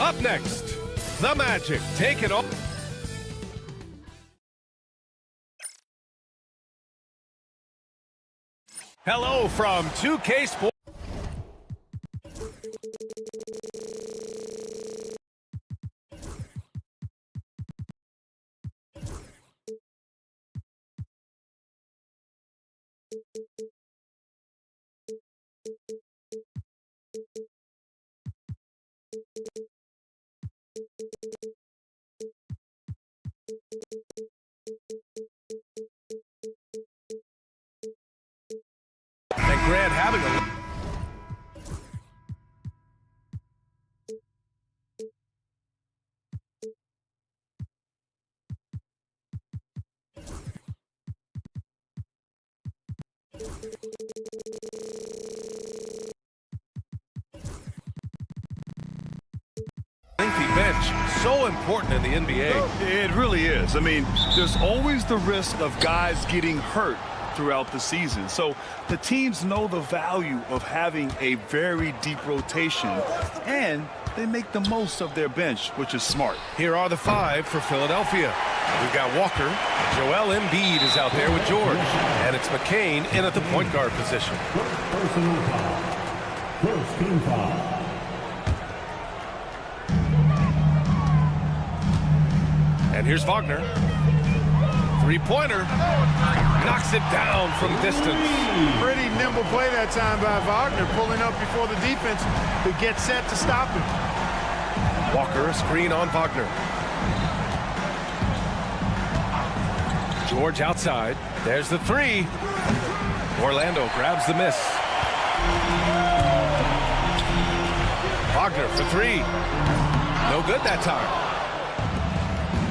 Up next, the Magic take it off. Hello from 2K Sports. And Grant having a... lengthy bench, so important in the NBA. It really is. I mean, there's always the risk of guys getting hurt throughout the season. So the teams know the value of having a very deep rotation, and they make the most of their bench, which is smart. Here are the 5 for Philadelphia. We've got Walker. Joel Embiid is out there with George. And it's McCain in at the point guard position. Personal foul. First team foul. And here's Wagner. Three-pointer. Knocks it down from distance. Pretty nimble play that time by Wagner, pulling up before the defense could get set to stop him. Walker, a screen on Wagner. George outside. There's the 3. Orlando grabs the miss. Wagner for 3. No good that time.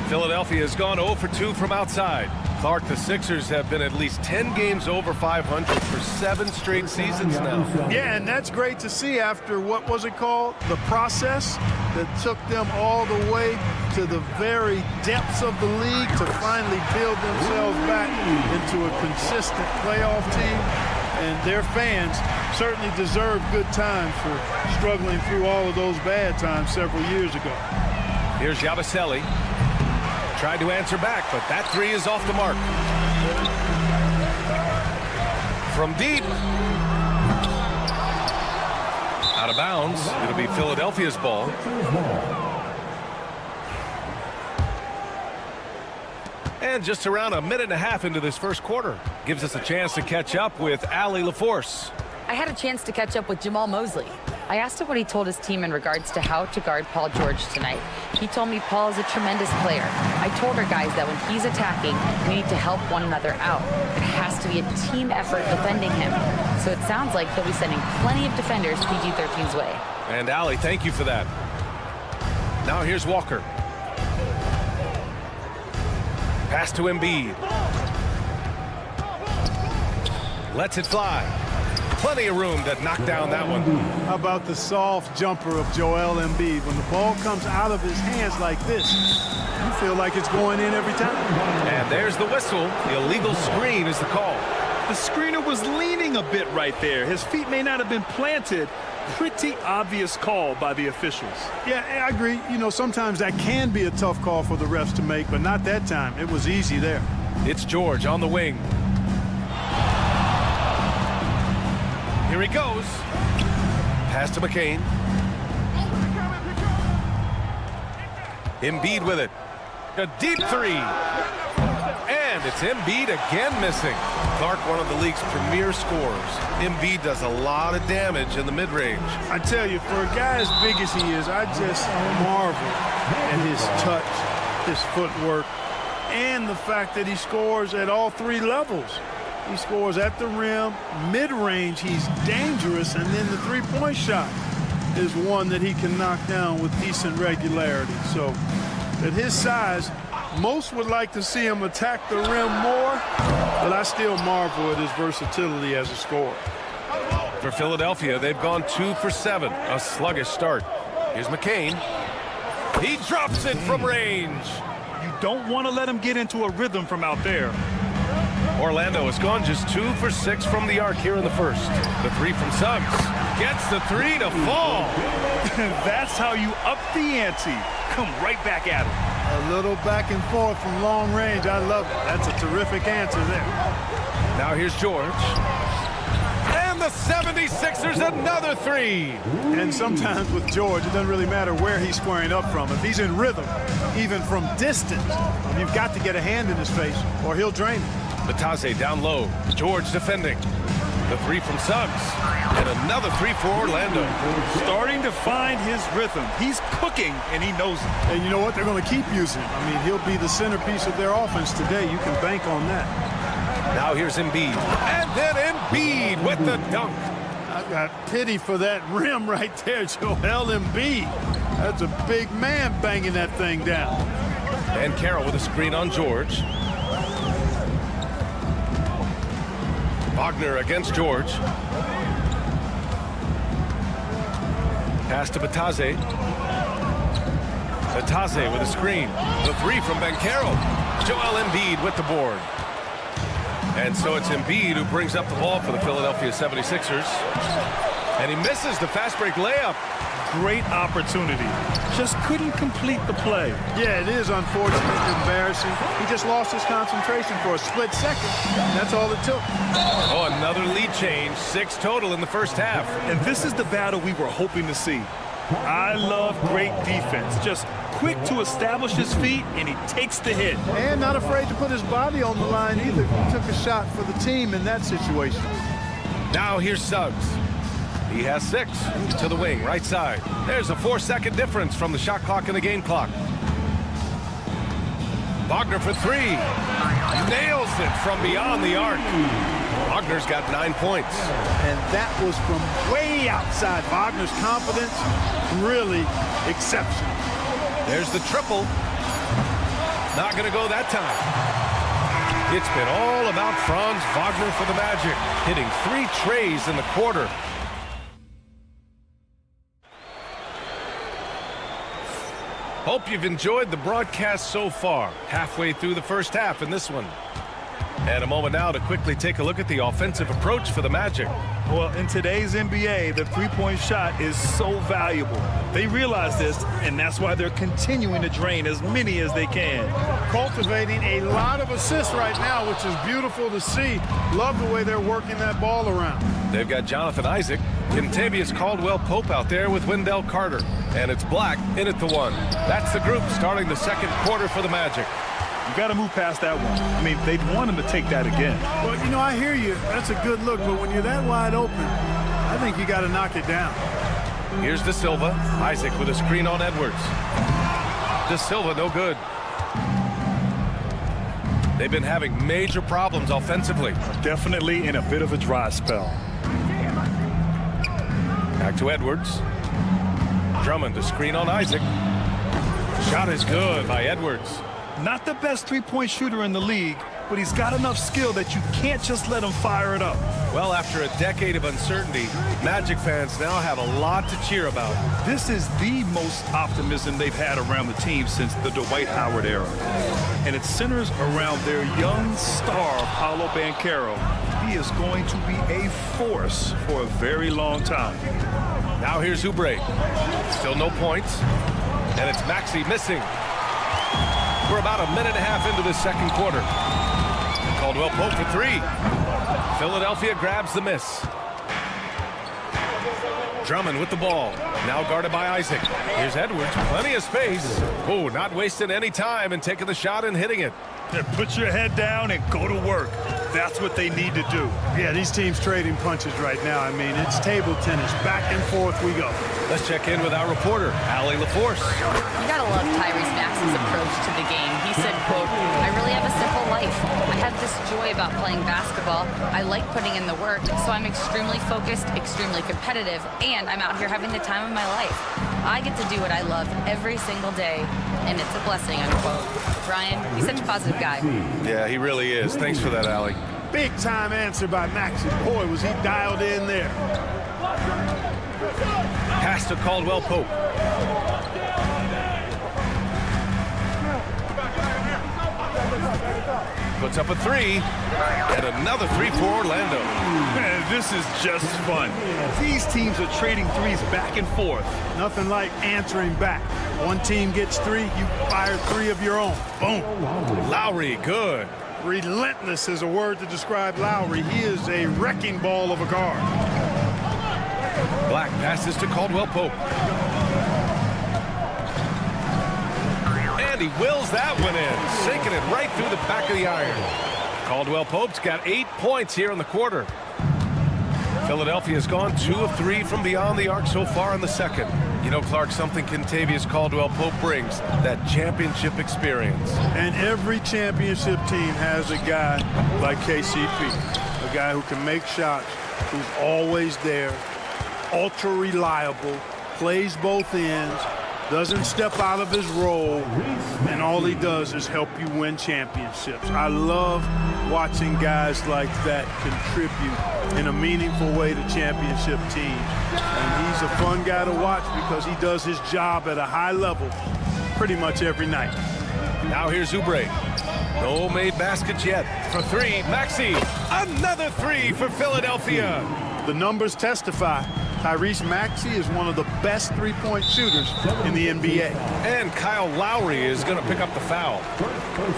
Philadelphia has gone 0 for 2 from outside. Clark, the Sixers have been at least 10 games over 500 for 7 straight seasons now. Yeah, and that's great to see after, what was it called? The process that took them all the way to the very depths of the league to finally build themselves back into a consistent playoff team. And their fans certainly deserve good time for struggling through all of those bad times several years ago. Here's Yabusele. Tried to answer back, but that 3 is off the mark. From deep. Out of bounds. It'll be Philadelphia's ball. And just around a minute and a half into this first quarter. Gives us a chance to catch up with Allie LaForce. I had a chance to catch up with Jamal Mosley. I asked him what he told his team in regards to how to guard Paul George tonight. He told me Paul is a tremendous player. I told our guys that when he's attacking, we need to help one another out. It has to be a team effort defending him. So it sounds like they'll be sending plenty of defenders PG-13's way. And Allie, thank you for that. Now here's Walker. Pass to Embiid. Lets it fly. Plenty of room to knock down that one. How about the soft jumper of Joel Embiid? When the ball comes out of his hands like this, you feel like it's going in every time. And there's the whistle. The illegal screen is the call. The screener was leaning a bit right there. His feet may not have been planted. Pretty obvious call by the officials. Yeah, I agree. You know, sometimes that can be a tough call for the refs to make, but not that time. It was easy there. It's George on the wing. Here he goes. Pass to McCain. Embiid with it. A deep 3. And it's Embiid again missing. Clark, one of the league's premier scorers. Embiid does a lot of damage in the mid-range. I tell you, for a guy as big as he is, I just marvel at his touch, his footwork, and the fact that he scores at all 3 levels. He scores at the rim, mid-range, he's dangerous, and then the three-point shot is one that he can knock down with decent regularity. So at his size, most would like to see him attack the rim more, but I still marvel at his versatility as a scorer. For Philadelphia, they've gone 2 for 7, a sluggish start. Here's McCain. He drops it from range. You don't want to let him get into a rhythm from out there. Orlando has gone just 2 for 6 from the arc here in the first. The 3 from Suggs. Gets the three to fall. That's how you up the ante. Come right back at him. A little back and forth from long range. I love it. That's a terrific answer there. Now here's George. And the 76ers another three. And sometimes with George, it doesn't really matter where he's squaring up from. If he's in rhythm, even from distance, you've got to get a hand in his face or he'll drain it. Batase down low. George defending. The three from Suggs. And another three for Orlando. Starting to find his rhythm. He's cooking, and he knows it. And you know what? They're going to keep using him. I mean, he'll be the centerpiece of their offense today. You can bank on that. Now here's Embiid. And then Embiid with the dunk. I've got pity for that rim right there, Joel Embiid. That's a big man banging that thing down. And Carroll with a screen on George. Wagner against George. Pass to Batase. Batase with a screen. The three from Carroll. Joel Embiid with the board. And so it's Embiid who brings up the ball for the Philadelphia 76ers. And he misses the fast break layup. Great opportunity. Just couldn't complete the play. Yeah, it is unfortunate, embarrassing. He just lost his concentration for a split second. That's all it took. Oh, another lead change. 6 total in the first half. And this is the battle we were hoping to see. I love great defense. Just quick to establish his feet, and he takes the hit. And not afraid to put his body on the line either. He took a shot for the team in that situation. Now here's Suggs. He has 6 to the wing, right side. There's a 4-second difference from the shot clock and the game clock. Wagner for 3. Nails it from beyond the arc. Wagner's got 9 points. And that was from way outside. Wagner's confidence, really exceptional. There's the triple. Not going to go that time. It's been all about Franz Wagner for the Magic, hitting 3 trays in the quarter. Hope you've enjoyed the broadcast so far. Halfway through the first half in this one. And a moment now to quickly take a look at the offensive approach for the Magic. Well, in today's NBA, the three-point shot is so valuable. They realize this, and that's why they're continuing to drain as many as they can. Cultivating a lot of assists right now, which is beautiful to see. Love the way they're working that ball around. They've got Jonathan Isaac, Kentavious Caldwell-Pope out there with Wendell Carter. And it's Black in at the 1. That's the group starting the second quarter for the Magic. You got to move past that one. I mean, they'd want him to take that again. Well, you know, I hear you. That's a good look, but when you're that wide open, I think you got to knock it down. Here's De Silva. Isaac with a screen on Edwards. De Silva, no good. They've been having major problems offensively. Definitely in a bit of a dry spell. Back to Edwards. Drummond, a screen on Isaac. Shot is good by Edwards. Not the best three-point shooter in the league, but he's got enough skill that you can't just let him fire it up. Well, after a decade of uncertainty, Magic fans now have a lot to cheer about. This is the most optimism they've had around the team since the Dwight Howard era. And it centers around their young star, Paolo Banchero. He is going to be a force for a very long time. Now here's Oubre. Still no points. And it's Maxey missing. We're about a minute and a half into the second quarter. Caldwell-Pope for 3. Philadelphia grabs the miss. Drummond with the ball. Now guarded by Isaac. Here's Edwards. Plenty of space. Oh, not wasting any time and taking the shot and hitting it. Put your head down and go to work. That's what they need to do. Yeah, these teams trading punches right now. I mean, it's table tennis. Back and forth we go. Let's check in with our reporter, Allie LaForce. You gotta love Tyrese Maxey's approach to the game. He said, quote, "I really have a simple life. I have this joy about playing basketball. I like putting in the work, so I'm extremely focused, extremely competitive, and I'm out here having the time of my life. I get to do what I love every single day, and it's a blessing," unquote. Ryan, he's such a positive guy. Yeah, he really is. Thanks for that, Allie. Big time answer by Maxey. Boy, was he dialed in there. Pass to Caldwell-Pope. Puts up a three. And another three for Orlando. Man, this is just fun. These teams are trading threes back and forth. Nothing like answering back. One team gets three, you fire three of your own. Boom. Lowry, good. Relentless is a word to describe Lowry. He is a wrecking ball of a guard. Black passes to Caldwell Pope. And he wills that one in, sinking it right through the back of the iron. Caldwell Pope's got 8 points here in the quarter. Philadelphia's gone 2 of 3 from beyond the arc so far in the second. You know, Clark, something Kentavious Caldwell Pope brings, that championship experience. And every championship team has a guy like KCP, a guy who can make shots, who's always there, ultra reliable, plays both ends, doesn't step out of his role, and all he does is help you win championships. I love watching guys like that contribute in a meaningful way to championship teams. And he's a fun guy to watch because he does his job at a high level pretty much every night. Now here's Oubre. No made baskets yet. For three, Maxey. Another three for Philadelphia. The numbers testify. Tyrese Maxey is one of the best three-point shooters in the NBA. And Kyle Lowry is going to pick up the foul.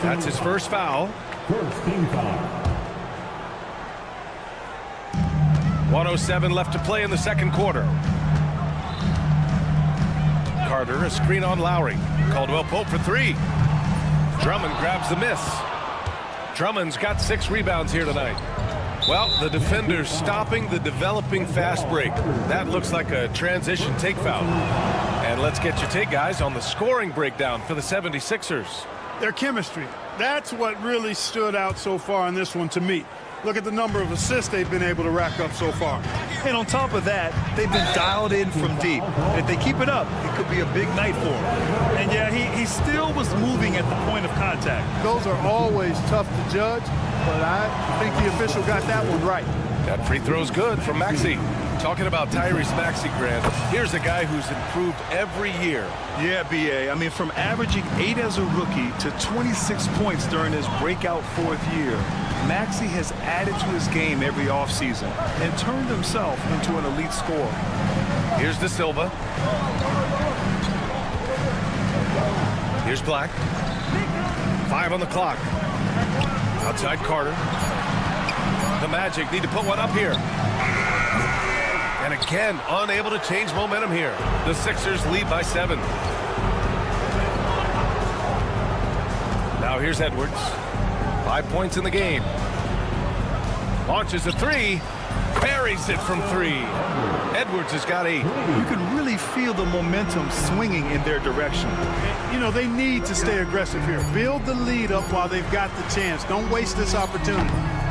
That's his first foul. First team foul. 1:07 left to play in the second quarter. Carter, a screen on Lowry. Caldwell Pope for three. Drummond grabs the miss. Drummond's got 6 rebounds here tonight. Well, the defender's stopping the developing fast break. That looks like a transition take foul. And let's get your take, guys, on the scoring breakdown for the 76ers. Their chemistry. That's what really stood out so far in this one to me. Look at the number of assists they've been able to rack up so far. And on top of that, they've been dialed in from deep. If they keep it up, it could be a big night for them. And yeah, he still was moving at the point of contact. Those are always tough to judge, but I think the official got that one right. That free throw's good from Maxey. Talking about Tyrese Maxey, Grant, here's a guy who's improved every year. Yeah, B.A. I mean, from averaging 8 as a rookie to 26 points during his breakout 4th year, Maxey has added to his game every offseason and turned himself into an elite scorer. Here's De Silva. Here's Black. 5 on the clock. Outside Carter. The Magic need to put one up here. And again, unable to change momentum here. The Sixers lead by 7. Now here's Edwards. 5 points in the game. Launches a three. Buries it from 3. Edwards has got 8. You can really feel the momentum swinging in their direction. You know, they need to stay aggressive here. Build the lead up while they've got the chance. Don't waste this opportunity.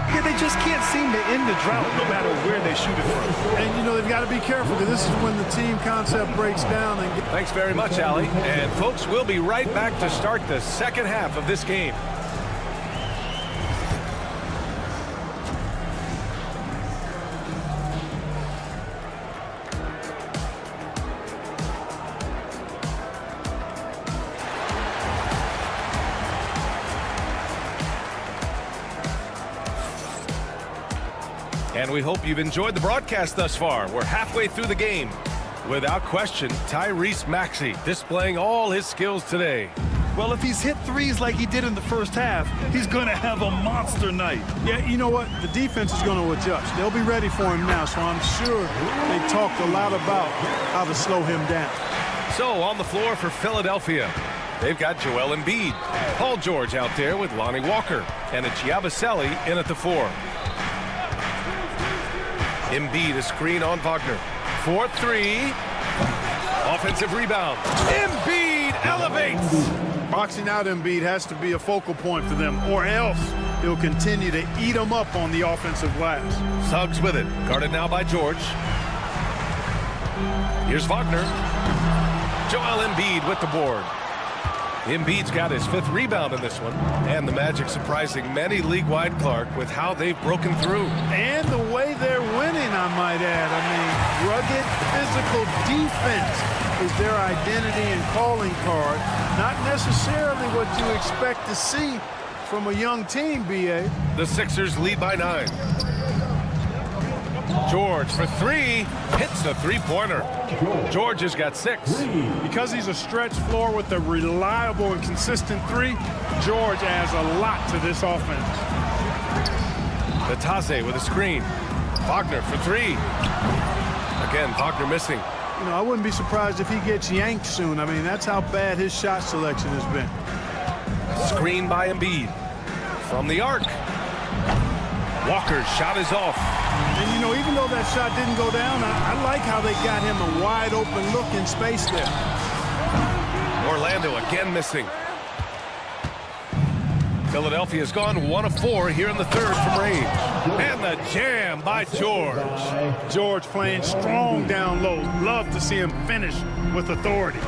Yeah, they just can't seem to end the drought no matter where they shoot it from. And, you know, they've got to be careful because this is when the team concept breaks down. And Thanks very much, Allie. And, folks, we'll be right back to start the second half of this game. And we hope you've enjoyed the broadcast thus far. We're halfway through the game. Without question, Tyrese Maxey displaying all his skills today. Well, if he's hit threes like he did in the first half, he's going to have a monster night. yeah, you know what? The defense is going to adjust. They'll be ready for him now, so I'm sure they talked a lot about how to slow him down. So on the floor for Philadelphia, they've got Joel Embiid, Paul George out there with Lonnie Walker, and a Giabaselli in at the 4. Embiid, a screen on Wagner. 4-3. Offensive rebound. Embiid elevates. Boxing out Embiid has to be a focal point for them, or else he'll continue to eat them up on the offensive glass. Suggs with it. Guarded now by George. Here's Wagner. Joel Embiid with the board. Embiid's got his 5th rebound in this one. And the Magic surprising many league-wide, Clark, with how they've broken through. And the way they're winning, I might add. I mean, rugged, physical defense is their identity and calling card. Not necessarily what you expect to see from a young team, B.A. The Sixers lead by 9. George for 3, hits the three-pointer. George has got 6. Because he's a stretch floor with a reliable and consistent 3, George adds a lot to this offense. Natase with a screen. Wagner for 3. Again, Wagner missing. You know, I wouldn't be surprised if he gets yanked soon. I mean, that's how bad his shot selection has been. Screen by Embiid. From the arc. Walker's shot is off. And, you know, even though that shot didn't go down, I like how they got him a wide open look in space there. Orlando again missing. Philadelphia's gone 1 of 4 here in the third from range. And the jam by George. George playing strong down low. Love to see him finish with authority.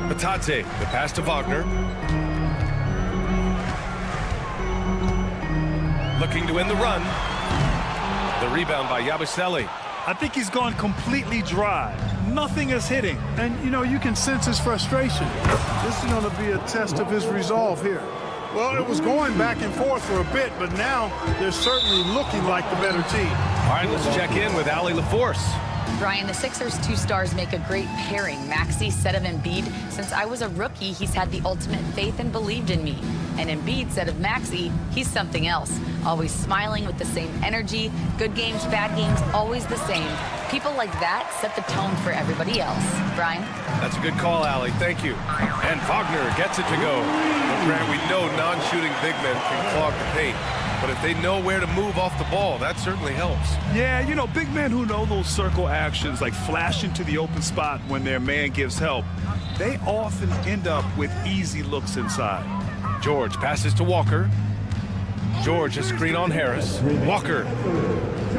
Batate, the pass to Wagner. Looking to win the run. The rebound by Yabusele. I think he's gone completely dry. Nothing is hitting. And, you know, you can sense his frustration. This is going to be a test of his resolve here. Well, it was going back and forth for a bit, but now they're certainly looking like the better team. All right, let's check in with Allie LaForce. Brian, the Sixers' 2 stars make a great pairing. Maxey said of Embiid, since I was a rookie, he's had the ultimate faith and believed in me. And Embiid said of Maxey, he's something else. Always smiling with the same energy. Good games, bad games, always the same. People like that set the tone for everybody else. Brian? That's a good call, Allie. Thank you. And Wagner gets it to go. Well, Grant, we know non-shooting big men can clog the paint. But if they know where to move off the ball, that certainly helps. Yeah, you know, big men who know those circle actions, like flashing to the open spot when their man gives help, they often end up with easy looks inside. George passes to Walker. George, a screen on Harris. Walker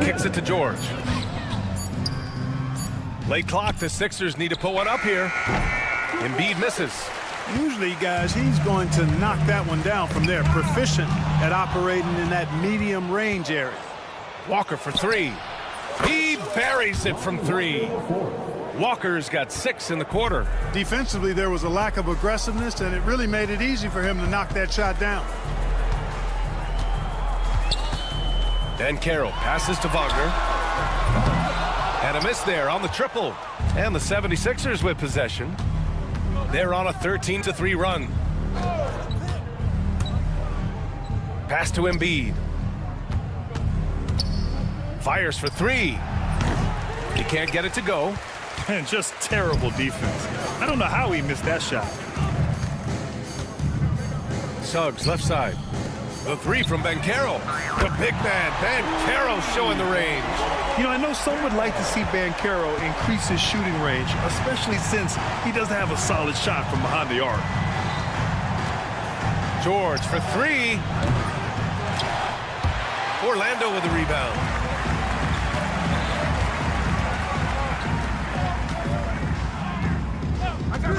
kicks it to George. Late clock, the Sixers need to put one up here. Embiid misses. Usually, guys, he's going to knock that one down from there. Proficient at operating in that medium range area. Walker for 3. He buries it from 3. Walker's got 6 in the quarter. Defensively, there was a lack of aggressiveness, and it really made it easy for him to knock that shot down. And Carroll passes to Wagner. And a miss there on the triple. And the 76ers with possession. They're on a 13-3 run. Pass to Embiid. Fires for 3. He can't get it to go. And just terrible defense. I don't know how he missed that shot. Suggs, left side. The 3 from Banchero. The big man, Banchero, showing the range. You know, I know some would like to see Banchero increase his shooting range, especially since he doesn't have a solid shot from behind the arc. George for 3. Orlando with the rebound.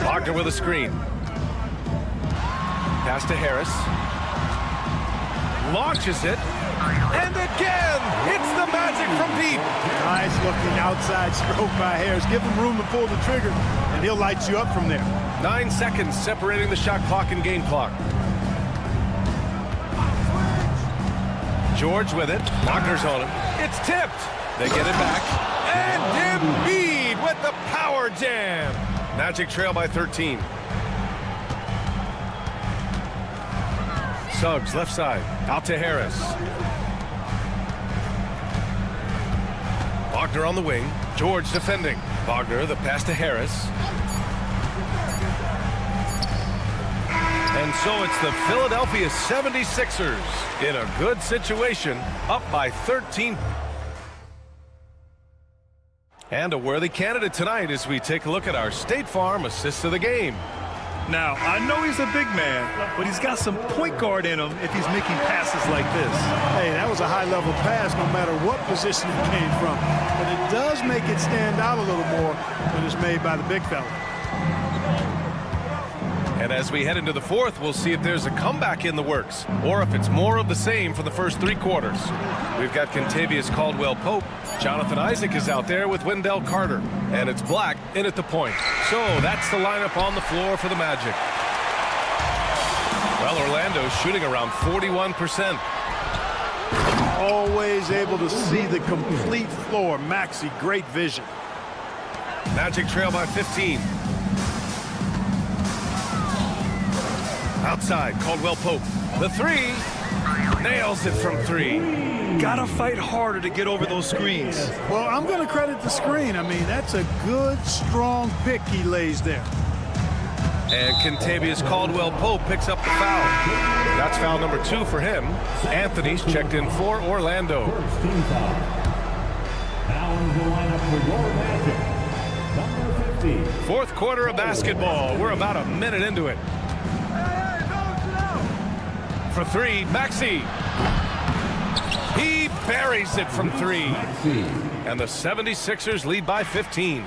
Wagner with a screen. Pass to Harris. Launches it. And again, it's the Magic from deep. Nice looking outside stroke by Harris. Give him room to pull the trigger, and he'll light you up from there. 9 seconds separating the shot clock and game clock. George with it. Wagner's on him. It's tipped. They get it back. And Embiid with the power jam. Magic trail by 13. Suggs, left side. Out to Harris. Wagner on the wing. George defending. Wagner, the pass to Harris. And so it's the Philadelphia 76ers in a good situation, up by 13. And a worthy candidate tonight as we take a look at our State Farm assists of the game. Now, I know he's a big man, but he's got some point guard in him if he's making passes like this. Hey, that was a high-level pass no matter what position it came from. But it does make it stand out a little more when it's made by the big fella. And as we head into the fourth, we'll see if there's a comeback in the works or if it's more of the same for the first 3 quarters. We've got Kentavious Caldwell-Pope. Jonathan Isaac is out there with Wendell Carter. And it's Black in at the point. So that's the lineup on the floor for the Magic. Well, Orlando's shooting around 41%. Always able to see the complete floor. Maxey, great vision. Magic trail by 15. Outside, Caldwell Pope. The three. Nails it from 3. Gotta fight harder to get over those screens. Well, I'm going to credit the screen. I mean, that's a good, strong pick he lays there. And Kentavious Caldwell Pope picks up the foul. That's foul number 2 for him. Anthony's checked in for Orlando. First team foul. Now in the lineup for your Magic, number 50. Fourth quarter of basketball. We're about a minute into it. For 3, Maxey. He buries it from 3. And the 76ers lead by 15.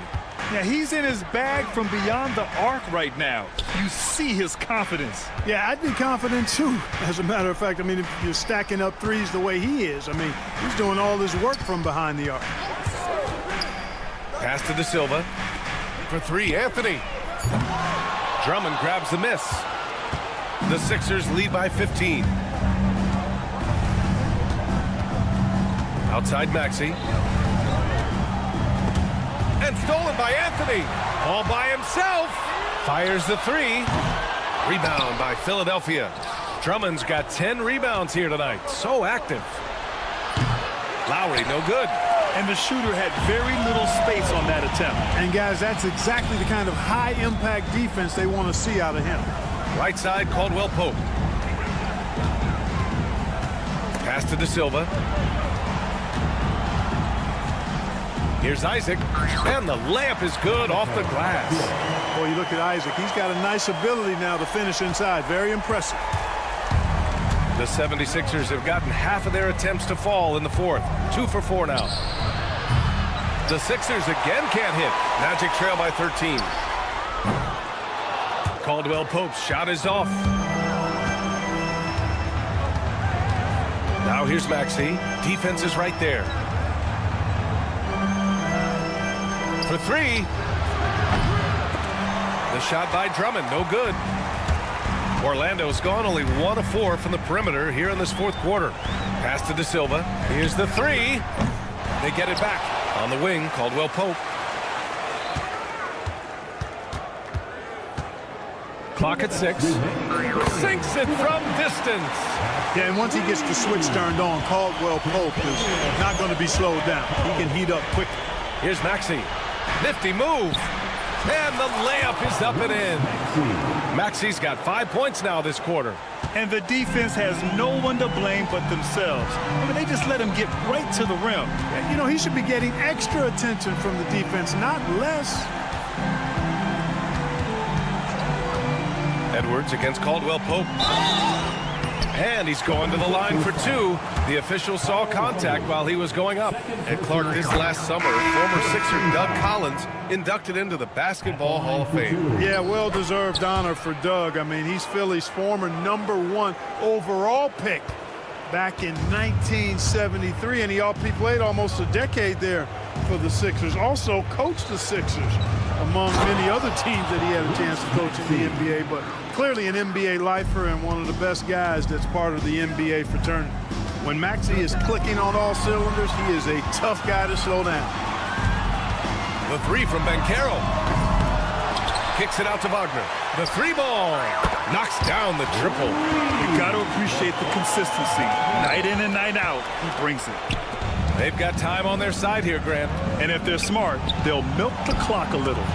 Yeah, he's in his bag from beyond the arc right now. You see his confidence. Yeah, I'd be confident too. As a matter of fact, I mean, if you're stacking up threes the way he is, I mean, he's doing all his work from behind the arc. Pass to De Silva. For 3, Anthony. Drummond grabs the miss. The Sixers lead by 15. Outside Maxey. And stolen by Anthony. All by himself. Fires the 3. Rebound by Philadelphia. Drummond's got 10 rebounds here tonight. So active. Lowry, no good. And the shooter had very little space on that attempt. And guys, that's exactly the kind of high-impact defense they want to see out of him. Right side, Caldwell Pope. Pass to De Silva. Here's Isaac. And the layup is good off the glass. Boy, you look at Isaac. He's got a nice ability now to finish inside. Very impressive. The 76ers have gotten half of their attempts to fall in the fourth. 2 for 4 now. The Sixers again can't hit. Magic trail by 13. Caldwell Pope's shot is off. Now here's Maxey. Defense is right there. For 3. The shot by Drummond, no good. Orlando's gone only 1 of 4 from the perimeter here in this fourth quarter. Pass to De Silva. Here's the 3. They get it back. On the wing, Caldwell Pope. Clock at 6. Sinks it from distance. Yeah, and once he gets the switch turned on, Caldwell Pope is not going to be slowed down. He can heat up quickly. Here's Maxey. Nifty move. And the layup is up and in. Maxey's got 5 points now this quarter. And the defense has no one to blame but themselves. I mean, they just let him get right to the rim. You know, he should be getting extra attention from the defense, not less. Edwards against Caldwell Pope. And he's going to the line for 2. The official saw contact while he was going up. And Clark, this last summer, former Sixer Doug Collins inducted into the Basketball Hall of Fame. Yeah, well-deserved honor for Doug. I mean, he's Philly's former #1 overall pick back in 1973, and he played almost a decade there for the Sixers. Also coached the Sixers, among many other teams that he had a chance to coach in the NBA, but clearly an NBA lifer and one of the best guys that's part of the NBA fraternity. When Maxey is clicking on all cylinders, he is a tough guy to slow down. The 3 from Banchero. Kicks it out to Wagner. The 3 ball. Knocks down the triple. You got to appreciate the consistency. Night in and night out, he brings it. They've got time on their side here, Grant. And if they're smart, they'll milk the clock a little.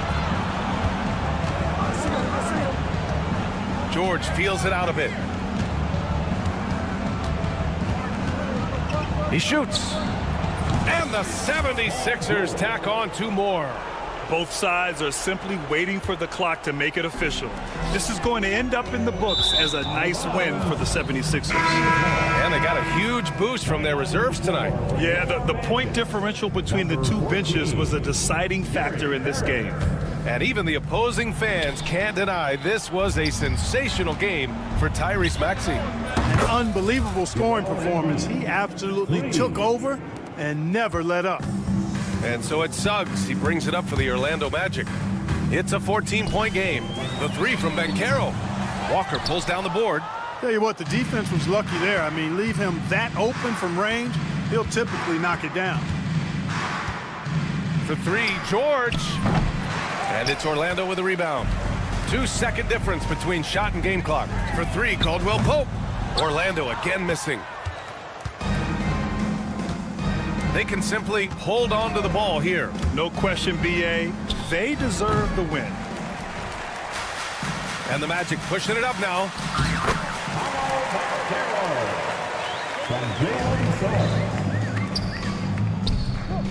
George feels it out a bit. He shoots. And the 76ers tack on 2 more. Both sides are simply waiting for the clock to make it official. This is going to end up in the books as a nice win for the 76ers. And they got a huge boost from their reserves tonight. Yeah, the point differential between the 2 benches was a deciding factor in this game. And even the opposing fans can't deny this was a sensational game for Tyrese Maxey. An unbelievable scoring performance. He absolutely took over and never let up. And so it's Suggs. He brings it up for the Orlando Magic. It's a 14-point game. The 3 from Banchero. Walker pulls down the board. Tell you what, the defense was lucky there. I mean, leave him that open from range, he'll typically knock it down. For three, George. And it's Orlando with a rebound. 2-second difference between shot and game clock. For three, Caldwell Pope. Orlando again missing. They can simply hold on to the ball here. No question, BA. They deserve the win. And the Magic pushing it up now.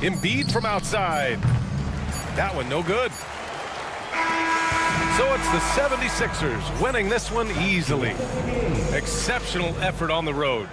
Embiid from outside. That one no good. So it's the 76ers winning this one easily. Exceptional effort on the road.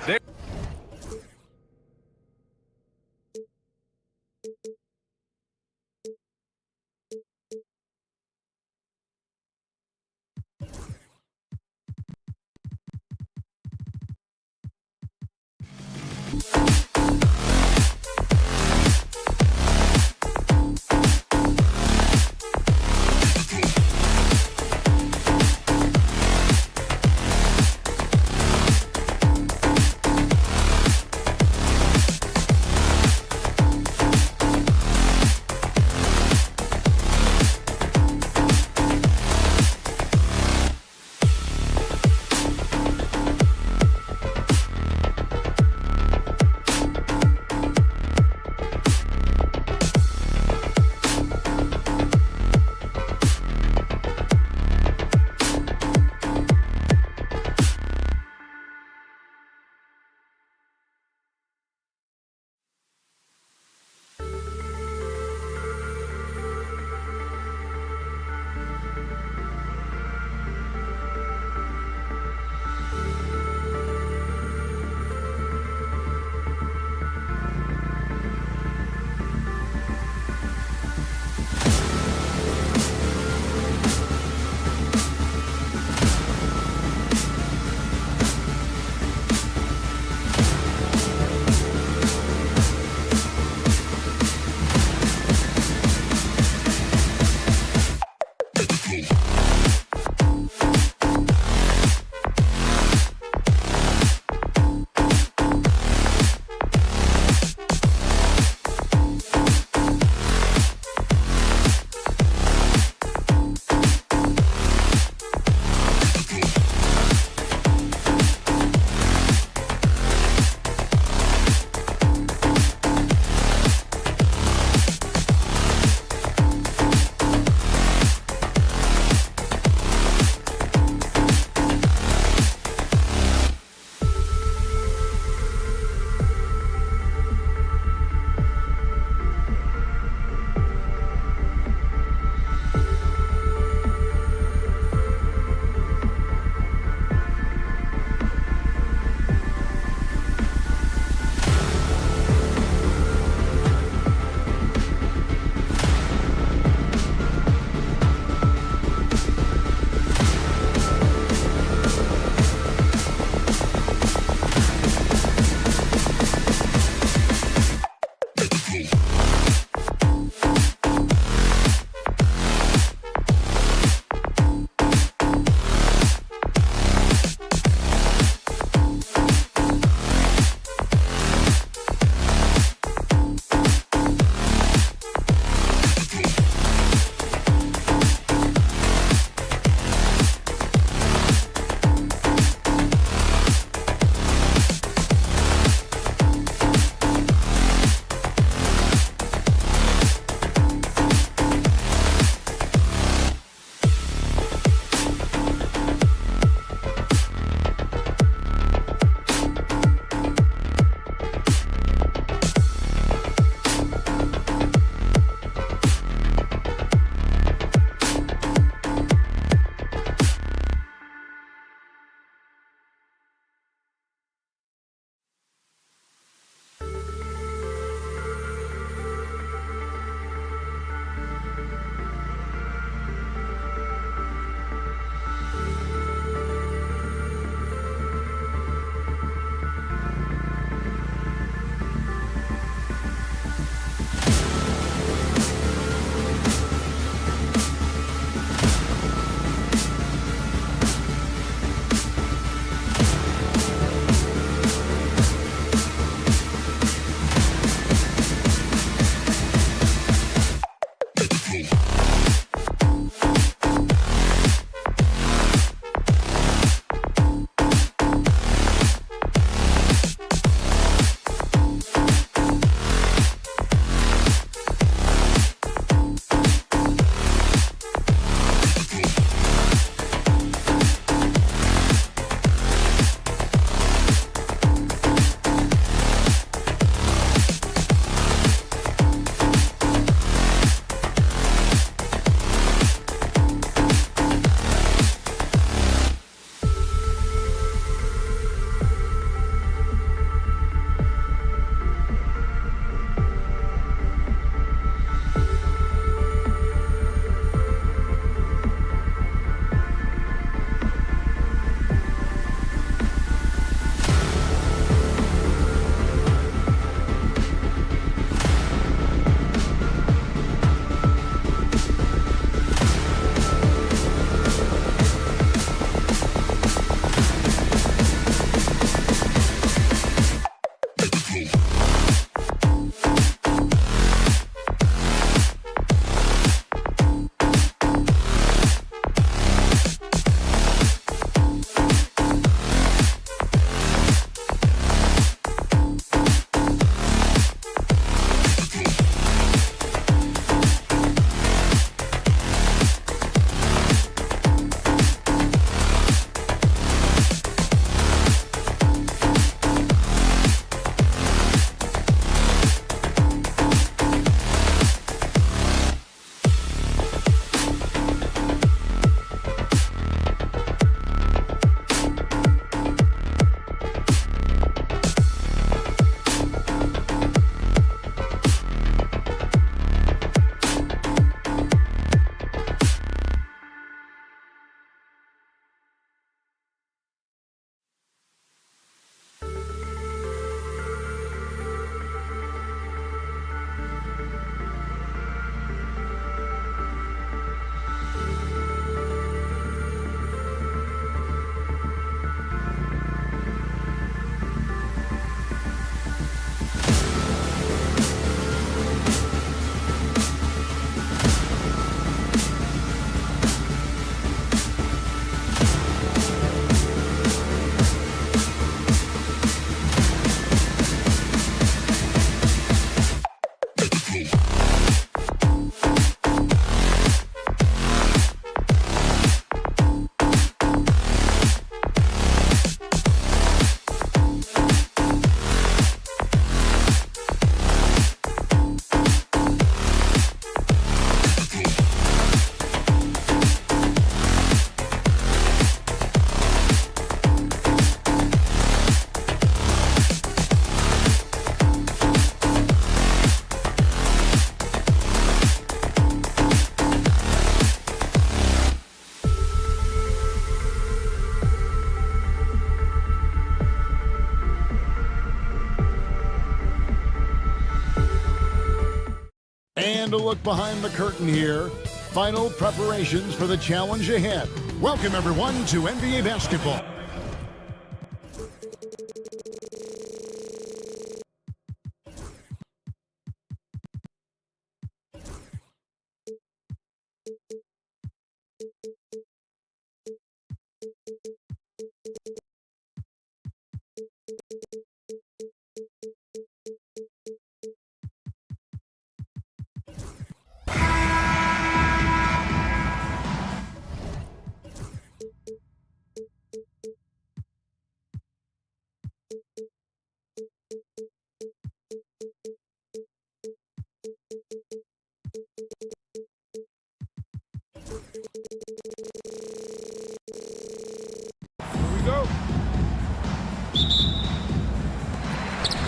And a look behind the curtain here. Final preparations for the challenge ahead. Welcome, everyone, to NBA basketball.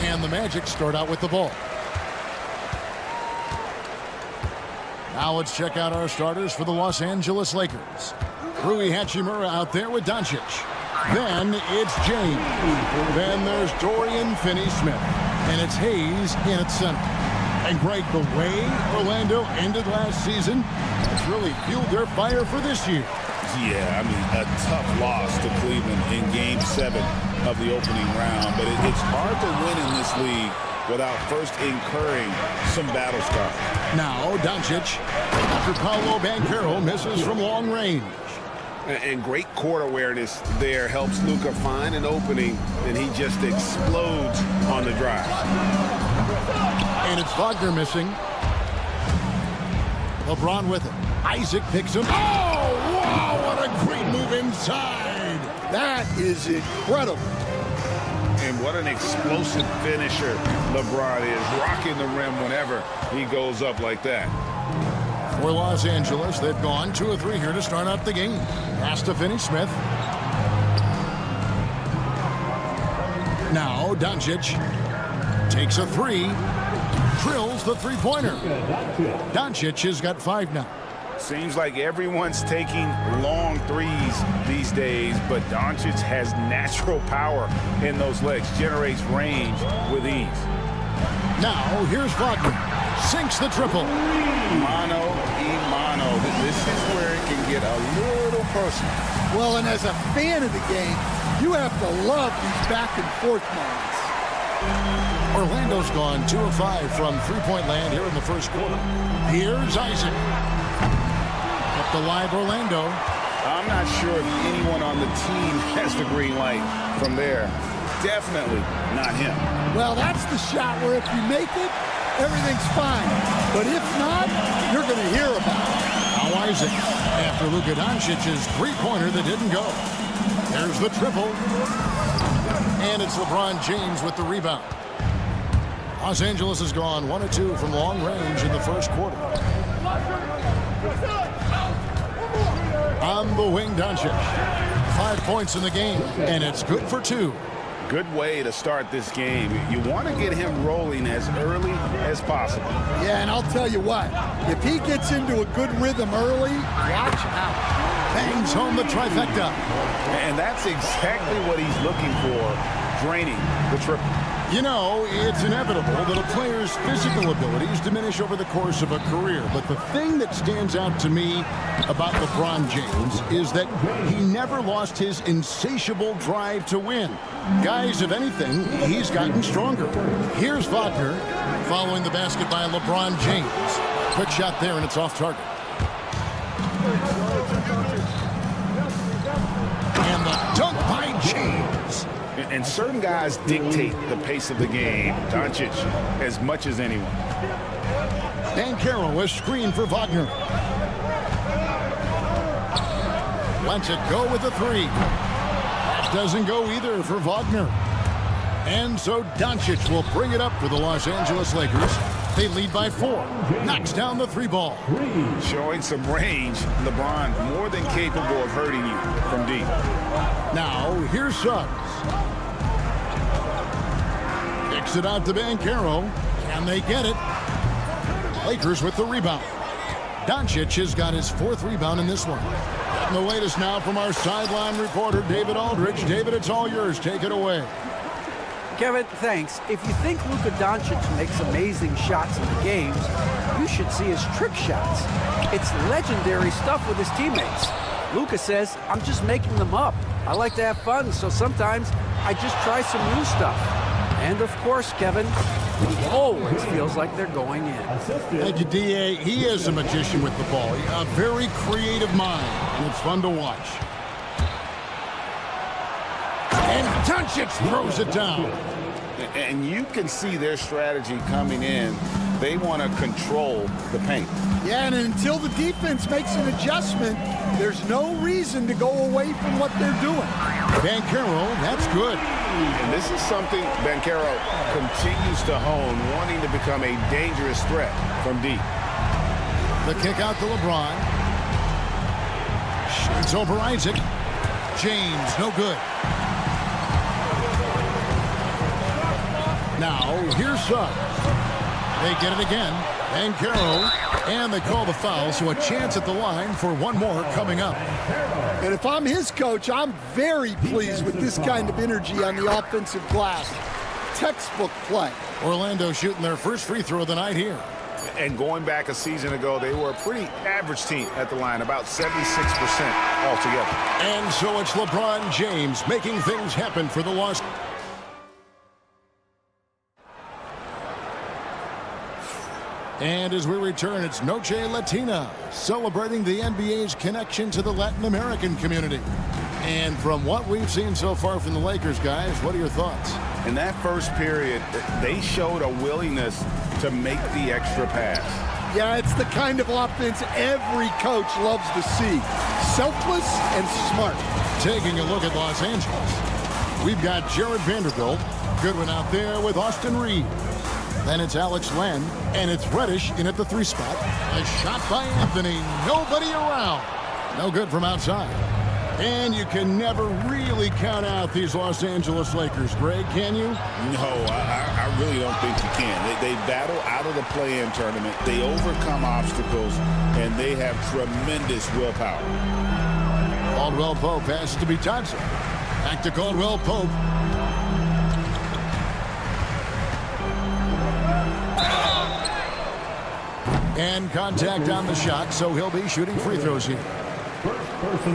And the Magic start out with the ball. Now let's check out our starters for the Los Angeles Lakers. Rui Hachimura out there with Doncic. Then it's James. Then there's Dorian Finney-Smith. And it's Hayes in at center. And Greg, the way Orlando ended last season, it's really fueled their fire for this year. Yeah, I mean, a tough loss to Cleveland in Game 7 of the opening round. But it's hard to win in this league without first incurring some battle scars. Now, Doncic, after Paolo Banchero misses from long range. And great court awareness there helps Luka find an opening, and he just explodes on the drive. And it's Wagner missing. LeBron with it. Isaac picks him. Oh, wow, what a great move inside. That is incredible. And what an explosive finisher LeBron is, rocking the rim whenever he goes up like that. For Los Angeles, they've gone 2 of 3 here to start out the game. Pass to Finney-Smith. Now Doncic takes a 3. Drills the three-pointer. Doncic has got 5 now. Seems like everyone's taking long threes these days, but Doncic has natural power in those legs, generates range with ease. Now here's Wagner. Sinks the triple. Mano a mano. This is where it can get a little personal. Well, and as a fan of the game, you have to love these back and forth moments. Orlando's gone 2 of 5 from three-point land here in the first quarter. Here's Isaac. Up the line, Orlando. I'm not sure if anyone on the team has the green light from there. Definitely not him. Well, that's the shot where if you make it, everything's fine. But if not, you're going to hear about it. Now Isaac, after Luka Doncic's three-pointer that didn't go. There's the triple. And it's LeBron James with the rebound. Los Angeles has gone 1 of 2 from long range in the first quarter. On the wing, Doncic. 5 points in the game, and it's good for 2. Good way to start this game. You want to get him rolling as early as possible. Yeah, and I'll tell you what, if he gets into a good rhythm early, watch out. Bangs home the trifecta. And that's exactly what he's looking for, draining the triple. You know, it's inevitable that a player's physical abilities diminish over the course of a career. But the thing that stands out to me about LeBron James is that he never lost his insatiable drive to win. Guys, if anything, he's gotten stronger. Here's Wagner following the basket by LeBron James. Quick shot there, and it's off target. And the dunk by James. And certain guys dictate the pace of the game. Doncic as much as anyone. Banchero is screened for Wagner. Lets it go with a 3. That doesn't go either for Wagner. And so Doncic will bring it up for the Los Angeles Lakers. They lead by 4. Knocks down the 3 ball. Showing some range. LeBron more than capable of hurting you from deep. Now, here's Suggs. Kicks it out to Banchero. Can they get it? Lakers with the rebound. Doncic has got his 4th rebound in this one. And the latest now from our sideline reporter, David Aldridge. David, it's all yours. Take it away. Kevin, thanks. If you think Luka Doncic makes amazing shots in the games, you should see his trick shots. It's legendary stuff with his teammates. Luka says, I'm just making them up. I like to have fun, so sometimes I just try some new stuff. And of course, Kevin, it always feels like they're going in. Thank you, D.A. He is a magician with the ball. A very creative mind, and it's fun to watch. And Doncic throws it down. And you can see their strategy coming in. They want to control the paint. Yeah, and until the defense makes an adjustment, there's no reason to go away from what they're doing. Banchero, that's good. And this is something Banchero continues to hone, wanting to become a dangerous threat from deep. The kick out to LeBron. Shoots over Isaac. James, no good. Now, here's Suggs. They get it again. Banchero, and they call the foul, so a chance at the line for one more coming up. And if I'm his coach, I'm very pleased with this kind of energy on the offensive glass. Textbook play. Orlando shooting their first free throw of the night here. And going back a season ago, they were a pretty average team at the line, about 76% altogether. And so it's LeBron James making things happen for the Los. And as we return, it's Noche Latina, celebrating the NBA's connection to the Latin American community. And from what we've seen so far from the Lakers, guys, what are your thoughts? In that first period, they showed a willingness to make the extra pass. Yeah, it's the kind of offense every coach loves to see. Selfless and smart. Taking a look at Los Angeles, we've got Jared Vanderbilt. Good one out there with Austin Reeves. Then it's Alex Len, and it's Reddish in at the 3 spot. A shot by Anthony. Nobody around. No good from outside. And you can never really count out these Los Angeles Lakers, Greg, can you? No, I really don't think you can. They battle out of the play-in tournament. They overcome obstacles, and they have tremendous willpower. Caldwell Pope passes to be Thompson. Back to Caldwell Pope. And contact on the shot, so he'll be shooting free throws here.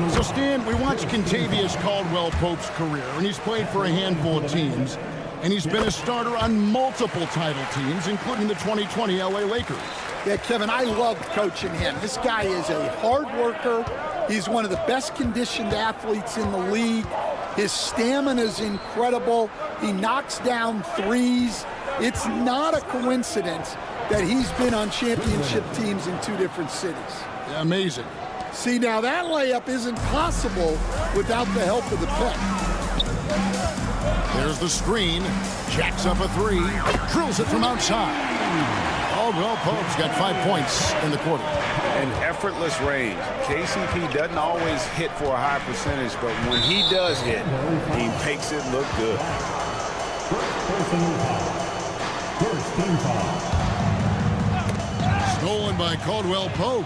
So, Stan, we watched Kentavious Caldwell Pope's career, and he's played for a handful of teams. and he's been a starter on multiple title teams, including the 2020 LA Lakers. Yeah, Kevin, I love coaching him. This guy is a hard worker. He's one of the best conditioned athletes in the league. His stamina is incredible. He knocks down threes. It's not a coincidence that he's been on championship teams in 2 different cities. Amazing. See, now that layup isn't possible without the help of the pick. There's the screen. Jacks up a 3. Drills it from outside. Caldwell Pope's got 5 points in the quarter. An effortless range. KCP doesn't always hit for a high percentage, but when he does hit, he makes it look good. First team foul. Stolen by Caldwell Pope.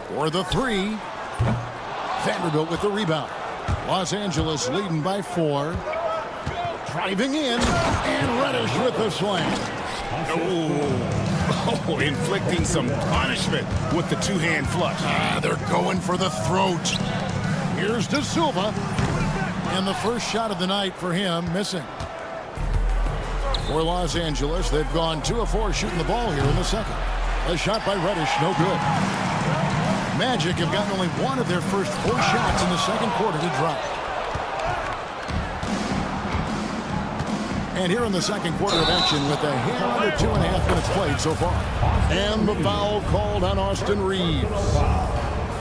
For the 3. Vanderbilt with the rebound. Los Angeles leading by 4. Driving in, and Reddish with the slam. Oh, inflicting some punishment with the 2-hand flush. They're going for the throat. Here's De Silva. And the first shot of the night for him, missing. For Los Angeles, they've gone 2 of 4 shooting the ball here in the second. A shot by Reddish, no good. Magic have gotten only 1 of their first 4 shots in the second quarter to drop. And here in the second quarter of action with a hair under 2.5 minutes played so far. And the foul called on Austin Reeves.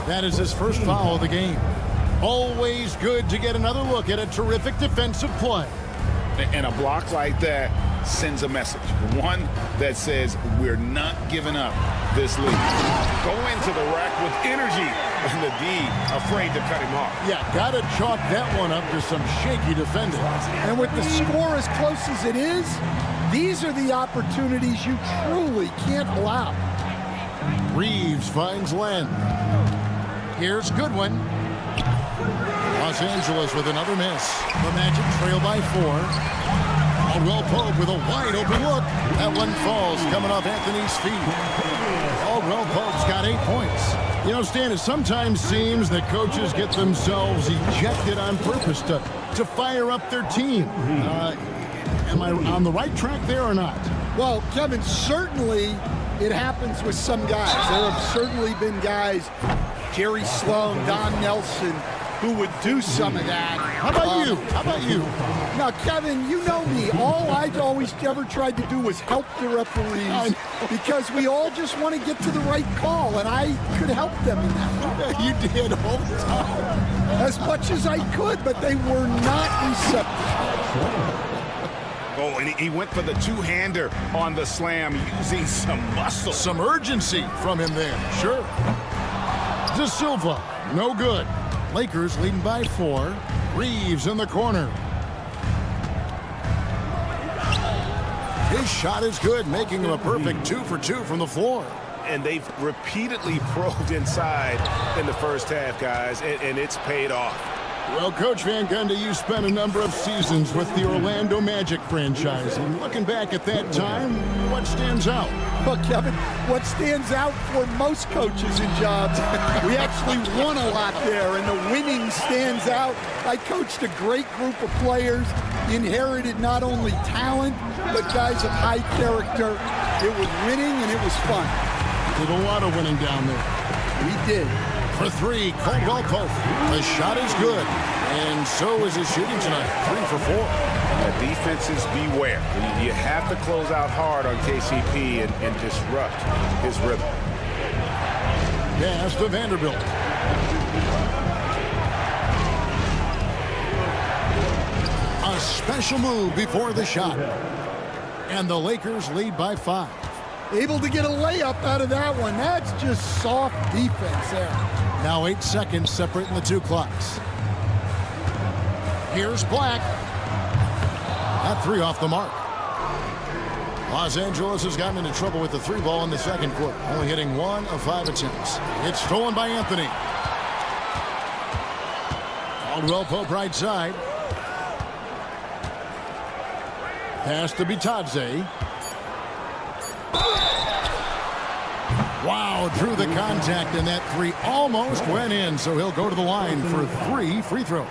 That is his first foul of the game. Always good to get another look at a terrific defensive play. And a block like that sends a message. One that says we're not giving up this lead. Go into the rack with energy, and the D afraid to cut him off. Yeah, got to chalk that one up to some shaky defending. And with the score as close as it is, these are the opportunities you truly can't allow. Reeves finds Len. Here's Goodwin. Los Angeles with another miss. The Magic trail by 4. Caldwell Pope with a wide open look. That one falls coming off Anthony's feet. Caldwell Pope's got 8 points. You know, Stan, it sometimes seems that coaches get themselves ejected on purpose to fire up their team. Am I on the right track there or not? Well, Kevin, certainly it happens with some guys. There have certainly been guys, Jerry Sloan, Don Nelson, who would do some of that. How about you? How about you? Now, Kevin, you know me. All I've always ever tried to do was help the referees because we all just want to get to the right call, and I could help them in that. You did all the time. As much as I could, but they were not receptive. Oh, and he went for the 2-hander on the slam, using some muscle. Some urgency from him there. Sure. De Silva, no good. Lakers leading by 4. Reeves in the corner. His shot is good, making him a perfect 2 for 2 from the floor. And they've repeatedly probed inside in the first half, guys, and it's paid off. Well, Coach Van Gundy, you spent a number of seasons with the Orlando Magic franchise. And looking back at that time, what stands out? Well, Kevin, what stands out for most coaches in jobs, we actually won a lot there, and the winning stands out. I coached a great group of players, inherited not only talent, but guys of high character. It was winning, and it was fun. Did a lot of winning down there. We did. For 3, Caldwell Pope. The shot is good, and so is his shooting tonight. 3 for 4. Defenses beware. You have to close out hard on KCP and disrupt his rhythm. Pass to Vanderbilt. A special move before the shot. And the Lakers lead by 5. Able to get a layup out of that one. That's just soft defense there. Now 8 seconds separating the 2 clocks. Here's Black. That 3 off the mark. Los Angeles has gotten into trouble with the 3 ball in the second quarter, only hitting 1 of 5 attempts. It's stolen by Anthony. Caldwell Pope right side. Pass to Bitadze. Wow, drew the contact, and that three almost went in, so he'll go to the line for 3 free throws.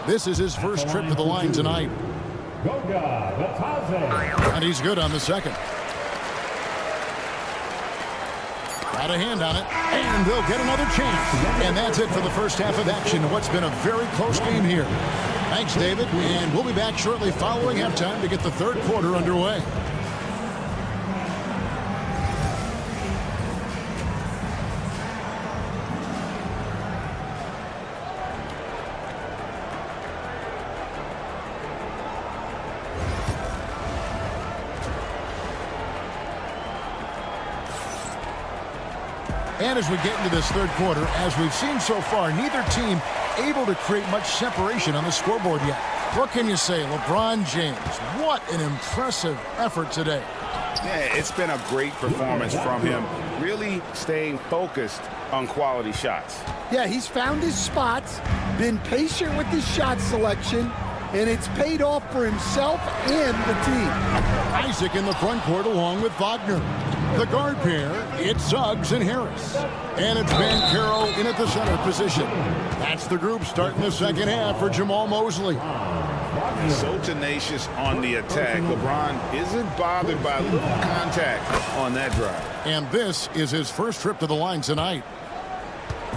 This is his first trip to the line tonight. And he's good on the second. Got a hand on it, and they'll get another chance. And that's it for the first half of action. What's been a very close game here. Thanks, David, and we'll be back shortly following halftime to get the third quarter underway. And as we get into this third quarter, as we've seen so far, neither team able to create much separation on the scoreboard yet. What can you say? LeBron James, what an impressive effort today. Yeah, it's been a great performance from him, really staying focused on quality shots. Yeah, he's found his spots, been patient with his shot selection, and it's paid off for himself and the team. Isaac in the front court along with Wagner. The guard pair, it's Suggs and Harris. And it's Banchero in at the center position. That's the group starting the second half for Jamal Mosley. So tenacious on the attack. LeBron isn't bothered by little contact on that drive. And this is his first trip to the line tonight.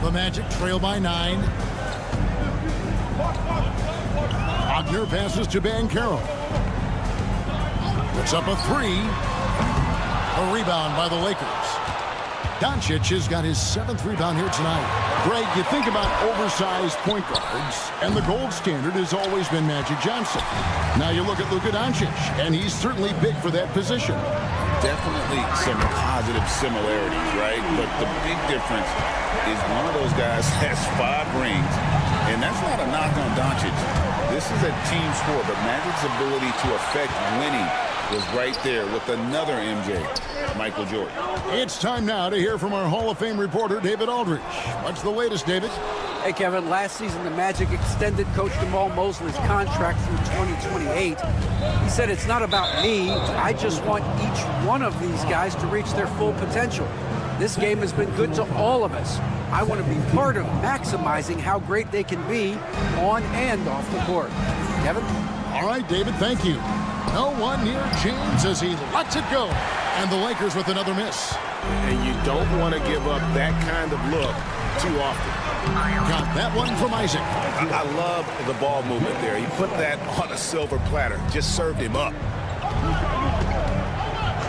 The Magic trail by 9. Wagner passes to Banchero. Puts up a 3. A rebound by the Lakers. Doncic has got his 7th rebound here tonight. Greg, you think about oversized point guards, and the gold standard has always been Magic Johnson. Now you look at Luka Doncic, and he's certainly big for that position. Definitely some positive similarities, right? But the big difference is one of those guys has 5 rings, and that's not a knock on Doncic. This is a team sport, but Magic's ability to affect winning was right there with another MJ, Michael Jordan. It's time now to hear from our Hall of Fame reporter, David Aldridge. What's the latest, David? Hey, Kevin, last season the Magic extended Coach Jamal Mosley's contract through 2028. He said, it's not about me. I just want each one of these guys to reach their full potential. This game has been good to all of us. I want to be part of maximizing how great they can be on and off the court. Kevin? All right, David, thank you. No one near James as he lets it go. And the Lakers with another miss. And you don't want to give up that kind of look too often. Got that one from Isaac. I love the ball movement there. He put that on a silver platter. Just served him up.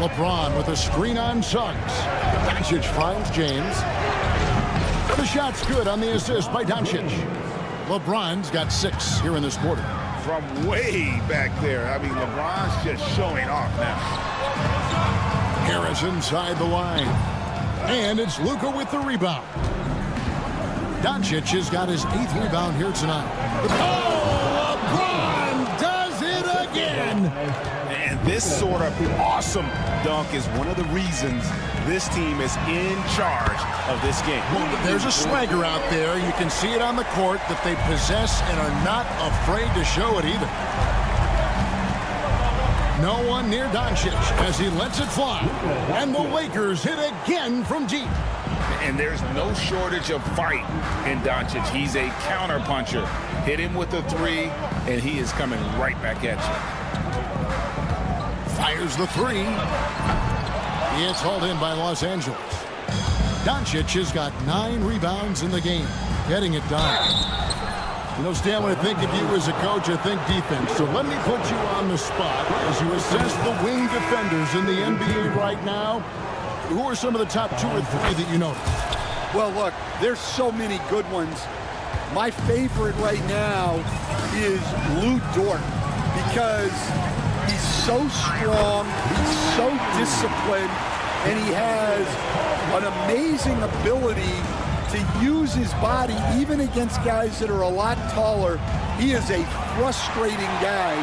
LeBron with a screen on Suggs. Doncic finds James. The shot's good on the assist by Doncic. LeBron's got 6 here in this quarter. From way back there. I mean, LeBron's just showing off now. Harris inside the line. And it's Luka with the rebound. Doncic has got his 8th rebound here tonight. Oh, LeBron does it again. And this sort of awesome dunk is one of the reasons this team is in charge of this game. Well, there's a swagger out there. You can see it on the court that they possess and are not afraid to show it either. No one near Doncic as he lets it fly. And the Lakers hit again from deep. And there's no shortage of fight in Doncic. He's a counter puncher. Hit him with a 3, and he is coming right back at you. Fires the 3. It's hauled in by Los Angeles. Doncic has got 9 rebounds in the game, getting it done. You know, Stan, when I think of you as a coach, I think defense. So let me put you on the spot as you assess the wing defenders in the NBA right now. Who are some of the top 2 or 3 that you notice? Well, look, there's so many good ones. My favorite right now is Lou Dort because he's so strong, he's so disciplined, and he has an amazing ability to use his body even against guys that are a lot taller. He is a frustrating guy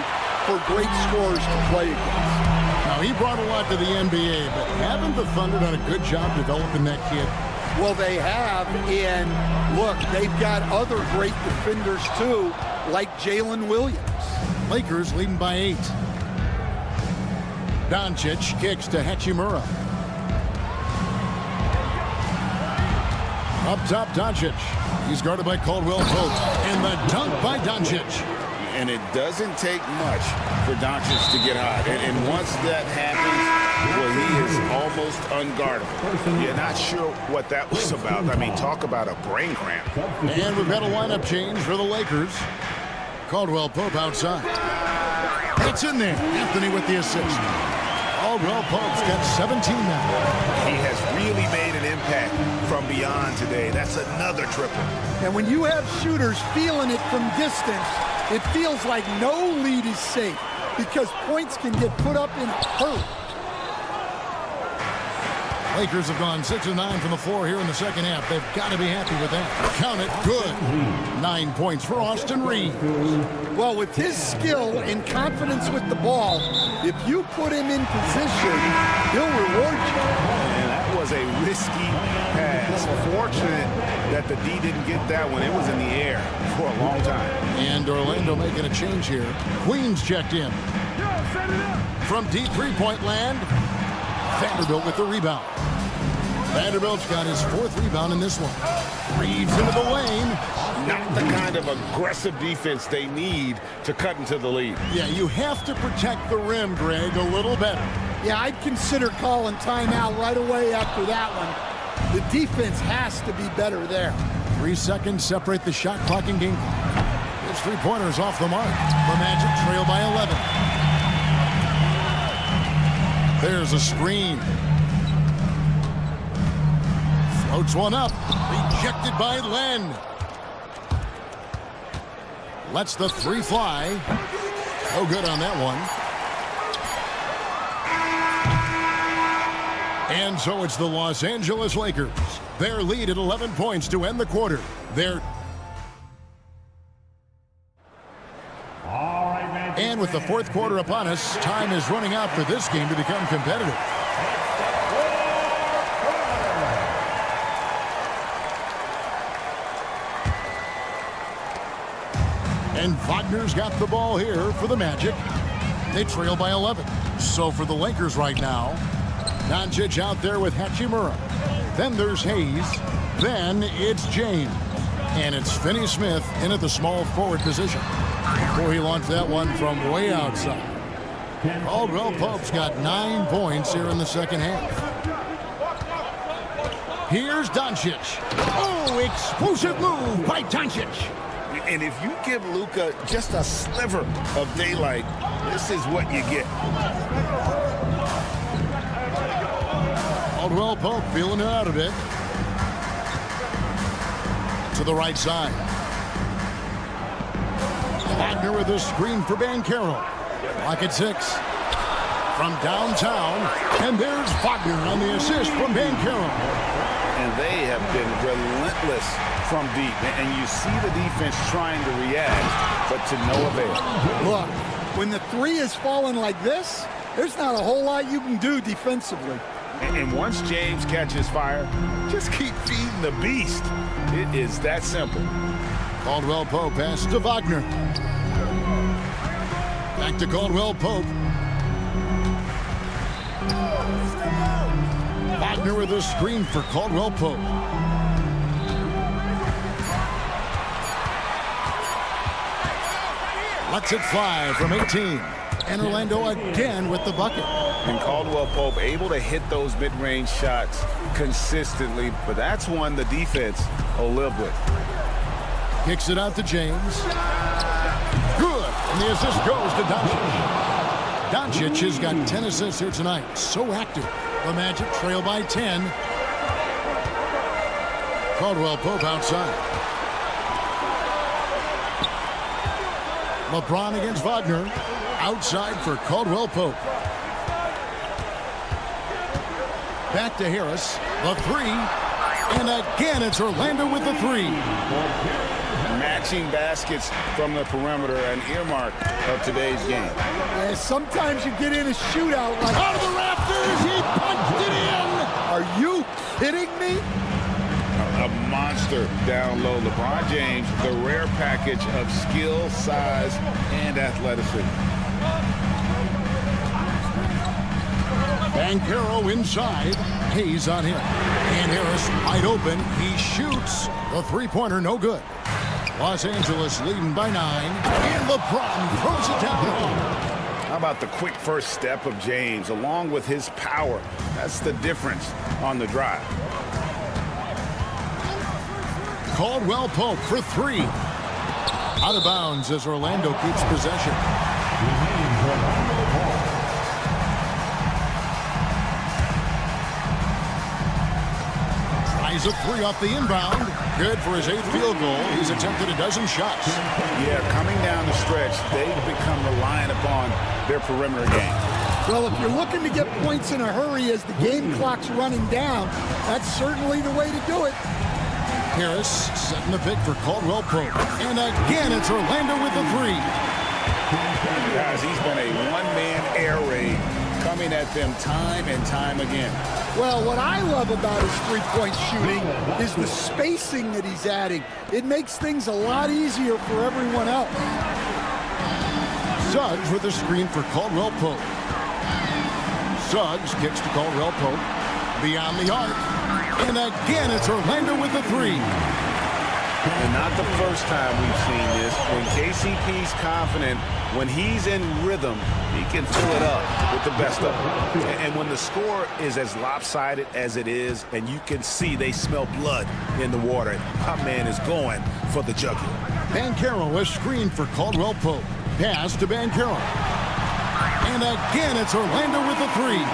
for great scorers to play against. Now, he brought a lot to the NBA, but haven't the Thunder done a good job developing that kid? Well, they have, and look, they've got other great defenders too, like Jalen Williams. Lakers leading by 8. Doncic kicks to Hachimura. Up top, Doncic. He's guarded by Caldwell Pope. And the dunk by Doncic. And it doesn't take much for Doncic to get hot. And once that happens, well, he is almost unguardable. You're not sure what that was about. I mean, talk about a brain cramp. And we've got a lineup change for the Lakers. Caldwell Pope outside. It's in there. Anthony with the assist. Caldwell Pope's got 17 now. He has really made an impact from beyond today. That's another triple. And when you have shooters feeling it from distance, it feels like no lead is safe because points can get put up in a hurry. Lakers have gone 6 of 9 from the floor here in the second half. They've got to be happy with that. Count it. Good. 9 points for Austin Reeves. Well, with his skill and confidence with the ball, if you put him in position, he'll reward you. And that was a risky pass. Fortunate that the D didn't get that one. It was in the air for a long time. And Orlando making a change here. Queens checked in. From deep three-point land, Vanderbilt with the rebound. Vanderbilt's got his 4th rebound in this one. Reeves into the lane. Not the kind of aggressive defense they need to cut into the lead. Yeah, you have to protect the rim, Greg, a little better. Yeah, I'd consider calling timeout right away after that one. The defense has to be better there. 3 seconds separate the shot clock and game clock. His three-pointer's off the mark. The Magic trail by 11. There's a screen. Floats one up. Rejected by Len. Lets the 3 fly. No good on that one. And so it's the Los Angeles Lakers. Their lead at 11 points to end the quarter. And with the 4th quarter upon us, time is running out for this game to become competitive. And Wagner's got the ball here for the Magic. They trail by 11. So for the Lakers right now, Doncic out there with Hachimura. Then there's Hayes. Then it's James. And it's Finney-Smith in at the small forward position. Boy, he launched that one from way outside. Caldwell Pope's got 9 points here in the second half. Here's Doncic. Oh, explosive move by Doncic. And if you give Luka just a sliver of daylight, this is what you get. Caldwell Pope feeling it out a bit. To the right side. Wagner with a screen for Banchero. Clock at 6. From downtown. And there's Wagner on the assist from Banchero. And they have been relentless from deep. And you see the defense trying to react, but to no avail. Look, when the 3 is falling like this, there's not a whole lot you can do defensively. And once James catches fire, just keep feeding the beast. It is that simple. Caldwell Pope pass to Wagner. Back to Caldwell Pope. Wagner with a screen for Caldwell Pope. Lets it fly from 18. And Orlando again with the bucket. And Caldwell Pope able to hit those mid-range shots consistently, but that's one the defense will live with. Kicks it out to James. Good. And the assist goes to Doncic. Doncic has got 10 assists here tonight. So active. The Magic trail by 10. Caldwell Pope outside. LeBron against Wagner. Outside for Caldwell Pope. Back to Harris. The 3. And again, it's Orlando with the 3. Matching baskets from the perimeter, an earmark of today's game. Yeah, sometimes you get in a shootout like out of the rafters, he punched it in. Are you kidding me? A monster down low. LeBron James, the rare package of skill, size, and athleticism. Banchero inside. Hayes on him. And Harris wide open. He shoots. The three-pointer no good. Los Angeles leading by 9. And LeBron throws it down. How about the quick first step of James along with his power? That's the difference on the drive. Caldwell Pope for 3. Out of bounds as Orlando keeps possession. Tries a 3 off the inbound. Good for his 8th field goal. He's attempted a dozen shots. Yeah, coming down the stretch, they've become reliant upon their perimeter game. Well, if you're looking to get points in a hurry as the game clock's running down, that's certainly the way to do it. Harris setting the pick for Caldwell Pope. And again, it's Orlando with the 3. Guys, he's been a one-man air raid coming at them time and time again. Well, what I love about his three-point shooting is the spacing that he's adding. It makes things a lot easier for everyone else. Suggs with a screen for Caldwell Pope. Suggs kicks to Caldwell Pope. Beyond the arc. And again, it's Orlando with the 3. And not the first time we've seen this. When KCP's confident, when he's in rhythm, he can fill it up with the best of them. And when the score is as lopsided as it is, and you can see they smell blood in the water, my man is going for the jugular. Banchero a screen for Caldwell Pope. Pass to Banchero. And again, it's Orlando with the 3.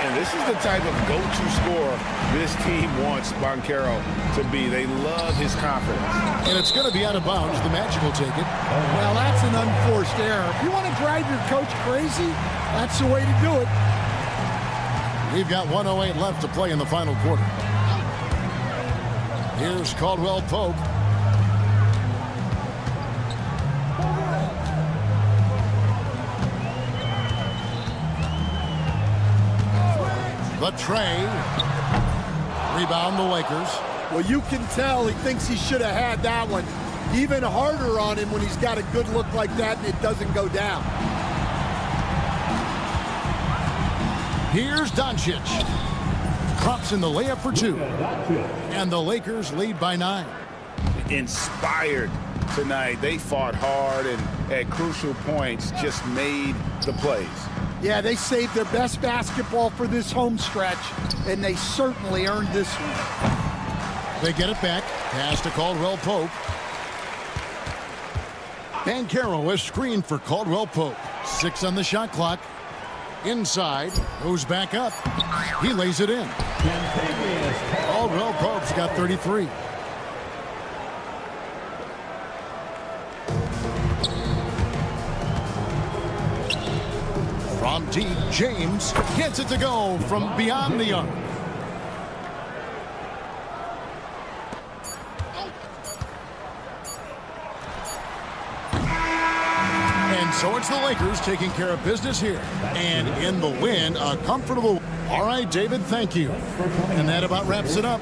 And this is the type of go-to scorer this team wants Banchero to be. They love his confidence. And it's going to be out of bounds. The Magic will take it. Well, that's an unforced error. If you want to drive your coach crazy, that's the way to do it. We've got 1:08 left to play in the final quarter. Here's Caldwell Pope. The tray. Rebound the Lakers. Well, you can tell he thinks he should have had that one. Even harder on him when he's got a good look like that and it doesn't go down. Here's Doncic. Drops in the layup for 2. And the Lakers lead by 9. Inspired tonight. They fought hard and at crucial points just made the plays. Yeah, they saved their best basketball for this home stretch, and they certainly earned this one. They get it back. Pass to Caldwell Pope. Banchero a screen for Caldwell Pope. 6 on the shot clock. Inside. Goes back up. He lays it in. Caldwell Pope's got 33. From deep, James gets it to go from beyond the arc. And so it's the Lakers taking care of business here. And in the win, a comfortable... All right, David, thank you. And that about wraps it up.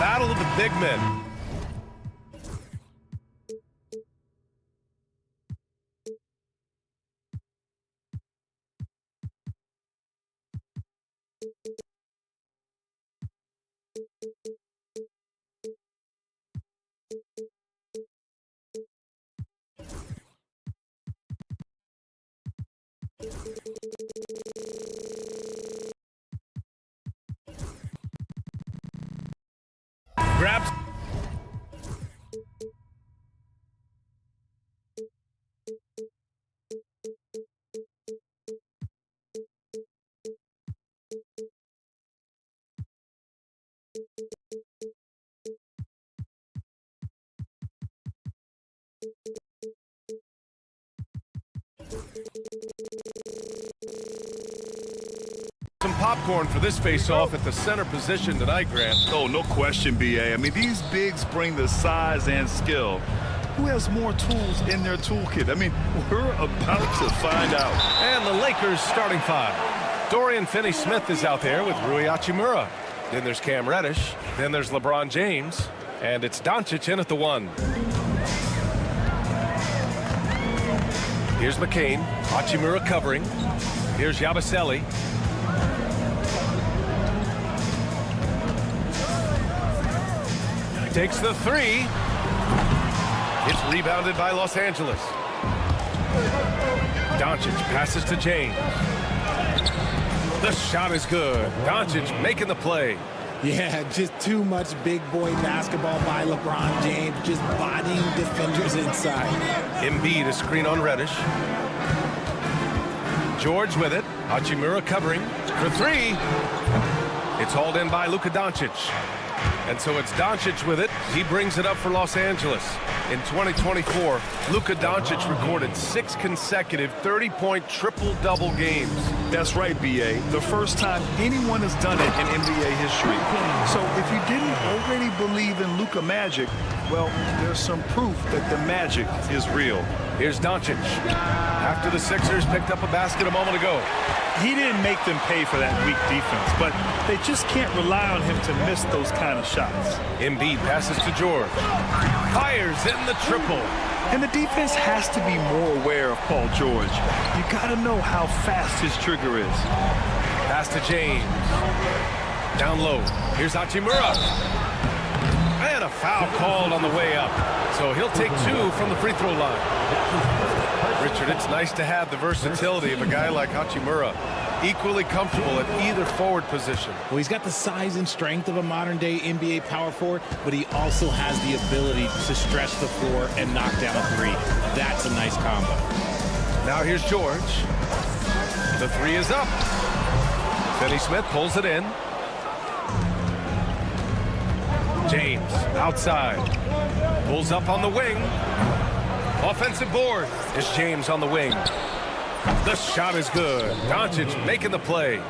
battle of the big men. Grabs. Some popcorn for this face-off at the center position tonight, Grant. Oh, no question, B.A. I mean, these bigs bring the size and skill. Who has more tools in their toolkit? I mean, we're about to find out. And the Lakers starting five. Dorian Finney-Smith is out there with Rui Hachimura. Then there's Cam Reddish. Then there's LeBron James. And it's Doncic in at the one. Here's McCain. Hachimura covering. Here's Yabusele. Takes the three. It's rebounded by Los Angeles. Doncic passes to James. The shot is good. Doncic making the play. Yeah, just too much big boy basketball by LeBron James, just bodying defenders inside. Embiid a screen on Reddish. George with it. Hachimura covering for three. It's hauled in by Luka Doncic. And so it's Doncic with it. He brings it up for Los Angeles. In 2024, Luka Doncic recorded 6 consecutive 30-point triple-double games. That's right, B.A. The first time anyone has done it in NBA history. So if you didn't already believe in Luka Magic, well, there's some proof that the magic is real. Here's Doncic. After the Sixers picked up a basket a moment ago. He didn't make them pay for that weak defense, but they just can't rely on him to miss those kind of shots. Embiid passes to George. Fires in the triple. And the defense has to be more aware of Paul George. You got to know how fast his trigger is. Pass to James. Down low. Here's Hachimura. And a foul called on the way up. So he'll take 2 from the free throw line. Richard, it's nice to have the versatility of a guy like Hachimura. Equally comfortable at either forward position. Well, he's got the size and strength of a modern-day NBA power forward, but he also has the ability to stretch the floor and knock down a three. That's a nice combo. Now here's George. The three is up. Finney-Smith pulls it in. James outside. Pulls up on the wing. Offensive board. It's James on the wing. The shot is good. Doncic making the play.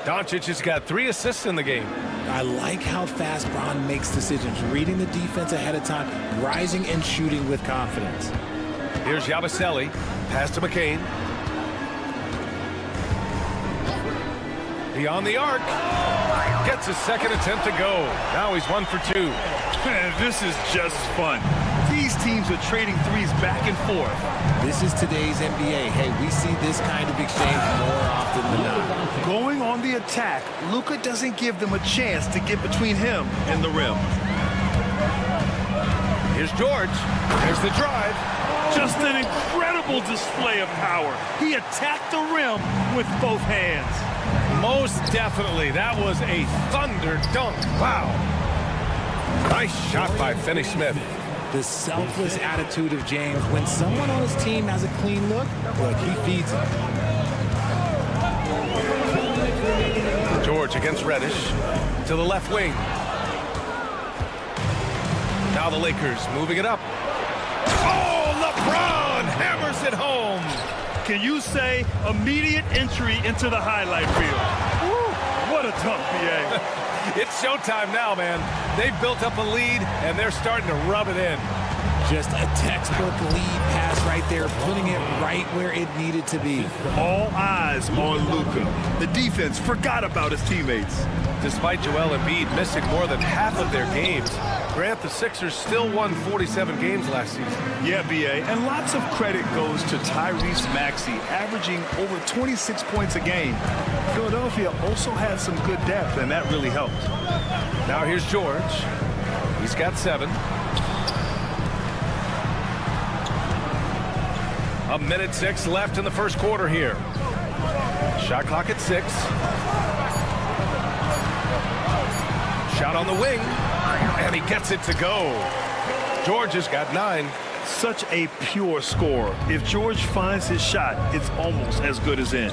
Doncic has got 3 assists in the game. I like how fast Bron makes decisions, reading the defense ahead of time, rising and shooting with confidence. Here's Yabusele. Pass to McCain. Beyond the arc. Gets his second attempt to go. Now he's 1 for 2. Man, this is just fun. These teams are trading threes back and forth. This is today's NBA. Hey, we see this kind of exchange more often than not. Going on the attack, Luka doesn't give them a chance to get between him and the rim. Here's George. There's the drive. Just an incredible display of power. He attacked the rim with both hands. Most definitely. That was a thunder dunk. Wow. Nice shot by Finney-Smith. The selfless attitude of James. When someone on his team has a clean look, he feeds him. George against Reddish to the left wing. Now the Lakers moving it up. Oh, LeBron hammers it home. Can you say immediate entry into the highlight reel? Woo, what a dunk, B.A. It's showtime now, man. They've built up a lead, and they're starting to rub it in. Just a textbook lead pass right there, putting it right where it needed to be. All eyes on Luka. The defense forgot about his teammates. Despite Joel Embiid missing more than half of their games, Grant, the Sixers still won 47 games last season. Yeah, B.A., and lots of credit goes to Tyrese Maxey, averaging over 26 points a game. Philadelphia also had some good depth, and that really helped. Now here's George. He's got 7. A minute 6 left in the first quarter here. Shot clock at 6. Shot on the wing, and he gets it to go. George has got 9. Such a pure score. If George finds his shot, it's almost as good as in.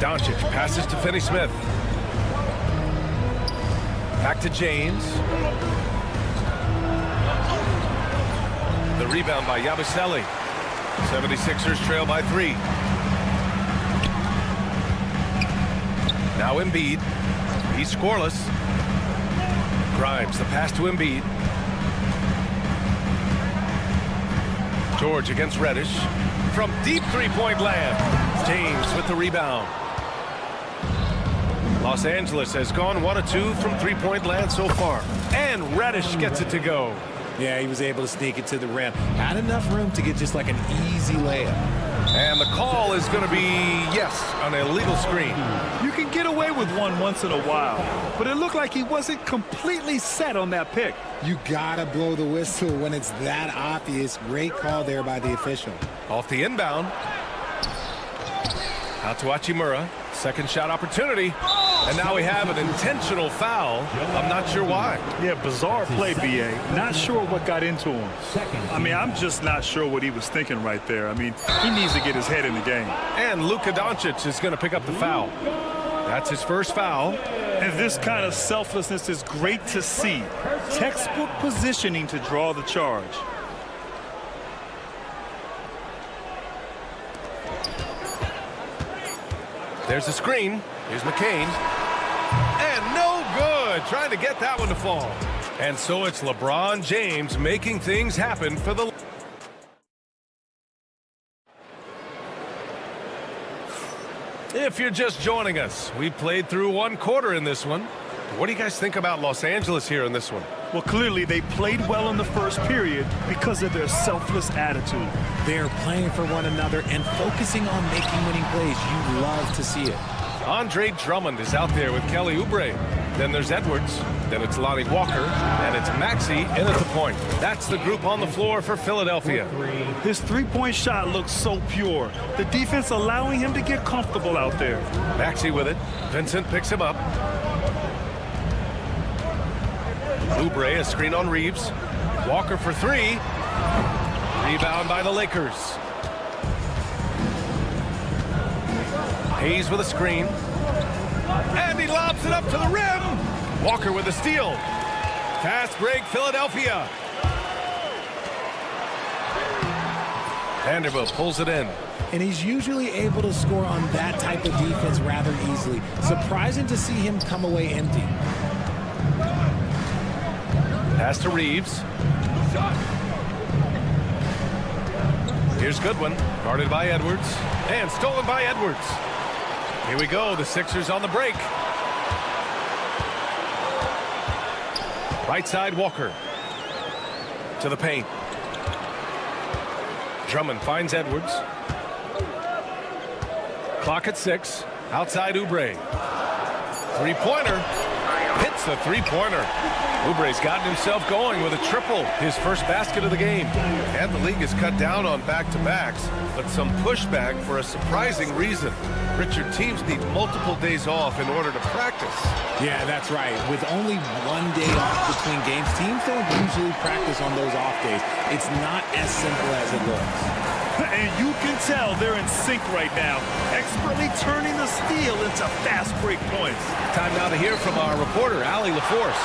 Doncic passes to Finney-Smith. Back to James. The rebound by Yabusele. 76ers trail by 3. Now Embiid. He's scoreless. Grimes, the pass to Embiid. George against Reddish. From deep three-point land. James with the rebound. Los Angeles has gone 1 of 2 from three-point land so far. And Reddish gets it to go. Yeah, he was able to sneak it to the rim. Had enough room to get just like an easy layup. And the call is going to be, yes, an illegal screen. You can get away with one once in a while, but it looked like he wasn't completely set on that pick. You gotta blow the whistle when it's that obvious. Great call there by the official. Off the inbound. Out to Hachimura. Second shot opportunity. And now we have an intentional foul. I'm not sure why. Yeah, bizarre play, B.A. Not sure what got into him. I mean, I'm just not sure what he was thinking right there. I mean, he needs to get his head in the game. And Luka Doncic is going to pick up the foul. That's his first foul. And this kind of selflessness is great to see. Textbook positioning to draw the charge. There's the screen. Here's McCain. And no good. Trying to get that one to fall. And so it's LeBron James making things happen for the... If you're just joining us, we played through 1 quarter in this one. What do you guys think about Los Angeles here in this one? Well, clearly they played well in the first period because of their selfless attitude. They're playing for one another and focusing on making winning plays. You love to see it. Andre Drummond is out there with Kelly Oubre. Then there's Edwards. Then it's Lonnie Walker. And it's Maxey in at the point. That's the group on the floor for Philadelphia. His three-point shot looks so pure. The defense allowing him to get comfortable out there. Maxey with it. Vincent picks him up. Oubre, a screen on Reeves. Walker for 3. Rebound by the Lakers. Hayes with a screen. And he lobs it up to the rim. Walker with a steal. Fast break, Philadelphia. Vanderbilt pulls it in. And he's usually able to score on that type of defense rather easily. Surprising to see him come away empty. Pass to Reeves. Here's Goodwin, guarded by Edwards, and stolen by Edwards. Here we go, the Sixers on the break. Right side, Walker. To the paint. Drummond finds Edwards. Clock at 6. Outside Oubre. Three-pointer. Hits the three-pointer. Oubre's gotten himself going with a triple, his first basket of the game. And the league has cut down on back-to-backs, but some pushback for a surprising reason. Richard, teams need multiple days off in order to practice. Yeah, that's right. With only 1 day off between games, teams don't usually practice on those off days. It's not as simple as it looks. And you can tell they're in sync right now, expertly turning the steal into fast break points. Time now to hear from our reporter, Allie LaForce.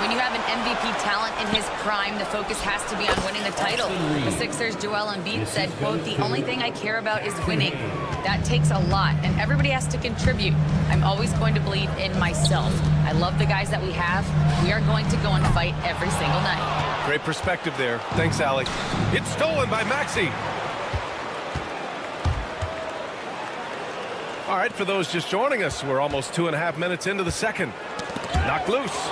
When you have an MVP talent in his prime, the focus has to be on winning the title. The Sixers' Joel Embiid said, quote, "The only thing I care about is winning." That takes a lot, and everybody has to contribute. I'm always going to believe in myself. I love the guys that we have. We are going to go and fight every single night. Great perspective there. Thanks, Allie. It's stolen by Maxey. All right, for those just joining us, we're almost 2.5 minutes into the second. Knocked loose.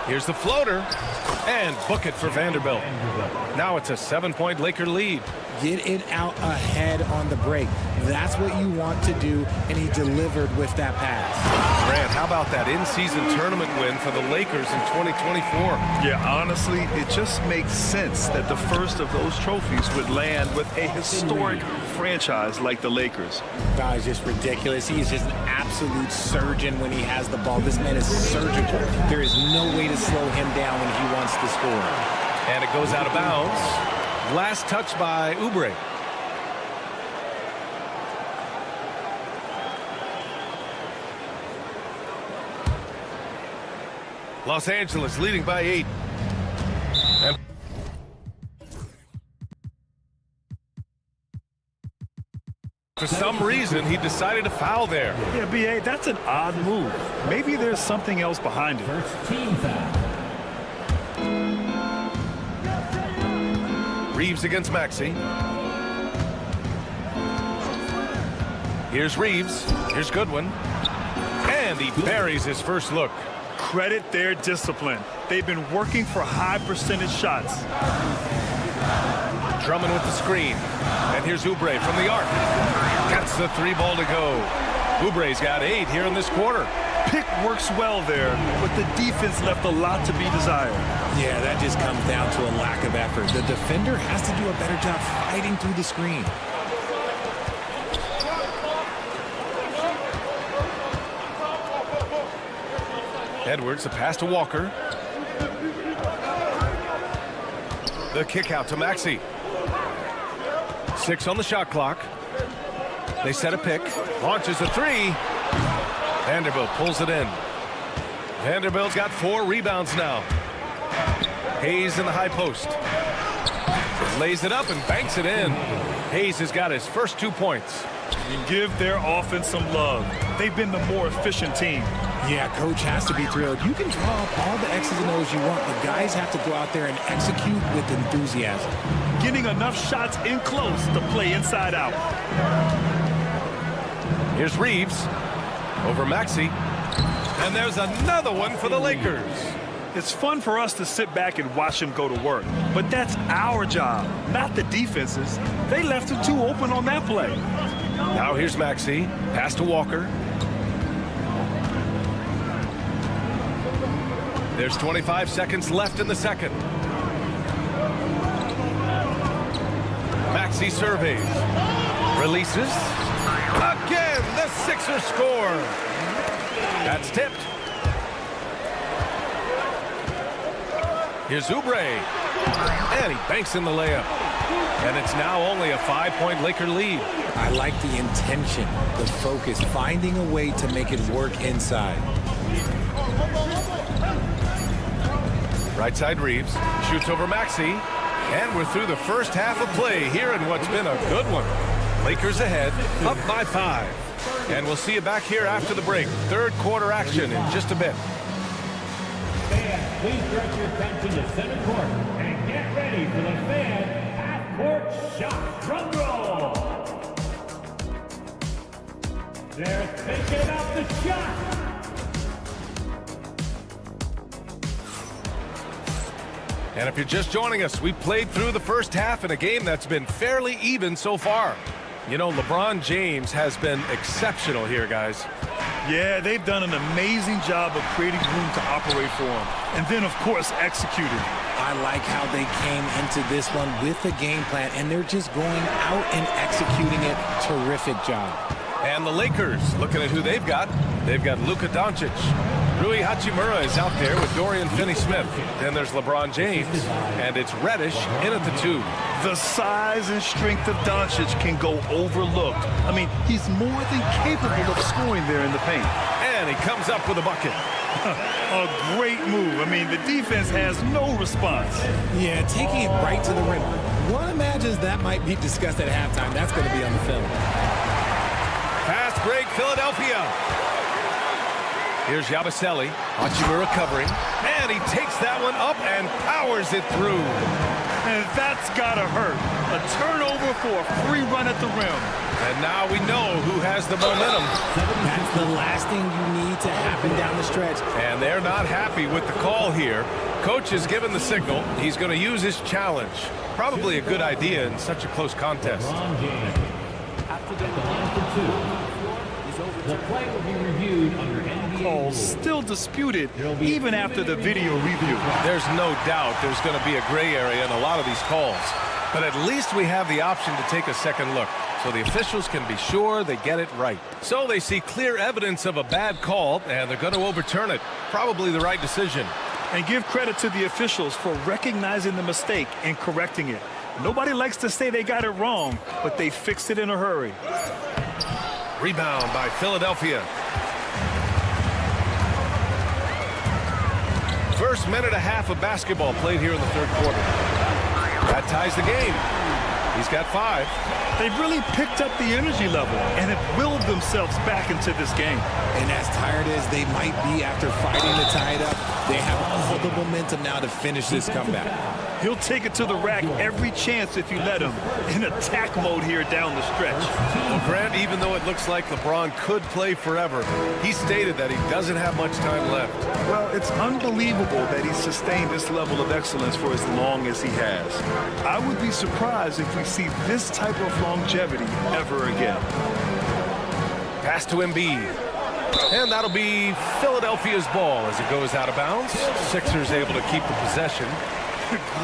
Here's the floater, and book it for Vanderbilt. Now it's a 7-point Laker lead. Get it out ahead on the break. That's what you want to do, and he delivered with that pass. Grant, how about that in-season tournament win for the Lakers in 2024? Yeah, honestly, it just makes sense that the first of those trophies would land with a historic franchise like the Lakers. Guys, just ridiculous. He is just an absolute surgeon when he has the ball. This man is surgical. There is no way to slow him down when he wants to score. And it goes out of bounds. Last touch by Oubre. Los Angeles leading by 8. And for some reason, he decided to foul there. Yeah, B.A., that's an odd move. Maybe there's something else behind it. First team foul. Reeves against Maxey. Here's Reeves. Here's Goodwin. And he buries his first look. Credit their discipline. They've been working for high percentage shots. Drummond with the screen. And here's Oubre from the arc. Gets the 3 ball to go. Oubre's got 8 here in this quarter. Pick works well there, but the defense left a lot to be desired. Yeah, that just comes down to a lack of effort. The defender has to do a better job fighting through the screen. Edwards, a pass to Walker. The kick out to Maxey. 6 on the shot clock. They set a pick. Launches a 3. Vanderbilt pulls it in. Vanderbilt's got 4 rebounds now. Hayes in the high post. Lays it up and banks it in. Hayes has got his first 2 points. You give their offense some love. They've been the more efficient team. Yeah, coach has to be thrilled. You can draw up all the X's and O's you want, but guys have to go out there and execute with enthusiasm. Getting enough shots in close to play inside out. Here's Reeves over Maxey. And there's another one for the Lakers. It's fun for us to sit back and watch him go to work, but that's our job, not the defense's. They left it too open on that play. Now here's Maxey. Pass to Walker. There's 25 seconds left in the second. Maxey surveys. Releases. Again, the Sixers score. That's tipped. Here's Oubre. And he banks in the layup. And it's now only a 5-point Laker lead. I like the intention, the focus, finding a way to make it work inside. Right side Reeves. Shoots over Maxey. And we're through the first half of play here in what's been a good one. Lakers ahead, up by 5. And we'll see you back here after the break. Third quarter action in just a bit. Fans, please direct your attention to center court and get ready for the fan half-court shot. Drum roll. They're thinking up the shot. And if you're just joining us, we played through the first half in a game that's been fairly even so far. You know, LeBron James has been exceptional here, guys. Yeah, they've done an amazing job of creating room to operate for him. And then, of course, executing. I like how they came into this one with a game plan, and they're just going out and executing it. Terrific job. And the Lakers, looking at who they've got Luka Doncic. Rui Hachimura is out there with Dorian Finney-Smith. Then there's LeBron James, and it's Reddish in at the 2. The size and strength of Doncic can go overlooked. I mean, he's more than capable of scoring there in the paint. And he comes up with a bucket. A great move. I mean, the defense has no response. Yeah, taking it right to the rim. One imagines that might be discussed at halftime. That's going to be on the film. Fast break, Philadelphia. Here's Yabusele. Hachimura covering. And he takes that one up and powers it through. And that's got to hurt. A turnover for a free run at the rim. And now we know who has the momentum. That's the last thing you need to happen down the stretch. And they're not happy with the call here. Coach has given the signal. He's going to use his challenge. Probably a good idea in such a close contest. After the line for two, the play will be reviewed under NBA Calls still disputed even after the video review. There's no doubt there's going to be a gray area in a lot of these calls. But at least we have the option to take a second look, so the officials can be sure they get it right. So they see clear evidence of a bad call, and they're going to overturn it. Probably the right decision. And give credit to the officials for recognizing the mistake and correcting it. Nobody likes to say they got it wrong, but they fixed it in a hurry. Rebound by Philadelphia. First minute and a half of basketball played here in the third quarter. That ties the game. He's got 5. They've really picked up the energy level and have willed themselves back into this game. And as tired as they might be after fighting to tie it up, they have all the momentum now to finish this comeback. He'll take it to the rack every chance if you let him, in attack mode here down the stretch. Well, Grant, even though it looks like LeBron could play forever, he stated that he doesn't have much time left. Well, it's unbelievable that he's sustained this level of excellence for as long as he has. I would be surprised if we see this type of longevity ever again. Pass to Embiid. And that'll be Philadelphia's ball as it goes out of bounds. Sixers able to keep the possession.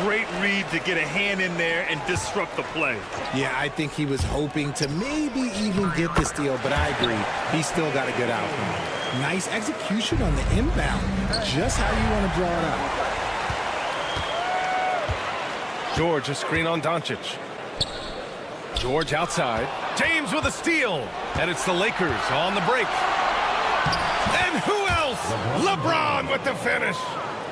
Great read to get a hand in there and disrupt the play. Yeah, I think he was hoping to maybe even get the steal, but I agree. He still got a good outcome. Nice execution on the inbound. Just how you want to draw it up. George, a screen on Doncic. George outside. James with a steal. And it's the Lakers on the break. And who else? LeBron with the finish.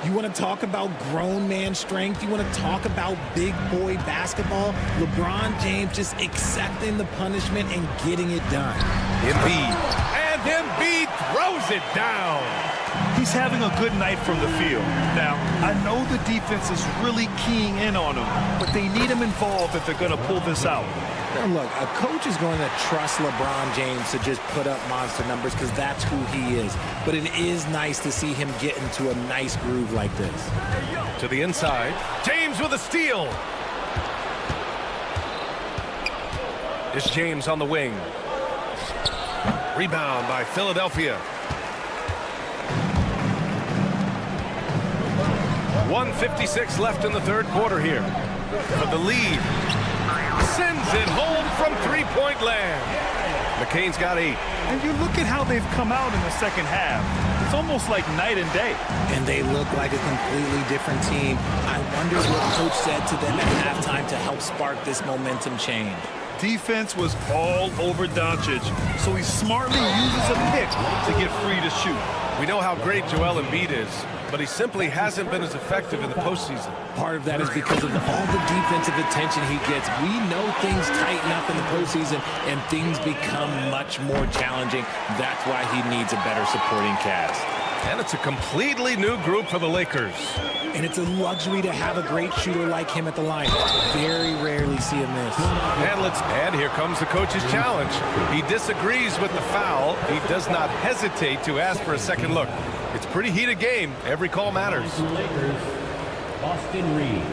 You want to talk about grown man strength? You want to talk about big boy basketball? LeBron James just accepting the punishment and getting it done. Embiid. And Embiid throws it down. He's having a good night from the field. Now, I know the defense is really keying in on him, but they need him involved if they're going to pull this out. Now look, a coach is going to trust LeBron James to just put up monster numbers because that's who he is. But it is nice to see him get into a nice groove like this. To the inside. James with a steal. It's James on the wing. Rebound by Philadelphia. 1:56 left in the third quarter here. For the lead. Sends it home from three-point land. McCain's got 8. And you look at how they've come out in the second half. It's almost like night and day. And they look like a completely different team. I wonder what coach said to them at halftime to help spark this momentum change. Defense was all over Doncic, so he smartly uses a pick to get free to shoot. We know how great Joel Embiid is, but he simply hasn't been as effective in the postseason. Part of that is because of all the defensive attention he gets. We know things tighten up in the postseason and things become much more challenging. That's why he needs a better supporting cast. And it's a completely new group for the Lakers. And it's a luxury to have a great shooter like him at the line. Very rarely see him miss. And here comes the coach's challenge. He disagrees with the foul. He does not hesitate to ask for a second look. It's a pretty heated game. Every call matters. Lakers, Austin Reeves,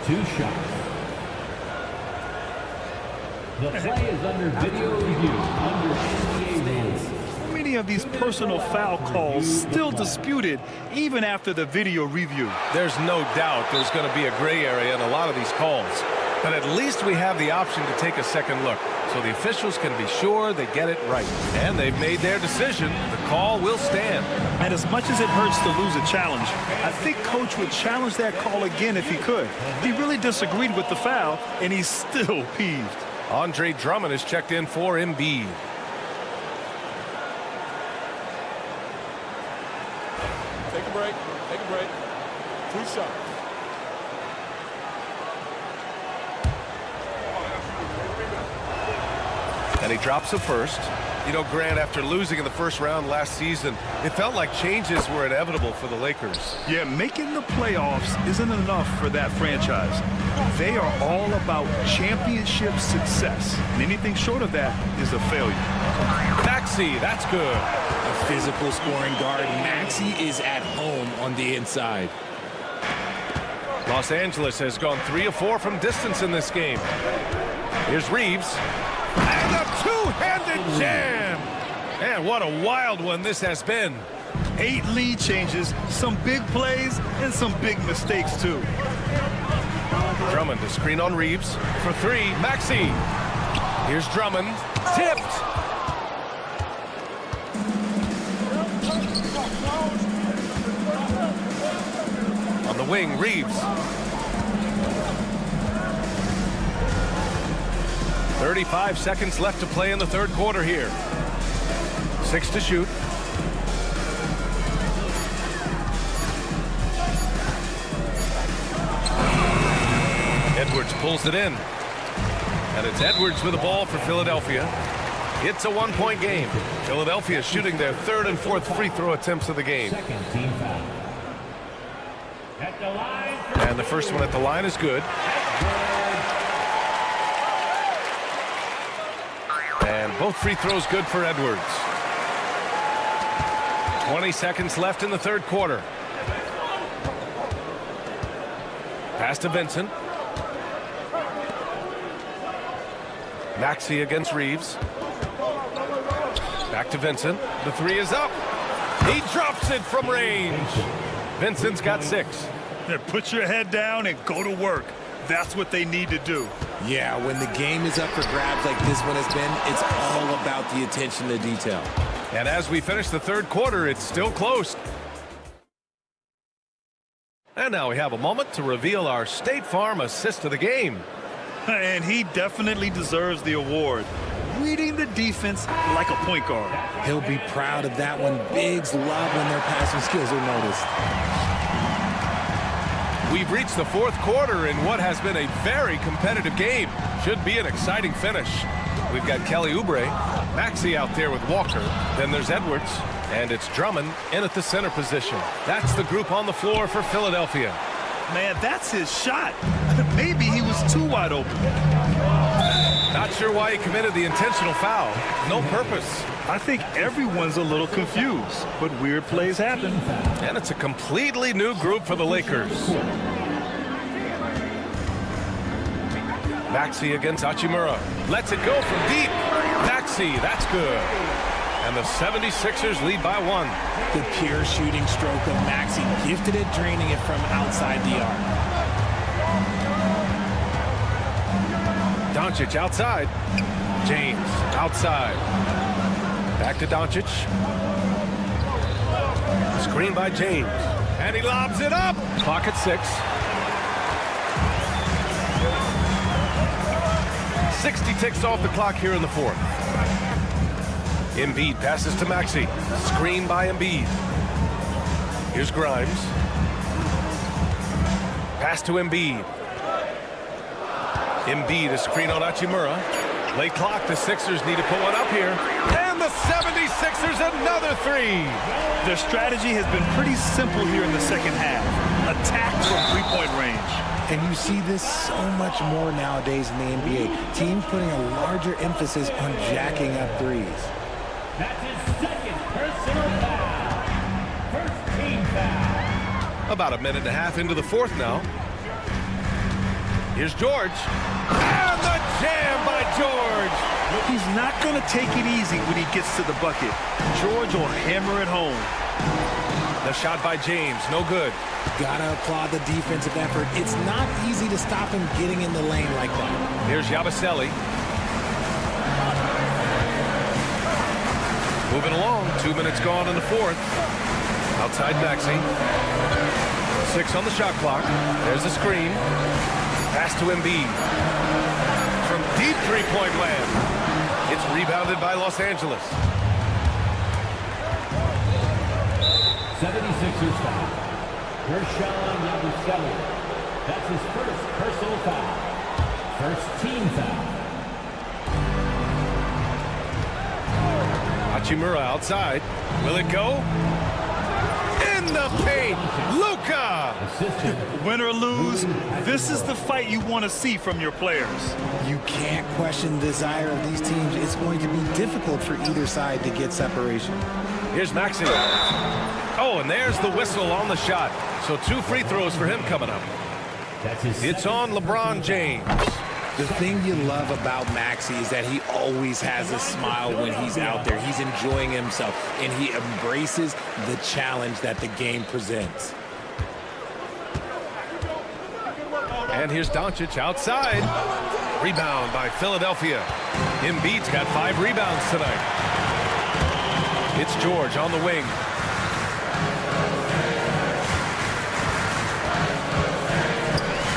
2 shots. The play is under video review, under NBA rules. Many of these personal foul calls still disputed even after the video review. There's no doubt there's going to be a gray area in a lot of these calls. But at least we have the option to take a second look, so the officials can be sure they get it right. And they've made their decision. The call will stand. And as much as it hurts to lose a challenge, I think Coach would challenge that call again if he could. He really disagreed with the foul, and he's still peeved. Andre Drummond is checked in for Embiid. break. Take a break. 2 shots. And he drops the first. You know, Grant, after losing in the first round last season, it felt like changes were inevitable for the Lakers. Yeah, making the playoffs isn't enough for that franchise. They are all about championship success. And anything short of that is a failure. Maxey, that's good. A physical scoring guard. Maxey is at home on the inside. Los Angeles has gone 3 of 4 from distance in this game. Here's Reeves. And a two-handed jam. And what a wild one this has been. 8 lead changes, some big plays, and some big mistakes, too. Drummond to screen on Reeves for 3. Maxey. Here's Drummond. Tipped. On the wing, Reeves. 35 seconds left to play in the third quarter here. 6 to shoot. Edwards pulls it in. And it's Edwards with the ball for Philadelphia. It's a 1-point game. Philadelphia shooting their 3rd and 4th free throw attempts of the game. And the first one at the line is good. And both free throws good for Edwards. 20 seconds left in the third quarter. Pass to Vincent. Maxey against Reeves. Back to Vincent. The 3 is up. He drops it from range. Vincent's got 6. Then put your head down and go to work. That's what they need to do. Yeah, when the game is up for grabs like this one has been, it's all about the attention to detail. And as we finish the third quarter, it's still close. And now we have a moment to reveal our State Farm assist of the game. And he definitely deserves the award. Reading the defense like a point guard. He'll be proud of that one. Bigs love when their passing skills are noticed. We've reached the fourth quarter in what has been a very competitive game. Should be an exciting finish. We've got Kelly Oubre, Maxey out there with Walker. Then there's Edwards, and it's Drummond in at the center position. That's the group on the floor for Philadelphia. Man, that's his shot. Maybe he was too wide open. Not sure why he committed the intentional foul. No purpose. I think everyone's a little confused, but weird plays happen. And it's a completely new group for the Lakers. Maxey against Hachimura. Lets it go from deep. Maxey, that's good. And the 76ers lead by 1. The pure shooting stroke of Maxey, gifted at draining it from outside the arc. Doncic outside. James outside. Back to Doncic. Screen by James. And he lobs it up. Clock at 6. 60 ticks off the clock here in the fourth. Embiid passes to Maxey. Screen by Embiid. Here's Grimes. Pass to Embiid. Embiid, a screen on Hachimura. Late clock, the Sixers need to put one up here. And the 76ers, another 3. Their strategy has been pretty simple here in the second half. Attack from three-point range. And you see this so much more nowadays in the NBA. Teams putting a larger emphasis on jacking up threes. That's his second personal foul. First team foul. About a minute and a half into the fourth now. Here's George. And the jam by George. He's not going to take it easy when he gets to the bucket. George will hammer it home. The shot by James, no good. Gotta applaud the defensive effort. It's not easy to stop him getting in the lane like that. Here's Yabusele. Moving along, 2 minutes gone in the fourth. Outside Maxey. 6 on the shot clock. There's a screen. Pass to Embiid. From deep three-point land. It's rebounded by Los Angeles. 76 Sixers foul. Gershon, number 7. That's his first personal foul. First team foul. Hachimura outside. Will it go? In the paint, Luka! Win or lose, this is the fight you want to see from your players. You can't question the desire of these teams. It's going to be difficult for either side to get separation. Here's Maxey. Oh, and there's the whistle on the shot. So 2 free throws for him coming up. It's on LeBron James. The thing you love about Maxey is that he always has a smile when he's out there. He's enjoying himself, and he embraces the challenge that the game presents. And here's Doncic outside. Rebound by Philadelphia. Embiid's got 5 rebounds tonight. It's George on the wing.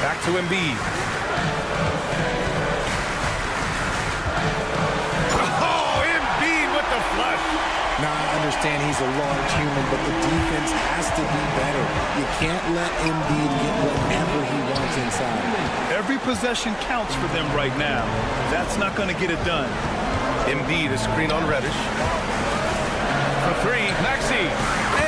Back to Embiid. Now, I understand he's a large human, but the defense has to be better. You can't let Embiid get whatever he wants inside. Every possession counts for them right now. That's not going to get it done. Embiid is screen on Reddish. For 3, Maxey.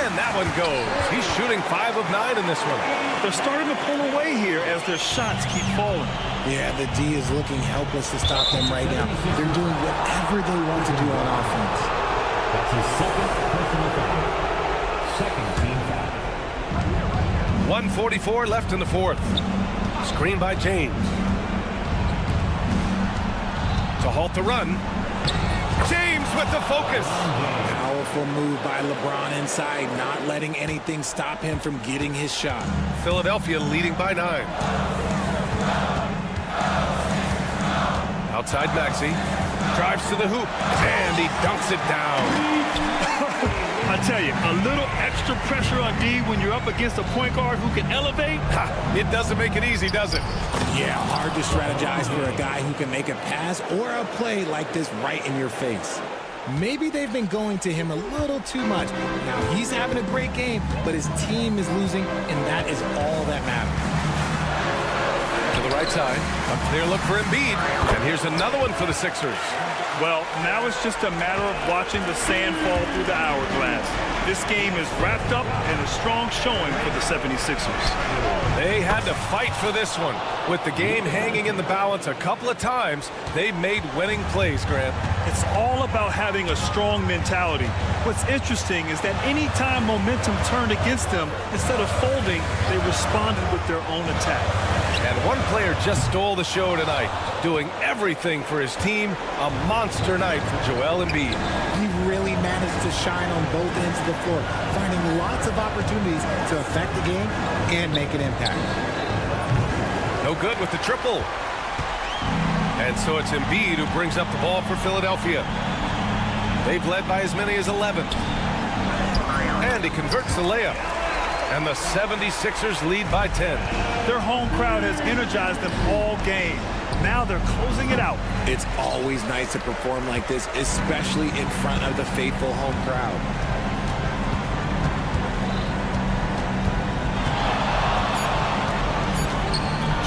And that one goes. He's shooting 5 of 9 in this one. They're starting to pull away here as their shots keep falling. Yeah, the D is looking helpless to stop them right now. They're doing whatever they want to do on offense. That's his second personal foul. Second team foul. 1:44 left in the 4th. Screen by James. To halt the run. James with the focus. Powerful move by LeBron inside, not letting anything stop him from getting his shot. Philadelphia leading by 9. Outside Maxey. Drives to the hoop, and he dunks it down. I tell you, a little extra pressure on D when you're up against a point guard who can elevate. It doesn't make it easy, does it? Yeah, hard to strategize for a guy who can make a pass or a play like this right in your face. Maybe they've been going to him a little too much. Now, he's having a great game, but his team is losing, and that is all that matters. To the right side, a clear look for Embiid, and here's another one for the Sixers. Well, now it's just a matter of watching the sand fall through the hourglass. This game is wrapped up in a strong showing for the 76ers. They had to fight for this one. With the game hanging in the balance a couple of times, they made winning plays, Grant. It's all about having a strong mentality. What's interesting is that any time momentum turned against them, instead of folding, they responded with their own attack. And one player just stole the show tonight, doing everything for his team. A monster night for Joel Embiid. He really managed to shine on both ends of the floor, finding lots of opportunities to affect the game and make an impact. No good with the triple. And so it's Embiid who brings up the ball for Philadelphia. They've led by as many as 11. And he converts the layup. And the 76ers lead by 10. Their home crowd has energized them all game. Now they're closing it out. It's always nice to perform like this, especially in front of the faithful home crowd.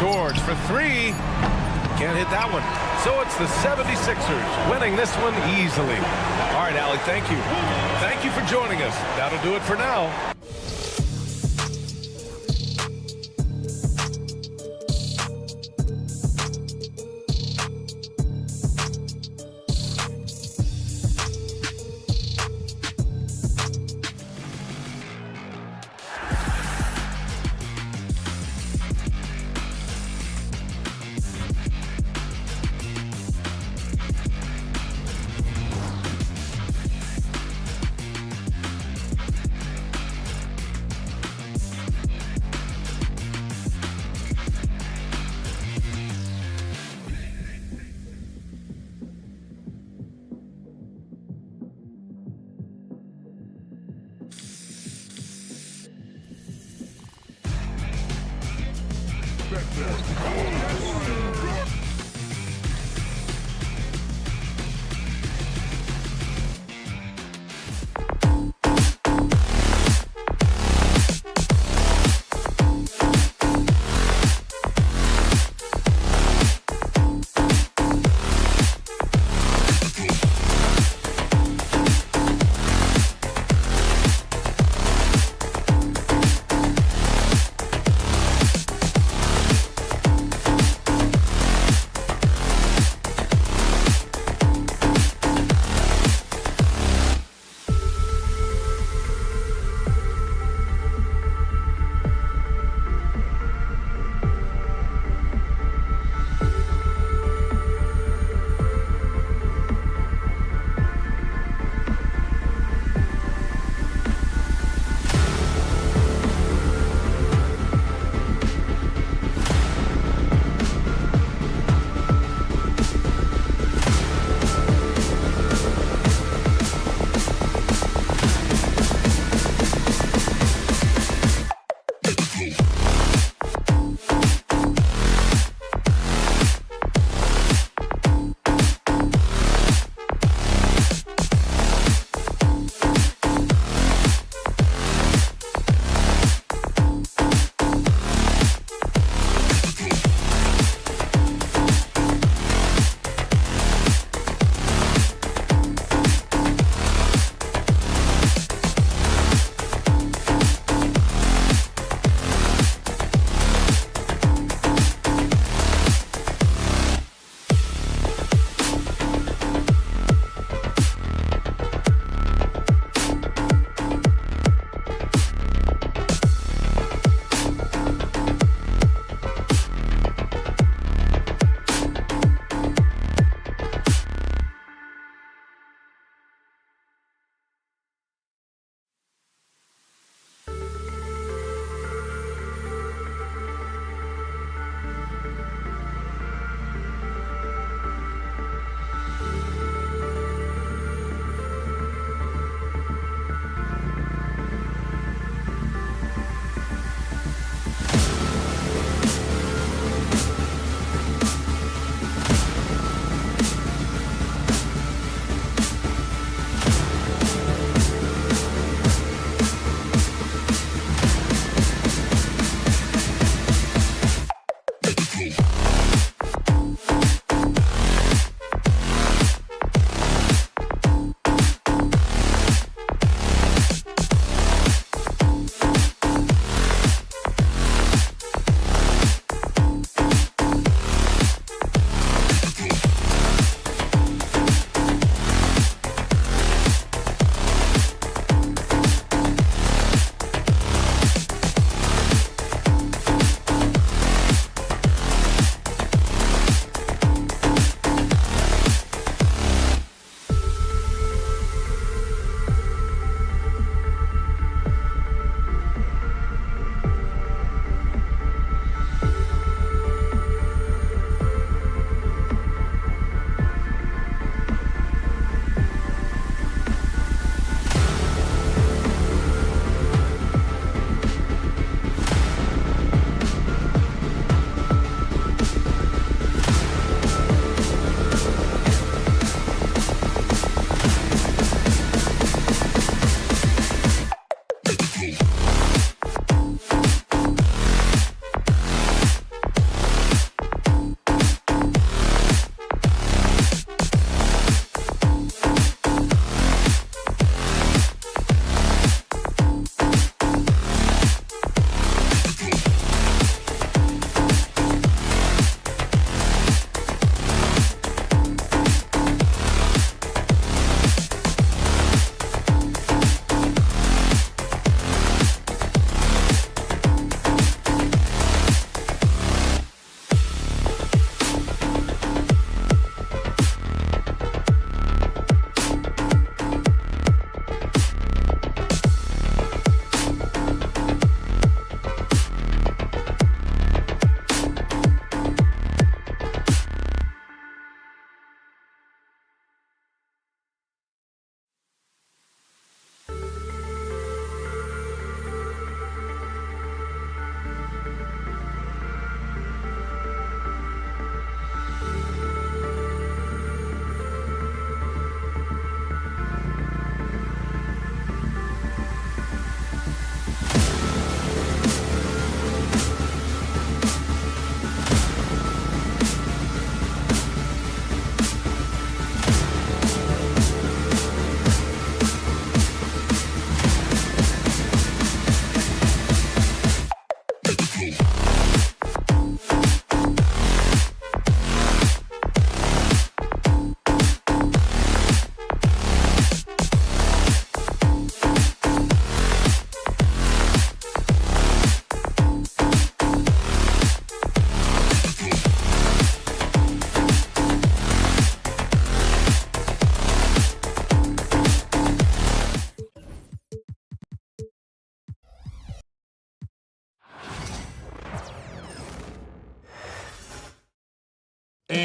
George for 3. Can't hit that one. So it's the 76ers winning this one easily. All right, Allie, thank you. Thank you for joining us. That'll do it for now.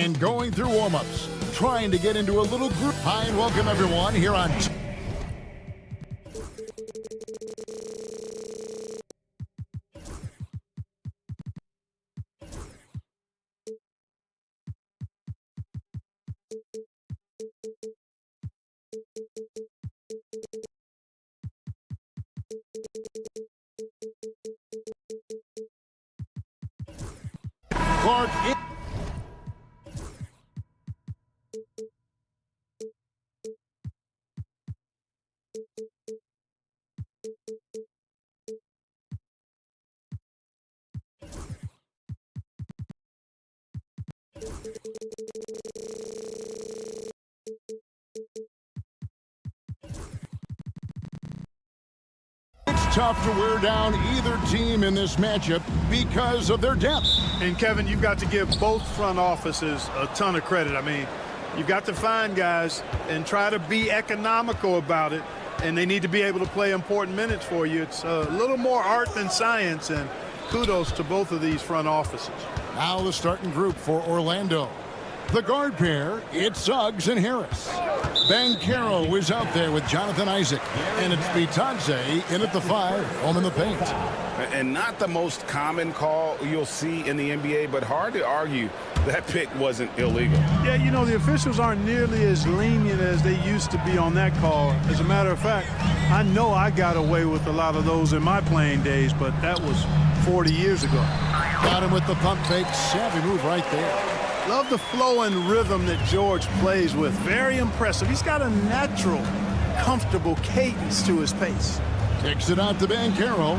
And going through warm-ups, trying to get into a little group. Hi, and welcome everyone here on... Clark. It's tough to wear down either team in this matchup because of their depth. And Kevin, you've got to give both front offices a ton of credit. I mean, you've got to find guys and try to be economical about it, and they need to be able to play important minutes for you. It's a little more art than science, and kudos to both of these front offices. Now the starting group for Orlando. The guard pair, it's Suggs and Harris. Banchero is out there with Jonathan Isaac. And it's Bitadze in at the 5, home in the paint. And not the most common call you'll see in the NBA, but hard to argue that pick wasn't illegal. Yeah, you know, the officials aren't nearly as lenient as they used to be on that call. As a matter of fact, I know I got away with a lot of those in my playing days, but that was 40 years ago. Got him with the pump fake. Savvy move right there. Love the flow and rhythm that George plays with. Very impressive. He's got a natural, comfortable cadence to his pace. Kicks it out to Banchero.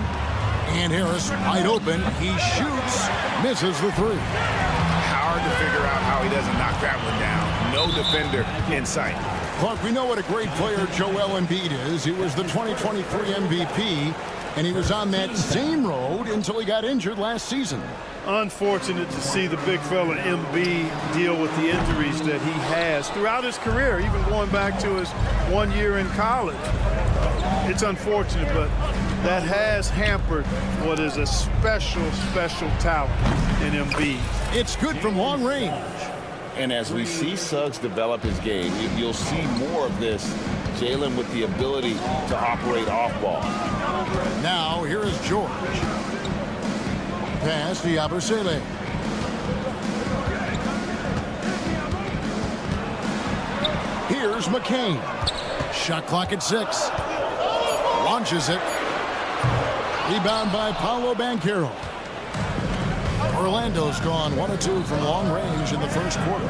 And Harris wide open. He shoots. Misses the 3. Hard to figure out how he doesn't knock that one down. No defender in sight. Clark, we know what a great player Joel Embiid is. He was the 2023 MVP, and he was on that same road until he got injured last season. Unfortunate to see the big fella Embiid deal with the injuries that he has throughout his career, even going back to his 1 year in college. It's unfortunate, but that has hampered what is a special, special talent in Embiid. It's good from long range. And as we see Suggs develop his game, you'll see more of this. Jalen with the ability to operate off ball. Now, here is George. Pass to Yabusele. Here's McCain. Shot clock at 6. Launches it. Rebound by Paolo Banchero. Orlando's gone 1 of 2 from long range in the first quarter.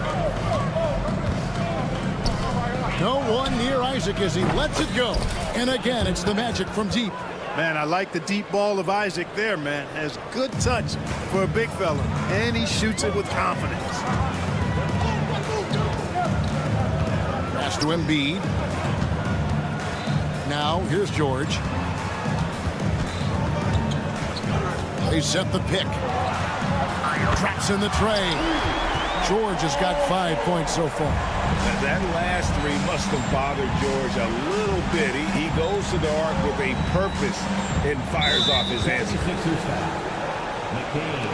No one near Isaac as he lets it go. And again, it's the magic from deep. Man, I like the deep ball of Isaac there, man. Has good touch for a big fella. And he shoots it with confidence. Pass to Embiid. Now, here's George. They set the pick. Traps in the tray. George has got 5 points so far. That last 3 must have bothered George a little bit. He goes to the arc with a purpose and fires off his answer. McCain.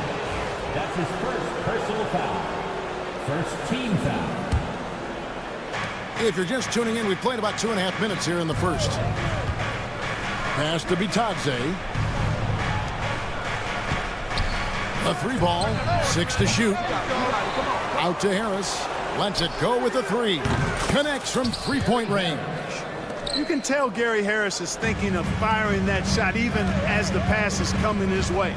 That's his first personal foul. First team foul. If you're just tuning in, we played about 2.5 minutes here in the first. Pass to Bitadze. A 3 ball, 6 to shoot. Out to Harris. Lets it go with a 3. Connects from 3-point range. You can tell Gary Harris is thinking of firing that shot even as the pass is coming his way.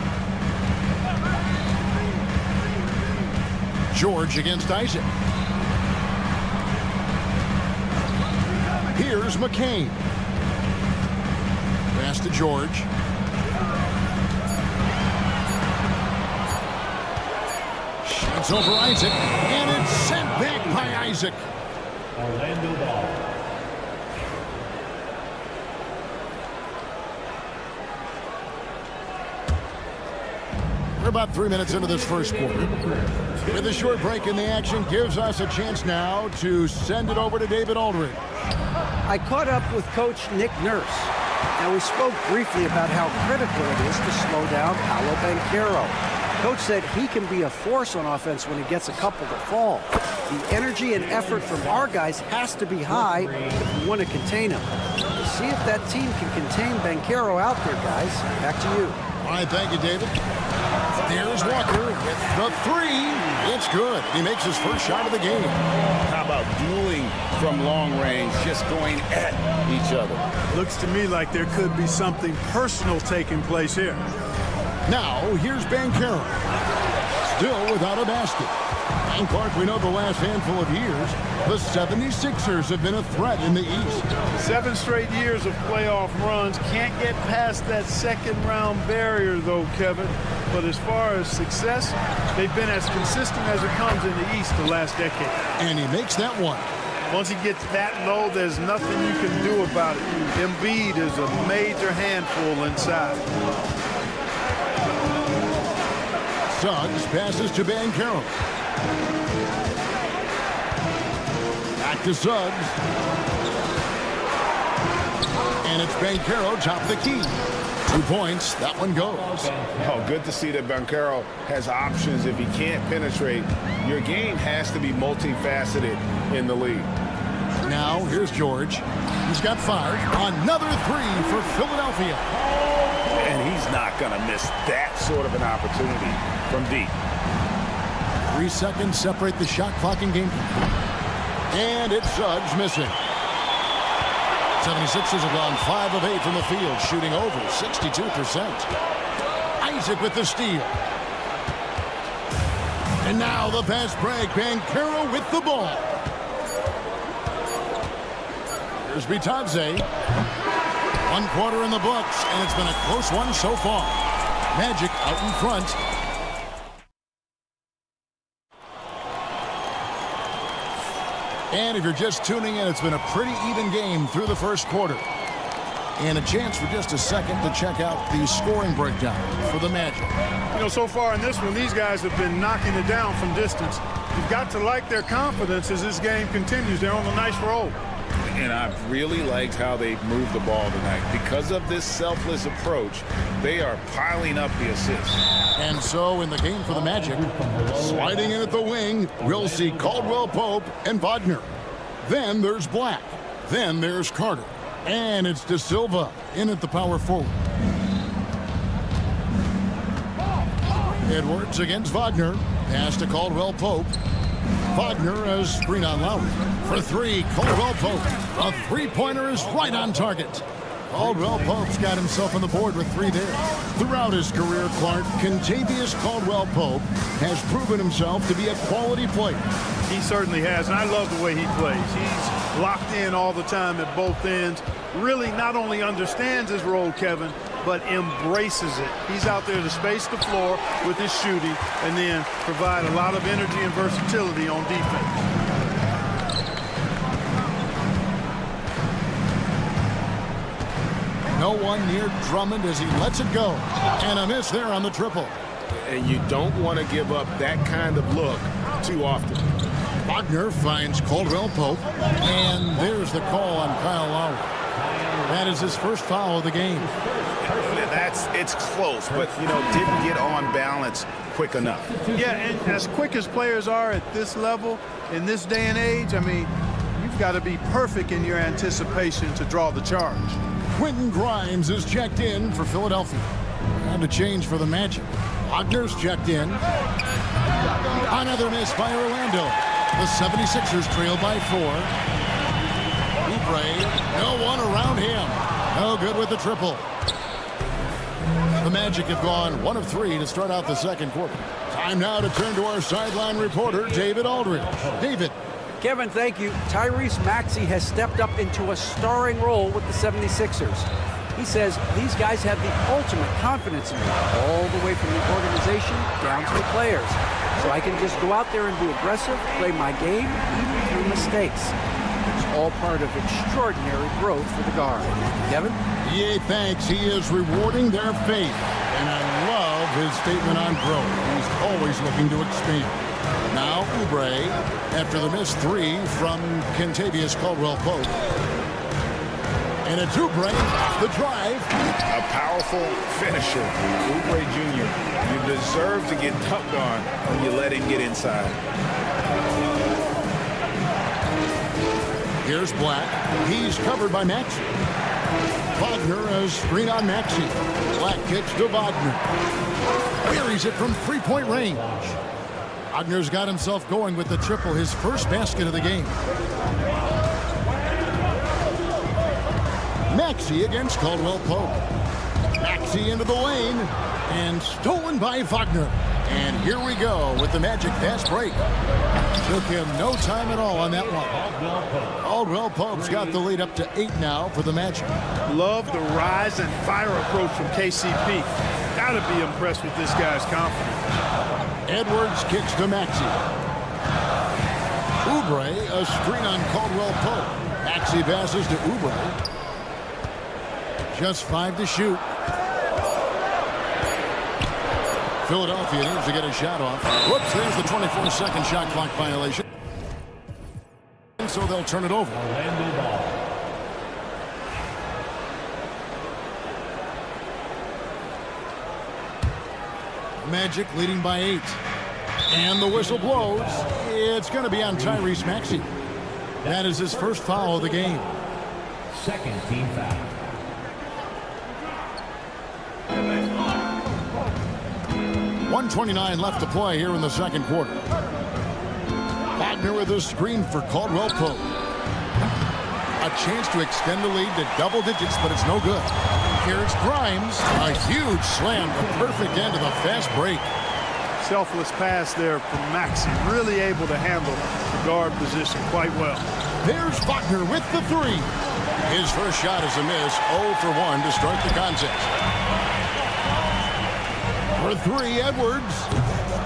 George against Isaac. Here's McCain. Pass to George. Shots over Isaac, and it's sent back by Isaac. Orlando ball. We're about 3 minutes into this first quarter. With a short break in the action, gives us a chance now to send it over to David Aldridge. I caught up with Coach Nick Nurse. Now, we spoke briefly about how critical it is to slow down Paolo Banchero. Coach said he can be a force on offense when he gets a couple to fall. The energy and effort from our guys has to be high if we want to contain him. We'll see if that team can contain Banchero out there, guys. Back to you. All right, thank you, David. There's Walker with the three. It's good. He makes his first shot of the game. How about dueling from long range, just going at each other? Looks to me like there could be something personal taking place here. Now, here's Banchero. Still without a basket. And Clark, we know the last handful of years, the 76ers have been a threat in the East. 7 straight years of playoff runs. Can't get past that second-round barrier, though, Kevin. But as far as success, they've been as consistent as it comes in the East the last decade. And he makes that one. Once he gets that low, there's nothing you can do about it. Embiid is a major handful inside. Suggs passes to Banchero. Back to Suggs. And it's Banchero top of the key. 2 points. That one goes. Oh, good to see that Banchero has options if he can't penetrate. Your game has to be multifaceted in the league. Now, here's George. He's got 5. Another 3 for Philadelphia. And he's not going to miss that sort of an opportunity from deep. 3 seconds separate the shot clock and game. And it's Suggs missing. 76ers have gone 5 of 8 from the field, shooting over 62%. Isaac with the steal. And now the fast break. Banchero with the ball. Here's Bitadze. 1 quarter in the books, and it's been a close one so far. Magic out in front. And if you're just tuning in, it's been a pretty even game through the first quarter. And a chance for just a second to check out the scoring breakdown for the Magic. You know, so far in this one, these guys have been knocking it down from distance. You've got to like their confidence as this game continues. They're on a nice roll. And I've really liked how they've moved the ball tonight. Because of this selfless approach, they are piling up the assists. And so in the game for the Magic, sliding in at the wing, we'll see Caldwell Pope and Wagner. Then there's Black. Then there's Carter. And it's De Silva in at the power forward. Edwards against Wagner. Pass to Caldwell Pope. Wagner as screen on Lowry. For 3, Caldwell Pope. A three-pointer is right on target. Caldwell Pope's got himself on the board with 3 there. Throughout his career, Clark, Kentavious Caldwell Pope has proven himself to be a quality player. He certainly has, and I love the way he plays. He's locked in all the time at both ends. Really not only understands his role, Kevin, but embraces it. He's out there to space the floor with his shooting and then provide a lot of energy and versatility on defense. No one near Drummond as he lets it go. And a miss there on the triple. And you don't want to give up that kind of look too often. Wagner finds Caldwell Pope. And there's the call on Kyle Lowry. That is his first foul of the game. It's close, but, you know, didn't get on balance quick enough. Yeah, and as quick as players are at this level, in this day and age, I mean, you've got to be perfect in your anticipation to draw the charge. Quentin Grimes is checked in for Philadelphia. And a change for the Magic. Wagner's checked in. Another miss by Orlando. The 76ers trail by 4. Oubre, no one around him. No good with the triple. The Magic have gone 1 of 3 to start out the second quarter. Time now to turn to our sideline reporter, David Aldridge. David. Kevin, thank you. Tyrese Maxey has stepped up into a starring role with the 76ers. He says these guys have the ultimate confidence in me, all the way from the organization down to the players. So I can just go out there and be aggressive, play my game, even through mistakes. It's all part of extraordinary growth for the guard. Kevin? Yeah, thanks. He is rewarding their faith. And I love his statement on growth. He's always looking to expand. Now Oubre, after the missed 3 from Kentavious Caldwell Pope. And it's Oubre off the drive. A powerful finisher. Oubre Jr., you deserve to get dunked on when you let him get inside. Here's Black. He's covered by Maxey. Wagner, a screen on Maxey. Black kicks to Wagner. Buries it from three-point range. Wagner's got himself going with the triple, his first basket of the game. Maxey against Caldwell Pope. Maxey into the lane and stolen by Wagner. And here we go with the Magic fast break. Took him no time at all on that one. Caldwell Pope's got the lead up to 8 now for the Magic. Love the rise and fire approach from KCP. Gotta be impressed with this guy's confidence. Edwards kicks to Maxey. Oubre, a screen on Caldwell Pope. Maxey passes to Oubre. Just 5 to shoot. Philadelphia needs to get a shot off. Whoops, there's the 24-second shot clock violation. So they'll turn it over. Magic leading by 8. And the whistle blows. It's going to be on Tyrese Maxey. That is his first foul of the game. Second team foul. .129 left to play here in the second quarter. Wagner with a screen for Caldwell Pope. A chance to extend the lead to double digits, but it's no good. Here's Grimes. A huge slam, the perfect end of the fast break. Selfless pass there from Maxey. Really able to handle the guard position quite well. There's Wagner with the 3. His first shot is a miss. 0 for 1 to start the contest. For 3, Edwards.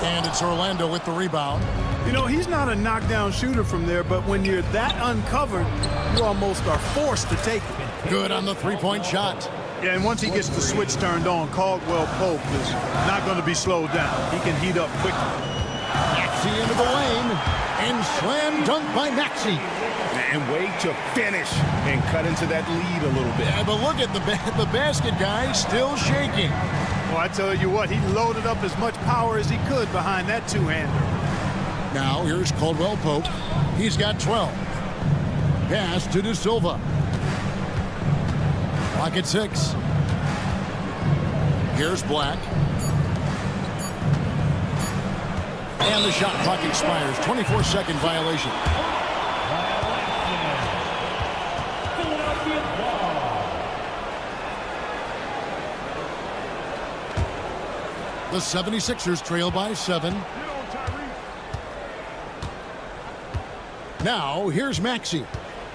And it's Orlando with the rebound. You know, he's not a knockdown shooter from there, but when you're that uncovered, you almost are forced to take it. Good on the three-point shot. Yeah, and once he gets the switch turned on, Caldwell Pope is not going to be slowed down. He can heat up quickly. Maxey into the lane. And slam dunk by Maxey. And way to finish and cut into that lead a little bit. Yeah, but look at the basket guy still shaking. Well, I tell you what, he loaded up as much power as he could behind that two-hander. Now here's Caldwell Pope. He's got 12. Pass to De Silva. Clock at 6. Here's Black. And the shot clock expires. 24-second violation. The 76ers trail by 7. Now, here's Maxey.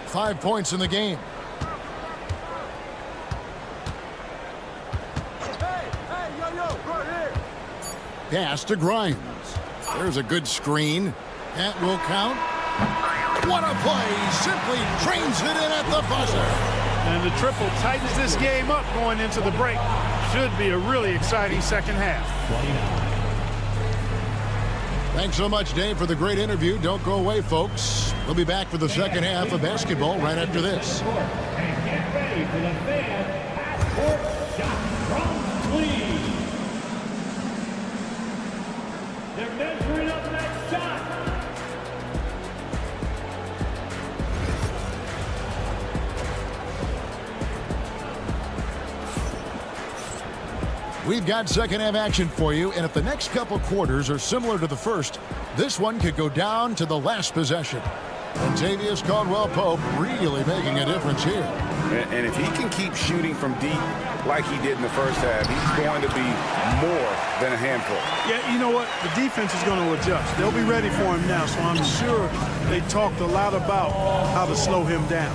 5 points in the game. Pass to Grimes. There's a good screen. That will count. What a play. Simply trains it in at the buzzer. And the triple tightens this game up going into the break. Should be a really exciting second half. Thanks so much, Dave, for the great interview. Don't go away, folks. We'll be back for the second half of basketball right after this. And get ready for the fan half-court shot from Cleveland. They're measuring up that shot. We've got second half action for you, and if the next couple quarters are similar to the first, this one could go down to the last possession. Latavius Caldwell-Pope really making a difference here. And if he can keep shooting from deep like he did in the first half, he's going to be more than a handful. Yeah, you know what? The defense is going to adjust. They'll be ready for him now, so I'm sure they talked a lot about how to slow him down.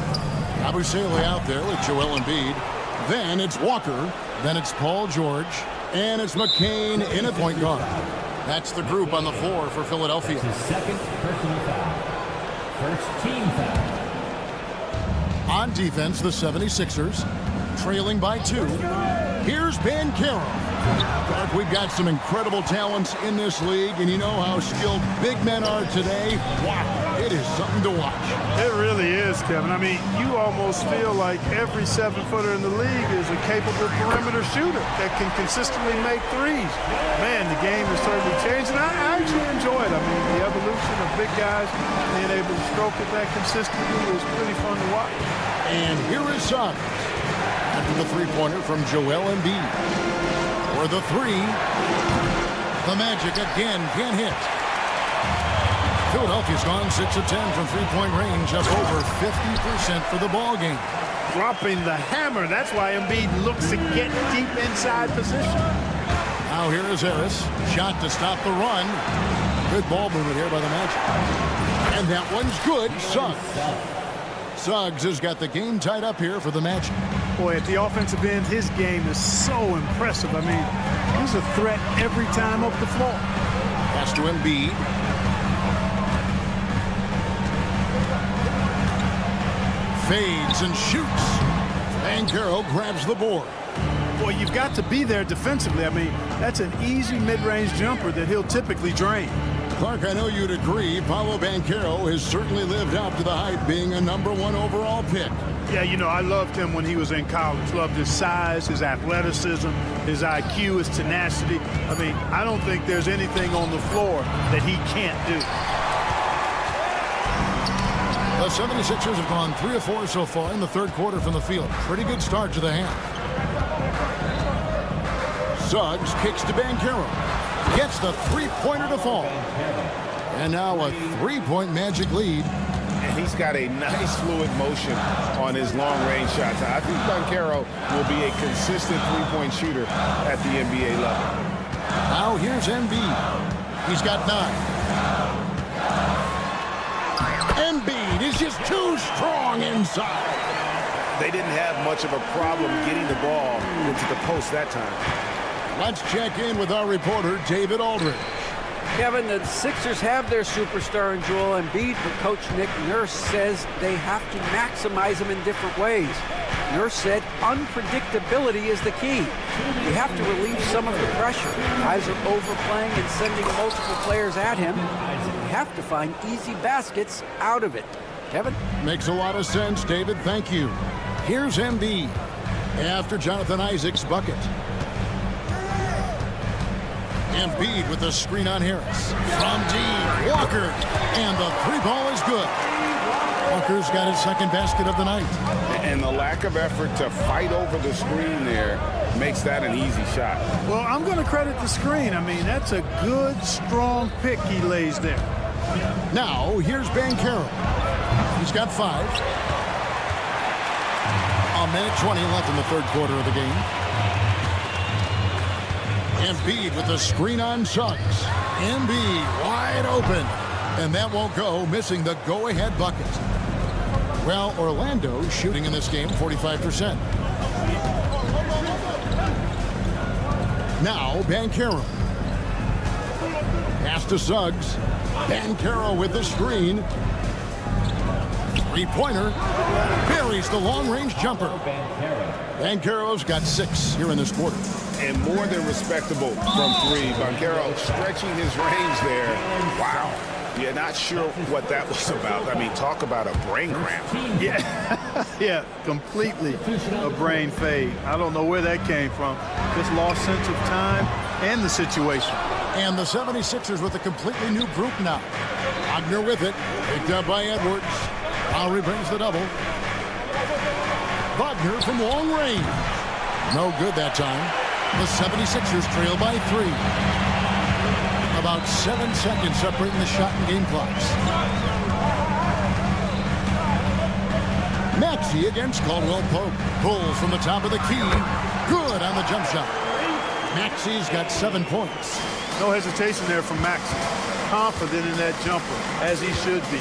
Abusele out there with Joel Embiid. Then it's Walker. Then it's Paul George. And it's McCain in a point guard. That's the group on the floor for Philadelphia. His second personal foul. First team foul. On defense, the 76ers trailing by 2. Here's Banchero. Clark, we've got some incredible talents in this league, and you know how skilled big men are today. Wow. It is something to watch. It really is, Kevin. I mean, you almost feel like every 7-footer in the league is a capable perimeter shooter that can consistently make threes. Man, the game has certainly changed, and I actually enjoy it. I mean, the evolution of big guys being able to stroke it that consistently is pretty fun to watch. And here is Suggs after the three-pointer from Joel Embiid. For the three, the Magic again can't hit. Philadelphia's gone 6 of 10 from three-point range, just over 50% for the ball game. Dropping the hammer. That's why Embiid looks to get deep inside position. Now here is Harris. Shot to stop the run. Good ball movement here by the Magic. And that one's good. Suggs has got the game tied up here for the Magic. Boy, at the offensive end, his game is so impressive. I mean, he's a threat every time up the floor. Pass to Embiid. Fades and shoots. Banchero grabs the board. Boy, you've got to be there defensively. I mean, that's an easy mid-range jumper that he'll typically drain. Clark, I know you'd agree, Paolo Banchero has certainly lived up to the hype, being a #1 overall pick. Yeah, you know, I loved him when he was in college. Loved his size, his athleticism, his IQ, his tenacity. I mean, I don't think there's anything on the floor that he can't do. The 76ers have gone 3 of 4 so far in the third quarter from the field. Pretty good start to the half. Suggs kicks to Banchero. Gets the three-pointer to fall. And now a three-point Magic lead. And he's got a nice fluid motion on his long-range shots. I think Banchero will be a consistent three-point shooter at the NBA level. Now here's Embiid. He's got 9. Embiid is just too strong inside. They didn't have much of a problem getting the ball into the post that time. Let's check in with our reporter, David Aldridge. Kevin, the Sixers have their superstar in Joel Embiid, but Coach Nick Nurse says they have to maximize him in different ways. Nurse said unpredictability is the key. You have to relieve some of the pressure. Guys are overplaying and sending multiple players at him. You have to find easy baskets out of it. Kevin? Makes a lot of sense, David. Thank you. Here's Embiid after Jonathan Isaac's bucket. Embiid with the screen on Harris. From deep, Walker. And the three ball is good. Walker's got his second basket of the night. And the lack of effort to fight over the screen there makes that an easy shot. Well, I'm going to credit the screen. I mean, that's a good, strong pick he lays there. Now, here's Banchero. He's got 5. A minute 20 left in the third quarter of the game. Embiid with the screen on Suggs. Embiid wide open. And that won't go, missing the go-ahead bucket. Well, Orlando shooting in this game 45%. Now, Banchero. Pass to Suggs. Banchero with the screen. Three-pointer. Buries the long-range jumper. Banchero's got 6 here in this quarter. And more than respectable from 3. Banchero stretching his range there. Wow. Yeah, not sure what that was about. I mean, talk about a brain cramp. Yeah, yeah, completely a brain fade. I don't know where that came from. Just lost sense of time and the situation. And the 76ers with a completely new group now. Wagner with it. Picked up by Edwards. Lowry brings the double. Wagner from long range. No good that time. The 76ers trail by 3. About 7 seconds separating the shot and game clocks. Maxey against Caldwell Pope. Pulls from the top of the key. Good on the jump shot. Maxey's got 7 points. No hesitation there from Maxey. Confident in that jumper, as he should be.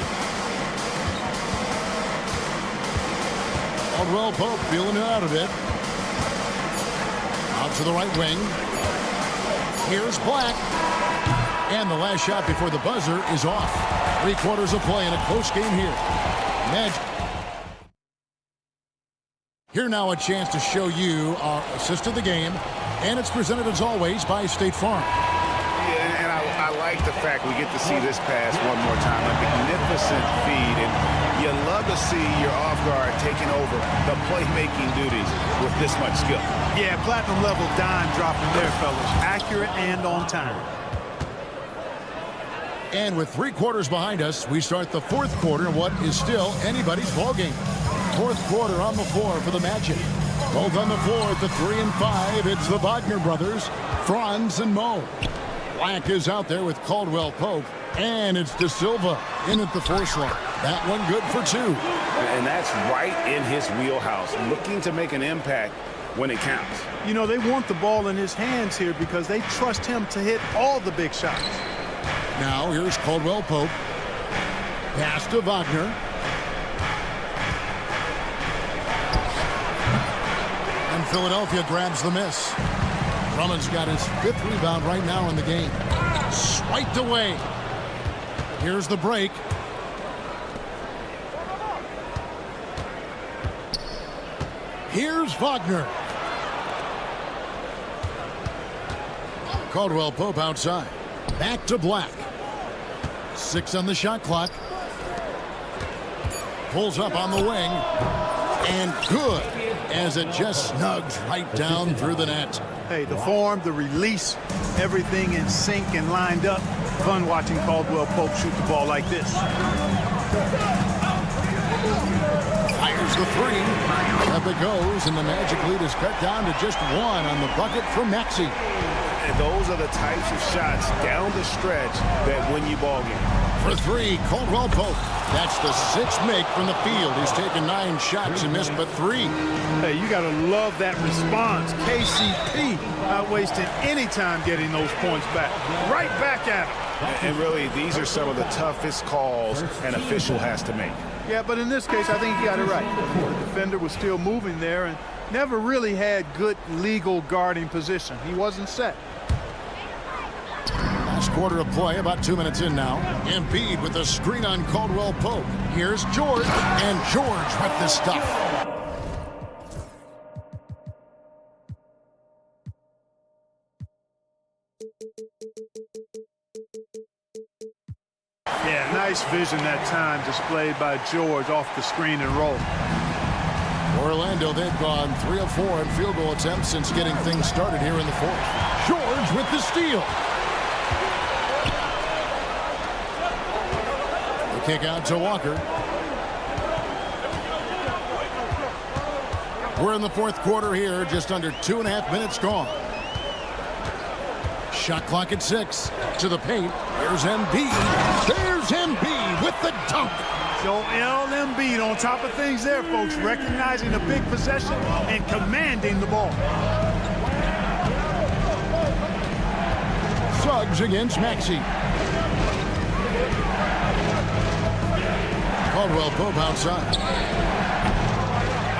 Caldwell Pope feeling it out a bit. Out to the right wing. Here's Black. And the last shot before the buzzer is off. 3 quarters of play in a close game here. Magic. Here now a chance to show you our assist of the game. And it's presented as always by State Farm. Yeah, and I like the fact we get to see this pass one more time. A magnificent feed, and you love to see your off guard taking over the playmaking duties with this much skill. Yeah, platinum level dime dropping there, fellas. Accurate and on time. And with 3 quarters behind us, we start the 4th quarter, what is still anybody's ballgame. 4th quarter on the floor for the Magic. Both on the floor at the 3 and 5. It's the Wagner brothers, Franz and Mo. Black is out there with Caldwell Pope, and it's De Silva in at the 4 slot. That one good for 2. And that's right in his wheelhouse, looking to make an impact when it counts. You know, they want the ball in his hands here because they trust him to hit all the big shots. Now here's Caldwell Pope. Pass to Wagner. And Philadelphia grabs the miss. Drummond's got his 5th rebound right now in the game. Swiped away. Here's the break. Here's Wagner. Caldwell Pope outside. Back to Black. 6 on the shot clock. Pulls up on the wing. And good, as it just snugs right down through the net. Hey, the form, the release, everything in sync and lined up. Fun watching Caldwell Pope shoot the ball like this. Fires the 3. Up it goes, and the Magic lead is cut down to just 1 on the bucket from Maxey. And those are the types of shots down the stretch that win you ball games. For 3, Caldwell Pope. That's the 6th make from the field. He's taken 9 shots and missed but 3. Hey, you got to love that response. KCP not wasting any time getting those points back. Right back at him. And really, these are some of the toughest calls an official has to make. Yeah, but in this case, I think he got it right. The defender was still moving there and never really had good legal guarding position. He wasn't set. Last quarter of play, about 2 minutes in now. Embiid with a screen on Caldwell Pope. Here's George, and George with the stuff. Yeah, nice vision that time displayed by George off the screen and roll. Orlando, they've gone 3 of 4 in field goal attempts since getting things started here in the 4th. George with the steal. The kick out to Walker. We're in the 4th quarter here, just under 2.5 minutes gone. Shot clock at 6. To the paint. There's Embiid. There's Embiid with the dunk. Joel Embiid on top of things there, folks. Recognizing a big possession and commanding the ball. Suggs against Maxey. Caldwell Pope outside.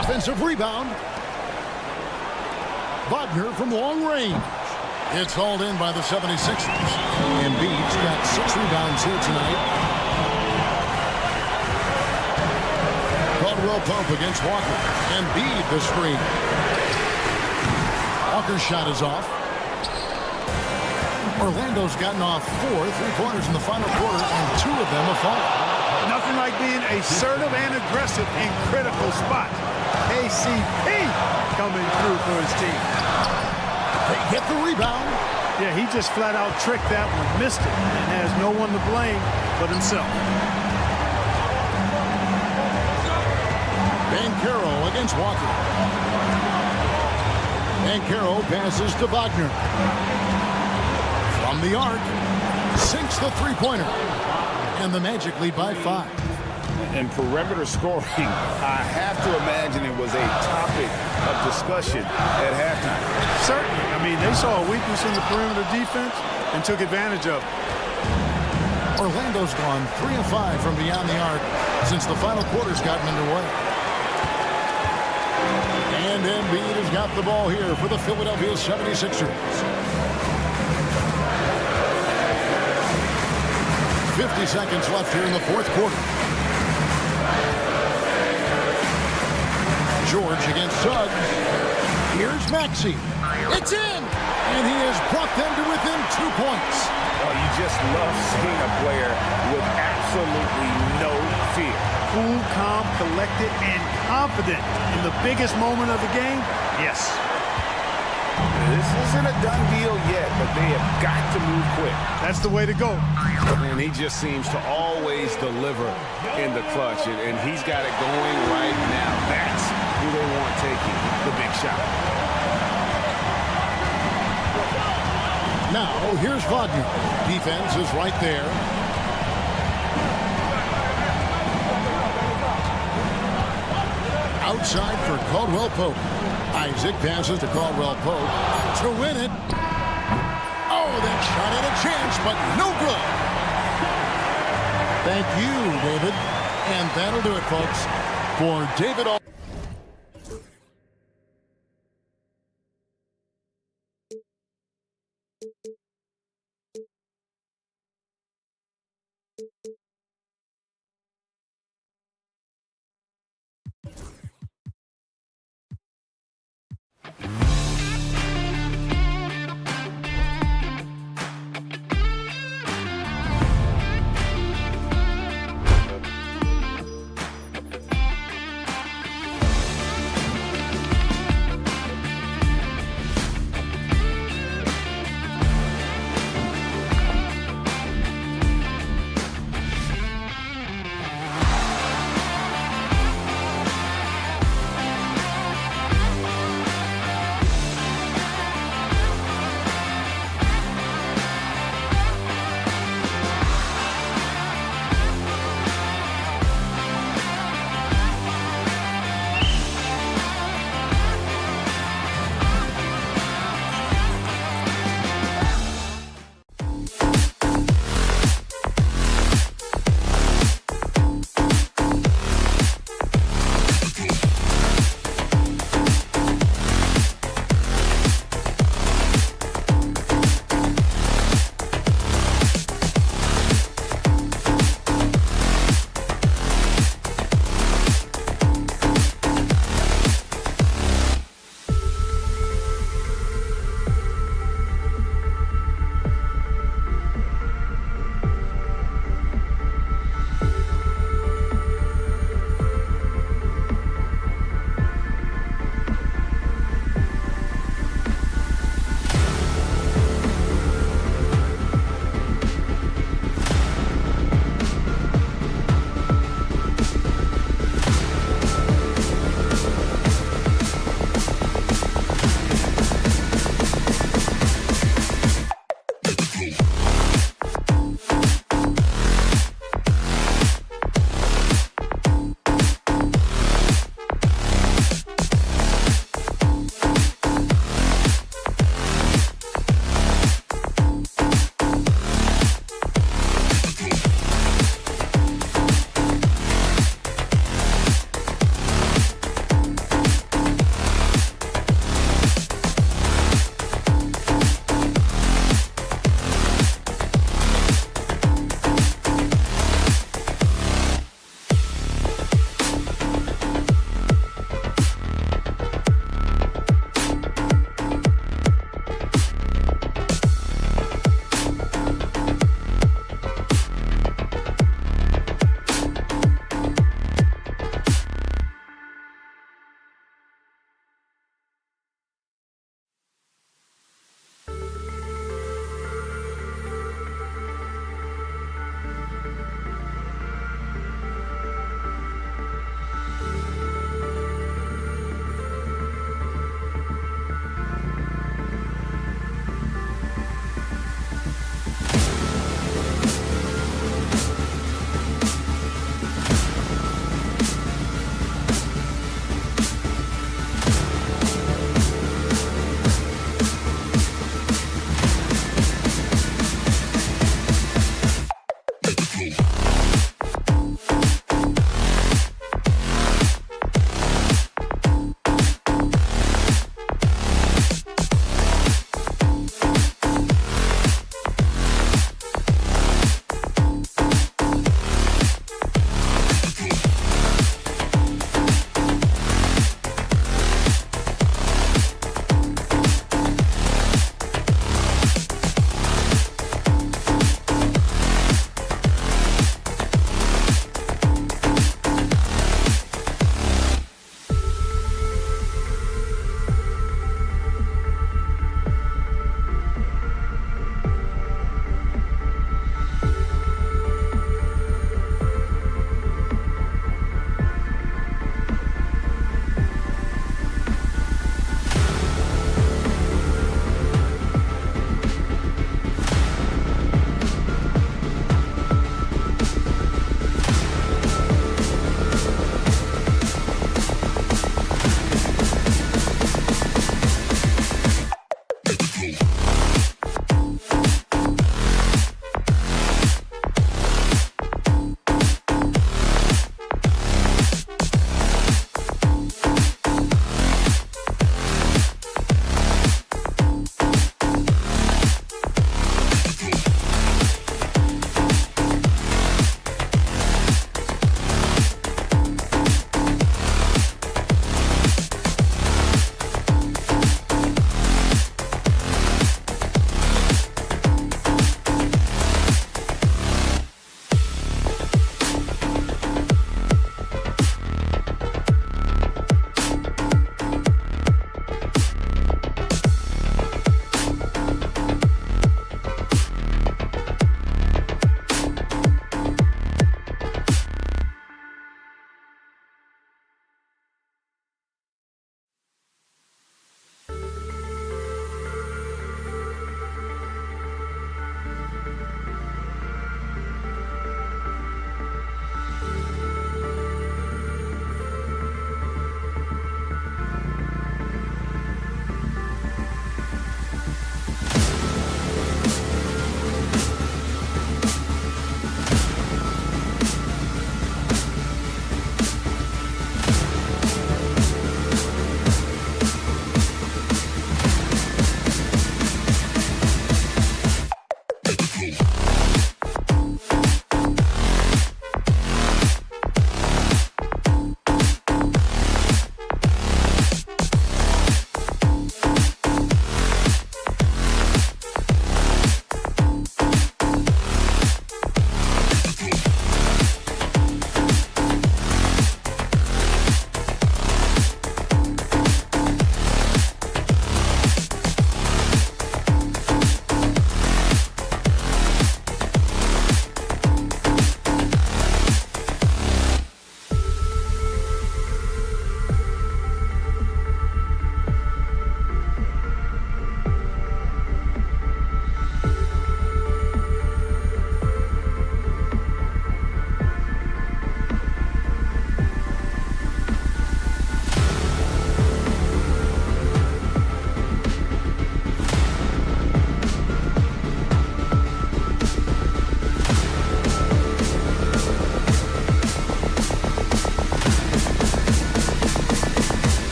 Offensive rebound. Wagner from long range. It's hauled in by the 76ers. Embiid's got 6 rebounds here tonight. Caldwell Pope against Walker. Embiid the screen. Walker's shot is off. Orlando's gotten off 4 3-pointers in the final quarter, and 2 of them have fallen. Nothing like being assertive and aggressive in critical spots. KCP coming through for his team. They get the rebound. Yeah, he just flat out tricked that one, missed it, and has no one to blame but himself. Banchero against Walker. Banchero passes to Wagner. From the arc, sinks the 3-pointer. And the Magic lead by 5. And perimeter scoring, I have to imagine it was a topic of discussion at halftime. Certainly. I mean, they saw a weakness in the perimeter defense and took advantage of it. Orlando's gone 3 of 5 from beyond the arc since the final quarter's gotten underway. And Embiid has got the ball here for the Philadelphia 76ers. 50 seconds left here in the 4th quarter. George against Suggs. Here's Maxey. It's in! And he has brought them to within 2 points. Oh, you just love seeing a player with absolutely no fear. Cool, calm, collected, and confident in the biggest moment of the game? Yes. This isn't a done deal yet, but they have got to move quick. That's the way to go. And he just seems to always deliver in the clutch, and he's got it going right now. That's who they want taking the big shot. Now, here's Wagner. Defense is right there. Outside for Caldwell Pope. Isaac passes to Caldwell Pope to win it. Oh, that shot had a chance, but no good. Thank you, David. And that'll do it, folks, for David.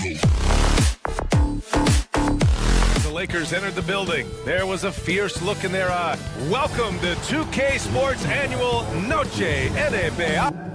The Lakers entered the building. There was a fierce look in their eye. Welcome to 2K Sports Annual Noche NBA.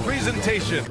Presentation.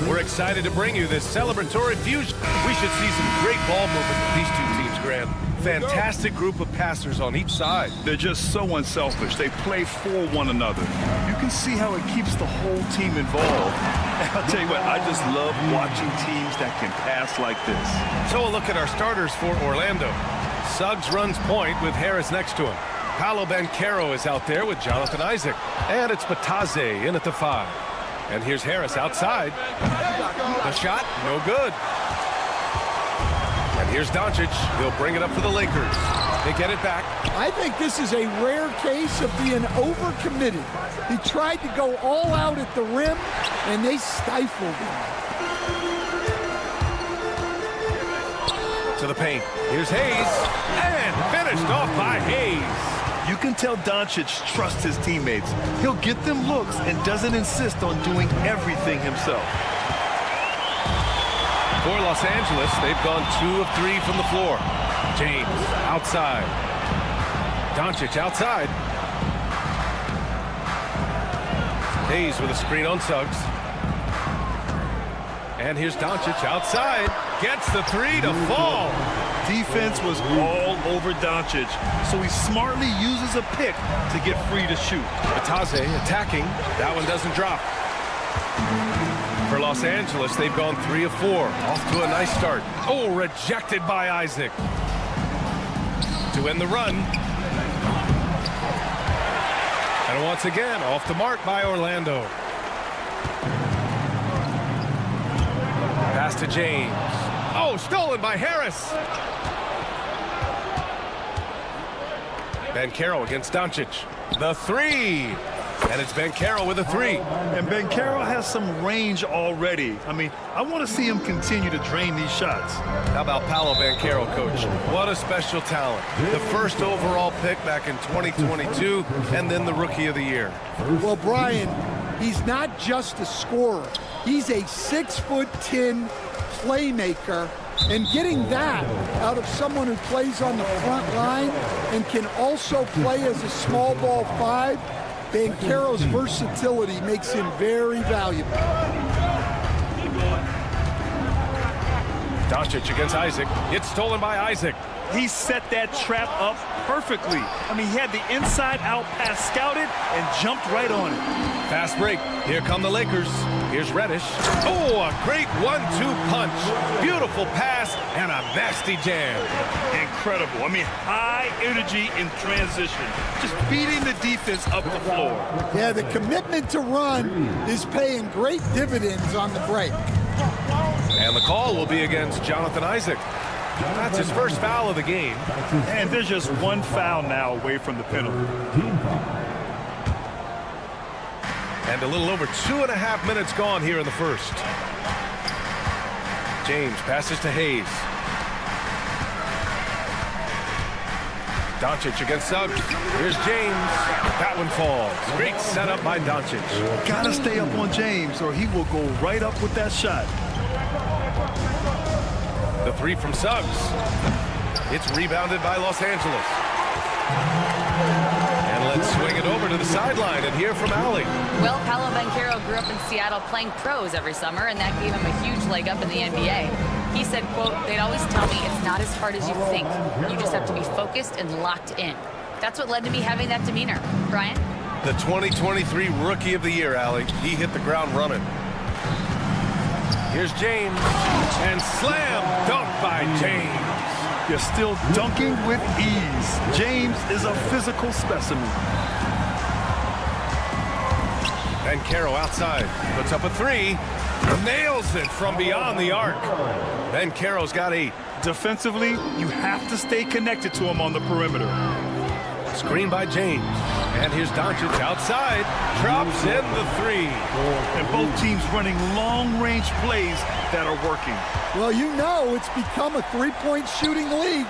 We're excited to bring you this celebratory fusion. We should see some great ball movement with these two teams, Grant. Fantastic group of passers on each side. They're just so unselfish. They play for one another. You can see how it keeps the whole team involved. And I'll tell you what, I just love watching teams that can pass like this. So a look at our starters for Orlando. Suggs runs point with Harris next to him. Paolo Banchero is out there with Jonathan Isaac. And it's Bataze in at the 5. And here's Harris outside. The shot, no good. And here's Doncic. He'll bring it up for the Lakers. They get it back. I think this is a rare case of being overcommitted. He tried to go all out at the rim, and they stifled him. To the paint. Here's Hayes. And finished off by Hayes. You can tell Doncic trusts his teammates. He'll get them looks and doesn't insist on doing everything himself. For Los Angeles, they've gone 2 of 3 from the floor. James outside. Doncic outside. Hayes with a screen on Suggs. And here's Doncic outside. Gets the 3 to fall. Defense was all over Doncic, so he smartly uses a pick to get free to shoot. Bataze attacking. That one doesn't drop. For Los Angeles, they've gone 3 of 4. Off to a nice start. Oh, rejected by Isaac. To end the run. And once again, off the mark by Orlando. Pass to James. Oh, stolen by Harris. Banchero against Doncic. The 3. And it's Banchero with a 3. And Banchero has some range already. I mean, I want to see him continue to drain these shots. How about Paolo Banchero, coach? What a special talent. The first overall pick back in 2022, and then the Rookie of the Year. Well, Brian, he's not just a scorer. He's a 6'10" playmaker. And getting that out of someone who plays on the front line and can also play as a small ball 5, Banchero's versatility makes him very valuable. Doncic against Isaac. It's stolen by Isaac. He set that trap up perfectly. I mean, he had the inside-out pass scouted and jumped right on it. Fast break. Here come the Lakers. Here's Reddish. Oh, a great 1-2 punch. Beautiful pass and a nasty jam. Incredible. I mean, high energy in transition. Just beating the defense up the floor. Yeah, the commitment to run is paying great dividends on the break. And the call will be against Jonathan Isaac. That's his first foul of the game. And there's just one foul now away from the penalty. And a little over 2.5 minutes gone here in the first. James passes to Hayes. Doncic against Suggs. Here's James. That one falls. Great setup by Doncic. Gotta stay up on James or he will go right up with that shot. The 3 from Suggs. It's rebounded by Los Angeles. And let's swing it over to the sideline and hear from Allie. Well, Paolo Banchero grew up in Seattle playing pros every summer, and that gave him a huge leg up in the NBA. He said, quote, they'd always tell me it's not as hard as you think. You just have to be focused and locked in. That's what led to me having that demeanor. Brian? The 2023 Rookie of the Year, Allie. He hit the ground running. Here's James. And slam dunk by James. You're still dunking with ease. James is a physical specimen. Banchero outside, puts up a three, nails it from beyond the arc. Banchero's got 8. Defensively, you have to stay connected to him on the perimeter. Screen by James. And here's Doncic outside, drops in the 3. And both teams running long-range plays that are working. Well, you know it's become a three-point shooting league.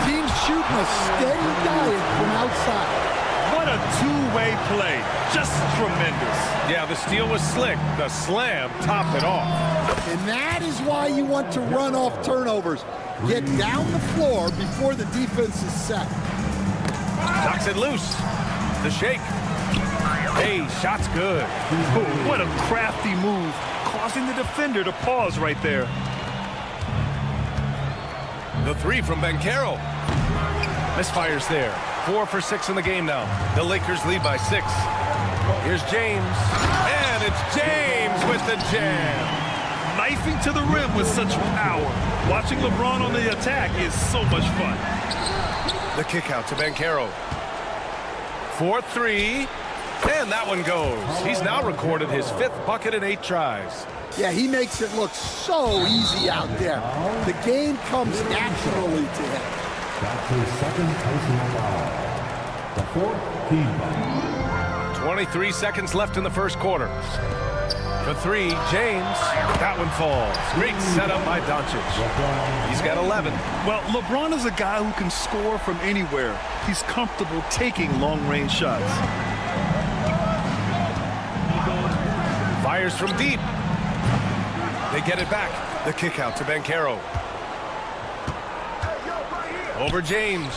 Teams shooting a steady diet from outside. What a two-way play. Just tremendous. Yeah, the steal was slick. The slam topped it off. And that is why you want to run off turnovers. Get down the floor before the defense is set. Knocks it loose. The shake. Hey, shot's good. Oh, what a crafty move, causing the defender to pause right there. The 3 from Banchero. Misfires there. 4 for 6 in the game now. The Lakers lead by 6. Here's James. And it's James with the jam. Knifing to the rim with such power. Watching LeBron on the attack is so much fun. The kick out to Banchero. 4-3. And that one goes. He's now recorded his 5th bucket in 8 tries. Yeah, he makes it look so easy out there. The game comes naturally to him. That's his second personal foul. The 4th team foul. 23 seconds left in the first quarter. For 3, James. That one falls. Great setup by Doncic. He's got 11. Well, LeBron is a guy who can score from anywhere. He's comfortable taking long-range shots. Fires from deep. They get it back. The kick out to Banchero. Over James.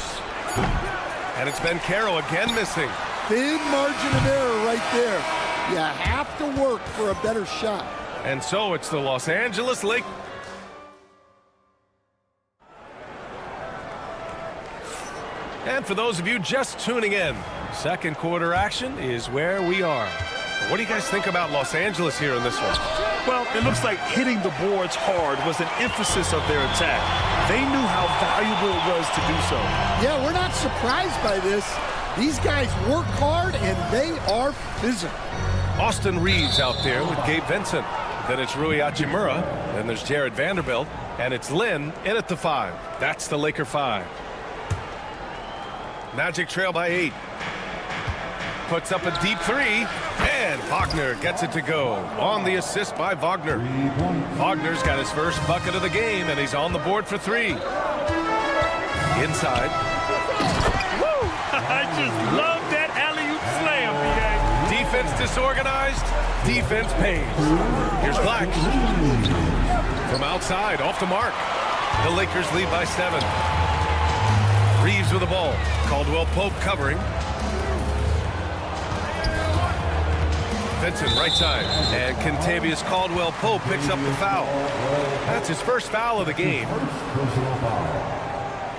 And it's Banchero again missing. Big margin of error right there. You have to work for a better shot. And so it's the Los Angeles Lakers. And for those of you just tuning in, second quarter action is where we are. What do you guys think about Los Angeles here in this one? Well, it looks like hitting the boards hard was an emphasis of their attack. They knew how valuable it was to do so. Yeah, we're not surprised by this. These guys work hard and they are physical. Austin Reeves out there with Gabe Vincent. Then it's Rui Hachimura. Then there's Jared Vanderbilt. And it's Lynn in at the 5. That's the Laker 5. Magic trail by 8. Puts up a deep 3. And Wagner gets it to go. On the assist by Wagner. Wagner's got his first bucket of the game, and he's on the board for 3. Inside. Woo! I just love that alley-oop slam, BA. Defense disorganized, defense pays. Here's Black. From outside, off the mark. The Lakers lead by 7. Reeves with the ball. Caldwell Pope covering. Vincent right side. And Kentavious Caldwell Pope picks up the foul. That's his first foul of the game.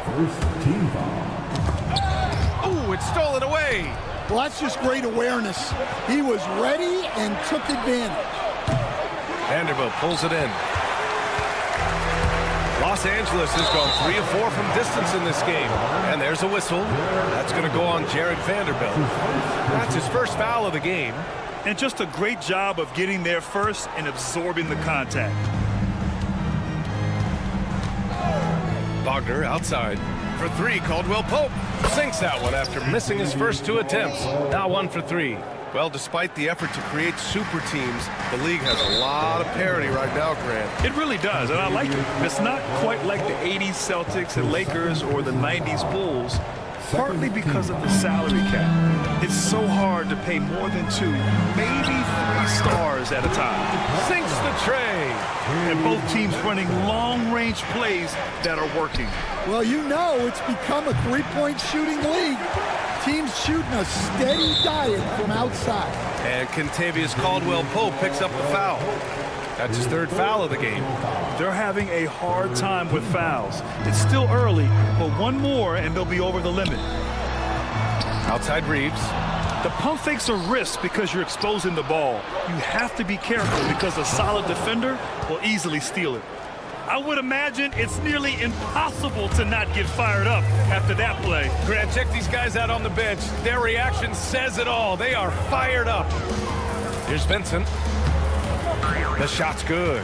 First team foul. Ooh, it's stolen away. Well, that's just great awareness. He was ready and took advantage. Vanderbilt pulls it in. Los Angeles has gone 3 of 4 from distance in this game. And there's a whistle. That's going to go on Jared Vanderbilt. That's his first foul of the game. And just a great job of getting there first and absorbing the contact. Wagner outside. For 3, Caldwell Pope sinks that one after missing his first 2 attempts. Now 1 for 3. Well, despite the effort to create super teams, the league has a lot of parity right now, Grant. It really does, and I like it. It's not quite like the 80s Celtics and Lakers or the 90s Bulls, partly because of the salary cap. It's so hard to pay more than 2, maybe 3 stars at a time. Sinks the tray. And both teams running long-range plays that are working. Well, you know it's become a three-point shooting league. Teams shooting a steady diet from outside. And Kentavious Caldwell Pope picks up the foul. That's his 3rd foul of the game. They're having a hard time with fouls. It's still early, but 1 more and they'll be over the limit. Outside Reeves. The pump fakes a risk because you're exposing the ball. You have to be careful because a solid defender will easily steal it. I would imagine it's nearly impossible to not get fired up after that play. Grant, check these guys out on the bench. Their reaction says it all. They are fired up. Here's Vincent. The shot's good.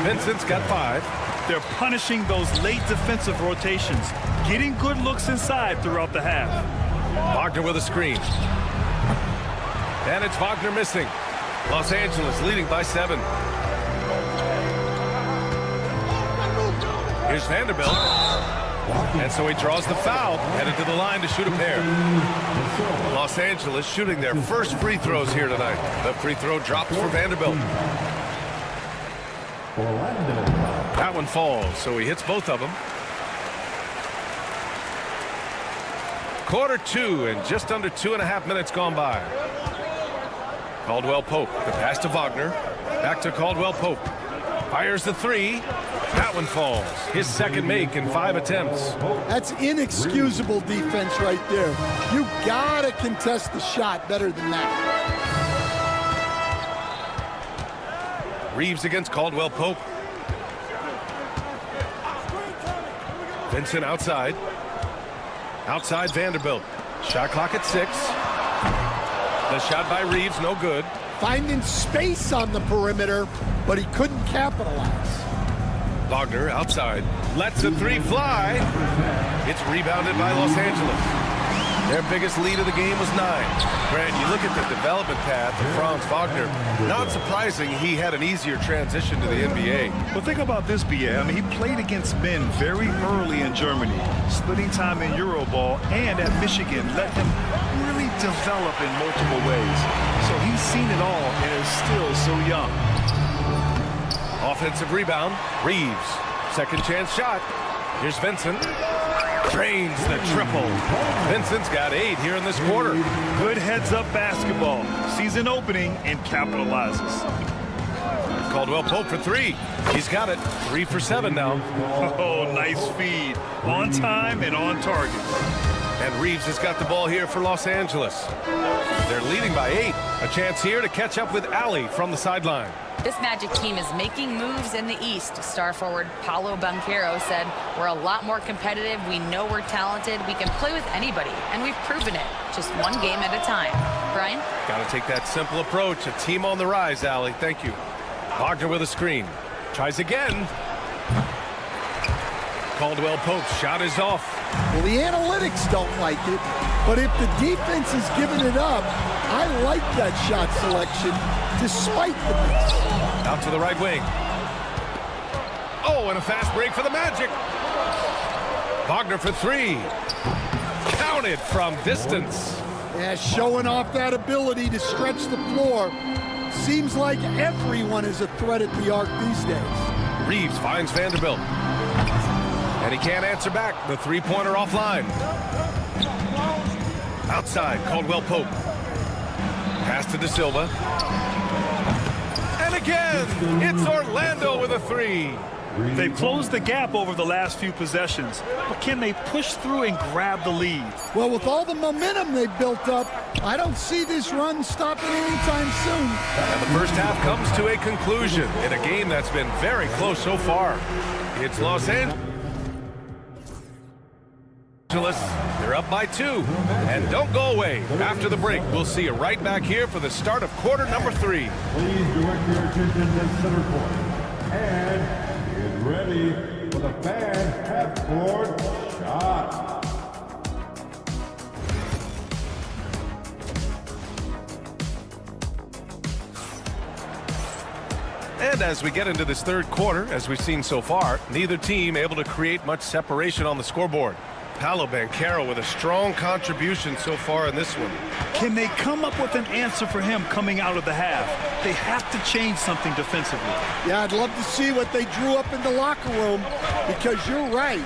Vincent's got 5. They're punishing those late defensive rotations, getting good looks inside throughout the half. Wagner with a screen. And it's Wagner missing. Los Angeles leading by 7. Here's Vanderbilt. And so he draws the foul, headed to the line to shoot a pair. Los Angeles shooting their first free throws here tonight. The free throw drops for Vanderbilt. That one falls, so he hits both of them. Quarter 2 and just under 2.5 minutes gone by. Caldwell Pope, the pass to Wagner. Back to Caldwell Pope. Fires the 3. That one falls. His second make in 5 attempts. That's inexcusable defense right there. You gotta contest the shot better than that. Reeves against Caldwell Pope. Vincent outside. Outside Vanderbilt. Shot clock at 6. The shot by Reeves, no good. Finding space on the perimeter, but he couldn't capitalize. Wagner outside. Lets the 3 fly. It's rebounded by Los Angeles. Their biggest lead of the game was 9. Grant, you look at the development path of Franz Wagner. Not surprising he had an easier transition to the NBA. Well, think about this, BA. I mean, he played against men very early in Germany, splitting time in Euroball, and at Michigan let him really develop in multiple ways. So he's seen it all and is still so young. Offensive rebound. Reeves. Second chance shot. Here's Vincent. Drains the triple. Vincent's got 8 here in this quarter. Good heads-up basketball. Sees an opening and capitalizes. Caldwell Pope for 3. He's got it. 3 for 7 now. Oh, nice feed. On time and on target. And Reeves has got the ball here for Los Angeles. They're leading by 8. A chance here to catch up with Ali from the sideline. This Magic team is making moves in the East. Star forward Paolo Banchero said, "We're a lot more competitive. We know we're talented. We can play with anybody, and we've proven it. Just one game at a time." Brian? Got to take that simple approach. A team on the rise, Ali. Thank you. Wagner with a screen. Tries again. Caldwell Pope's shot is off. Well, the analytics don't like it, but if the defense is giving it up, I like that shot selection despite the miss. Out to the right wing. Oh, and a fast break for the Magic. Wagner for 3. Counted from distance. Yeah, showing off that ability to stretch the floor. Seems like everyone is a threat at the arc these days. Reeves finds Vanderbilt. And he can't answer back. The 3-pointer offline. Outside, Caldwell Pope. Pass to De Silva. And again, it's Orlando with a 3. They've closed the gap over the last few possessions, but can they push through and grab the lead? Well, with all the momentum they've built up, I don't see this run stopping anytime soon. And the first half comes to a conclusion in a game that's been very close so far. It's Los Angeles. They're up by 2. And don't go away. After the break, we'll see you right back here for the start of quarter number 3. Please direct your attention to center court. And get ready for the fan half-court shot. And as we get into this third quarter, as we've seen so far, neither team able to create much separation on the scoreboard. Paolo Banchero with a strong contribution so far in this one. Can they come up with an answer for him coming out of the half? They have to change something defensively. Yeah, I'd love to see what they drew up in the locker room, because you're right.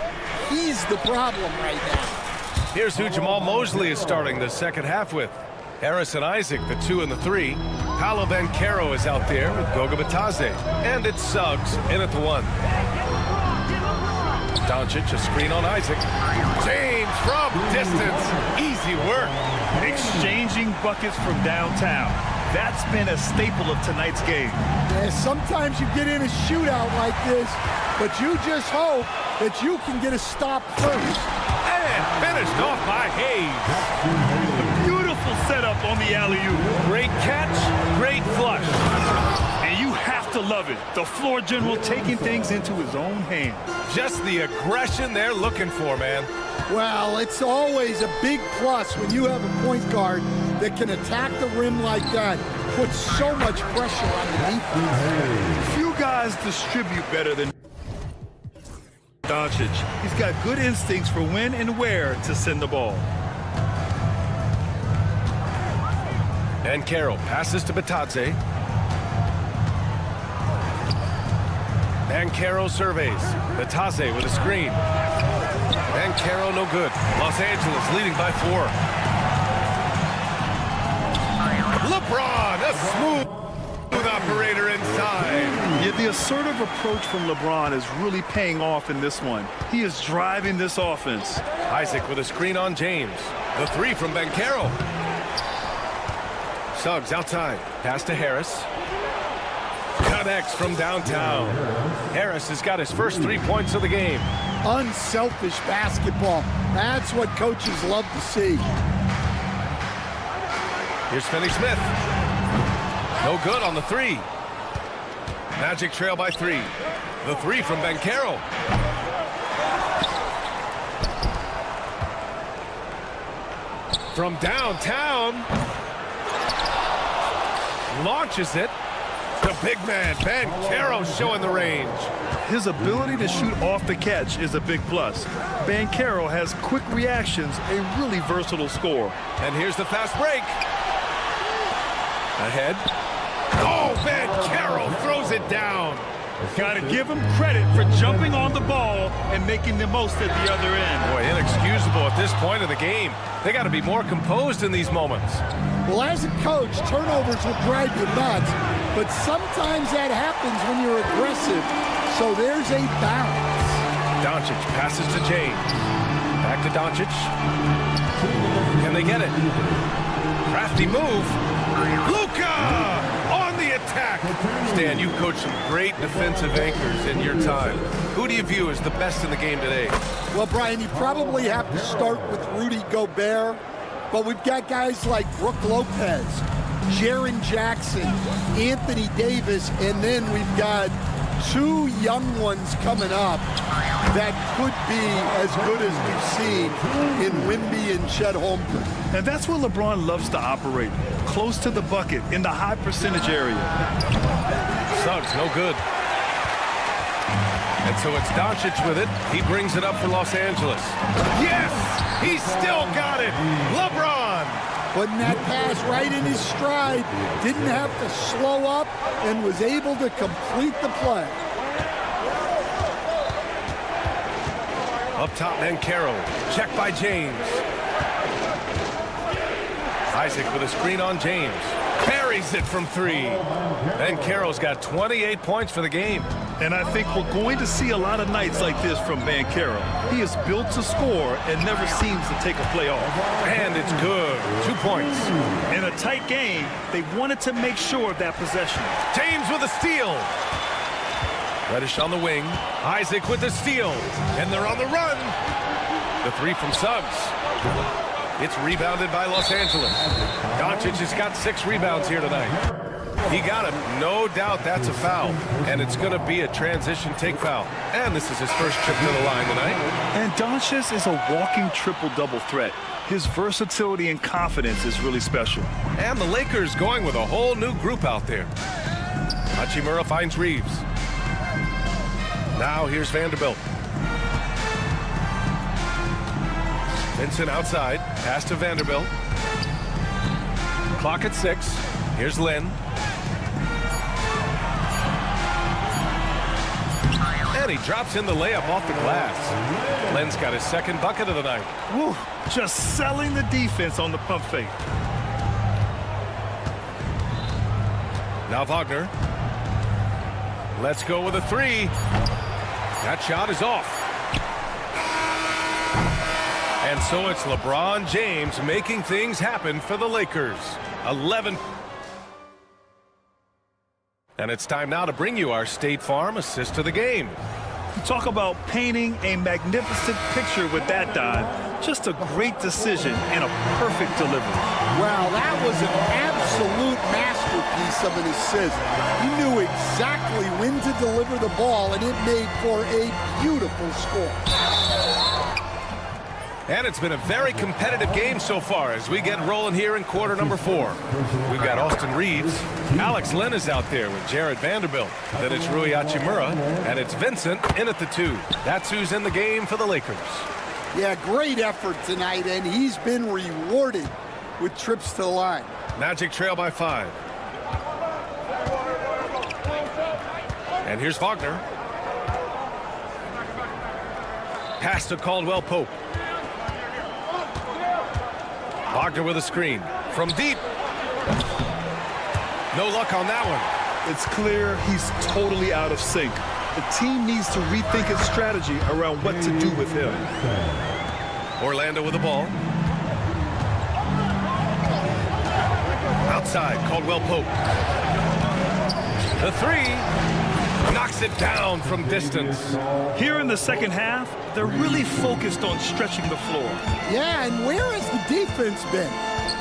He's the problem right now. Here's who Jamal Mosley is starting the second half with. Harris and Isaac, the 2 and the 3. Paolo Banchero is out there with Goga Bitadze. And it's Suggs in at the 1. Doncic, a screen on Isaac. James from distance. Easy work. Exchanging buckets from downtown. That's been a staple of tonight's game. Yeah, sometimes you get in a shootout like this, but you just hope that you can get a stop first. And finished off by Hayes. Beautiful setup on the alley-oop. Great catch, great flush. And you have to love it. The floor general taking things into his own hands. Just the aggression they're looking for, man. Well, it's always a big plus when you have a point guard that can attack the rim like that, put so much pressure on the defense. Few guys distribute better than Doncic. He's got good instincts for when and where to send the ball. And Carroll passes to Batadze. And Carroll surveys. Batadze with a screen. And Carroll no good. Los Angeles leading by 4. LeBron, a smooth operator inside. Yeah, the assertive approach from LeBron is really paying off in this one. He is driving this offense. Isaac with a screen on James. The 3 from Banchero. Suggs outside. Pass to Harris. Connects from downtown. Harris has got his first 3 points of the game. Unselfish basketball. That's what coaches love to see. Here's Finney-Smith. No good on the 3. Magic trail by 3. The 3 from Banchero. From downtown. Launches it. The big man, Banchero, showing the range. His ability to shoot off the catch is a big plus. Banchero has quick reactions, a really versatile scorer. And here's the fast break. Ahead. Oh, Banchero throws it down. Got to give him credit for jumping on the ball and making the most at the other end. Boy, inexcusable at this point of the game. They got to be more composed in these moments. Well, as a coach, turnovers will drive you nuts, but sometimes that happens when you're aggressive, so there's a balance. Doncic passes to James. Back to Doncic. Can they get it? Crafty move. Luka on the attack. Stan, you've coached some great defensive anchors in your time. Who do you view as the best in the game today? Well, Brian, you probably have to start with Rudy Gobert, but we've got guys like Brook Lopez, Jaren Jackson, Anthony Davis, and then we've got 2 young ones coming up that could be as good as we've seen in Wemby and Chet Holmgren. And that's where LeBron loves to operate, close to the bucket, in the high percentage area. Suggs, no good. And so it's Doncic with it. He brings it up for Los Angeles. Yes! He's still got it! LeBron! Putting that pass right in his stride, didn't have to slow up, and was able to complete the play. Up top, Banchero. Check by James. Isaac with a screen on James. Buries it from 3. Banchero's got 28 points for the game. And I think we're going to see a lot of nights like this from Banchero. He is built to score and never seems to take a play off. And it's good. 2 points. In a tight game, they wanted to make sure of that possession. James with a steal. Reddish on the wing. Isaac with the steal. And they're on the run. The 3 from Suggs. It's rebounded by Los Angeles. Doncic has got 6 rebounds here tonight. He got him. No doubt that's a foul. And it's going to be a transition take foul. And this is his first trip to the line tonight. And Doncic is a walking triple-double threat. His versatility and confidence is really special. And the Lakers going with a whole new group out there. Hachimura finds Reeves. Now here's Vanderbilt. Vincent outside. Pass to Vanderbilt. Clock at 6. Here's Lynn. And he drops in the layup off the glass. Lynn's got his second bucket of the night. Woo, just selling the defense on the pump fake. Now Wagner. Let's go with a 3. That shot is off. And so it's LeBron James making things happen for the Lakers. 11 And it's time now to bring you our State Farm assist to the game. You talk about painting a magnificent picture with that dive. Just a great decision and a perfect delivery. Wow, that was an absolute masterpiece of an assist. He knew exactly when to deliver the ball, and it made for a beautiful score. And it's been a very competitive game so far as we get rolling here in quarter number 4. We've got Austin Reeves. Alex Lynn is out there with Jared Vanderbilt. Then it's Rui Hachimura, and it's Vincent in at the 2. That's who's in the game for the Lakers. Yeah, great effort tonight, and he's been rewarded with trips to the line. Magic trail by 5. And here's Wagner. Pass to Caldwell Pope. Wagner with a screen from deep. No luck on that one. It's clear he's totally out of sync. The team needs to rethink its strategy around what to do with him. Orlando with the ball. Outside, Caldwell Pope. The 3 knocks it down from distance. Here in the second half, they're really focused on stretching the floor. Yeah, and where has the defense been?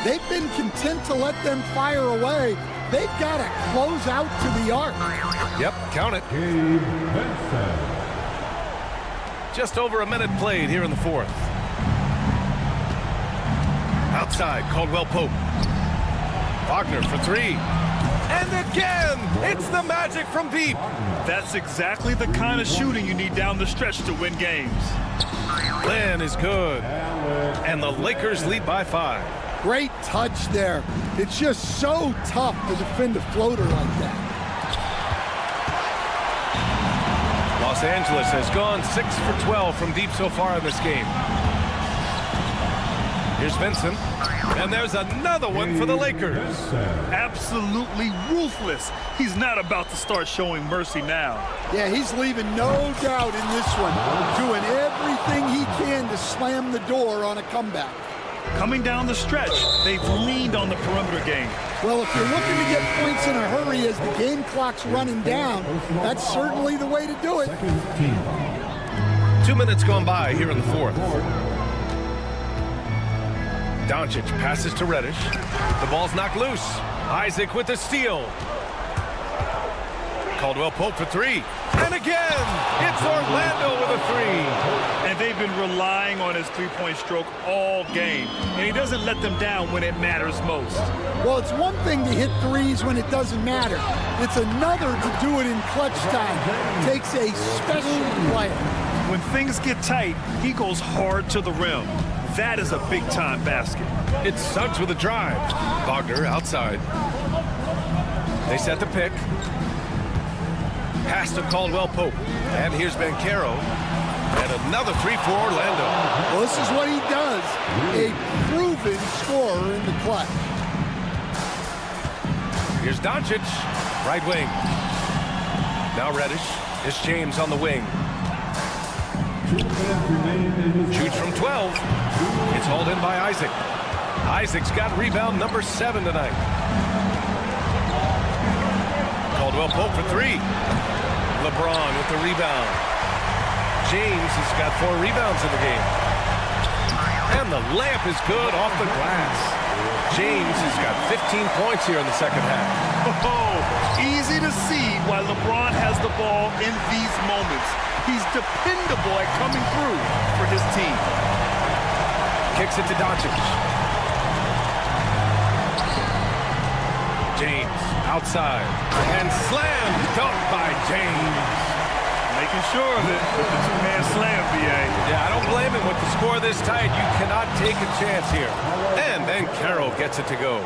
They've been content to let them fire away. They've got to close out to the arc. Yep, count it. Just over a minute played here in the 4th. Outside, Caldwell Pope. Wagner for 3. And again, it's the Magic from deep. That's exactly the kind of shooting you need down the stretch to win games. Lynn is good. And the Lakers lead by 5. Great touch there. It's just so tough to defend a floater like that. Los Angeles has gone 6 for 12 from deep so far in this game. Here's Vincent. And there's another one for the Lakers. Absolutely ruthless. He's not about to start showing mercy now. Yeah, he's leaving no doubt in this one. Doing everything he can to slam the door on a comeback. Coming down the stretch, they've leaned on the perimeter game. Well, if you're looking to get points in a hurry as the game clock's running down, that's certainly the way to do it. 2 minutes gone by here in the 4th. Doncic passes to Reddish. The ball's knocked loose. Isaac with the steal. Caldwell Pope for 3. And again, it's Orlando with a 3. And they've been relying on his three-point stroke all game. And he doesn't let them down when it matters most. Well, it's one thing to hit threes when it doesn't matter. It's another to do it in clutch time. It takes a special player. When things get tight, he goes hard to the rim. That is a big-time basket. It's Suggs with a drive. Wagner outside. They set the pick. Pass to Caldwell Pope. And here's Banchero. And another 3 for Orlando. Well, this is what he does. A proven scorer in the clutch. Here's Doncic. Right wing. Now Reddish. It's James on the wing. Shoots from 12. It's hauled in by Isaac. Isaac's got rebound number 7 tonight. Caldwell Pope for 3. LeBron with the rebound. James has got 4 rebounds in the game. And the layup is good off the glass. James has got 15 points here in the second half. Oh, easy to see why LeBron has the ball in these moments. He's dependable at coming through for his team. Kicks it to Doncic. James outside. And slam dunk by James. Making sure of it with the 2-man slam, B.A. Yeah, I don't blame him with the score this tight. You cannot take a chance here. And Banchero gets it to go.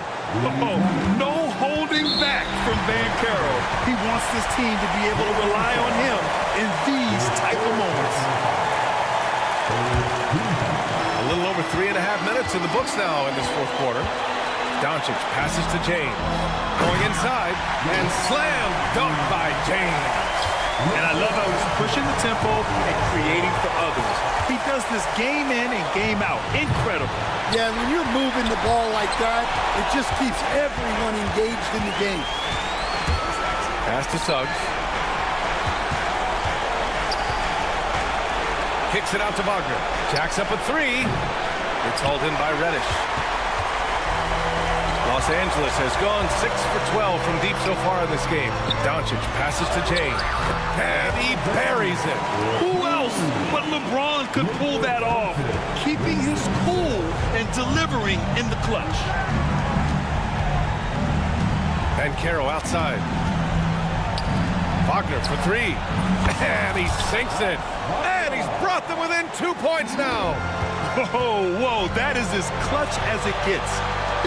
Oh, no holding back from Banchero. He wants this team to be able to rely on him in these type of moments. A little over 3.5 minutes in the books now in this 4th quarter. Doncic passes to James. Going inside and slam dunk by James. And I love how he's pushing the tempo and creating for others. He does this game in and game out. Incredible. Yeah, when you're moving the ball like that, it just keeps everyone engaged in the game. Pass to Suggs. Kicks it out to Wagner. Jacks up a three. It's hauled in by Reddish. Los Angeles has gone 6 for 12 from deep so far in this game. Doncic passes to James. And he buries it. Who else but LeBron could pull that off? Keeping his cool and delivering in the clutch. And Caro outside. Wagner for three. And he sinks it. And he's brought them within 2 points now. Whoa, that is as clutch as it gets.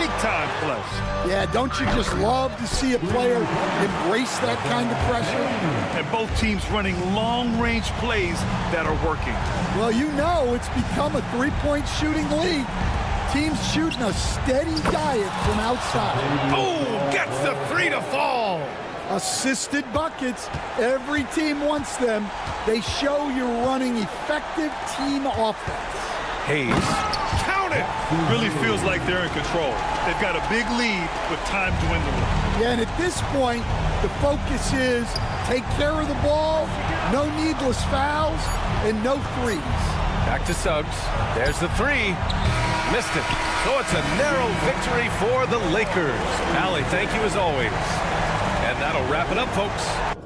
Big time clutch. Yeah, don't you just love to see a player embrace that kind of pressure? And both teams running long-range plays that are working. Well, you know it's become a three-point shooting league. Teams shooting a steady diet from outside. Oh, gets the three to fall. Assisted buckets. Every team wants them. They show you're running effective team offense. Hayes. Count it. Really feels like they're in control. They've got a big lead with time dwindling. Yeah, and at this point, the focus is take care of the ball, no needless fouls, and no threes. Back to Suggs. There's the three. Missed it. So it's a narrow victory for the Lakers. Allie, thank you as always. And that'll wrap it up, folks.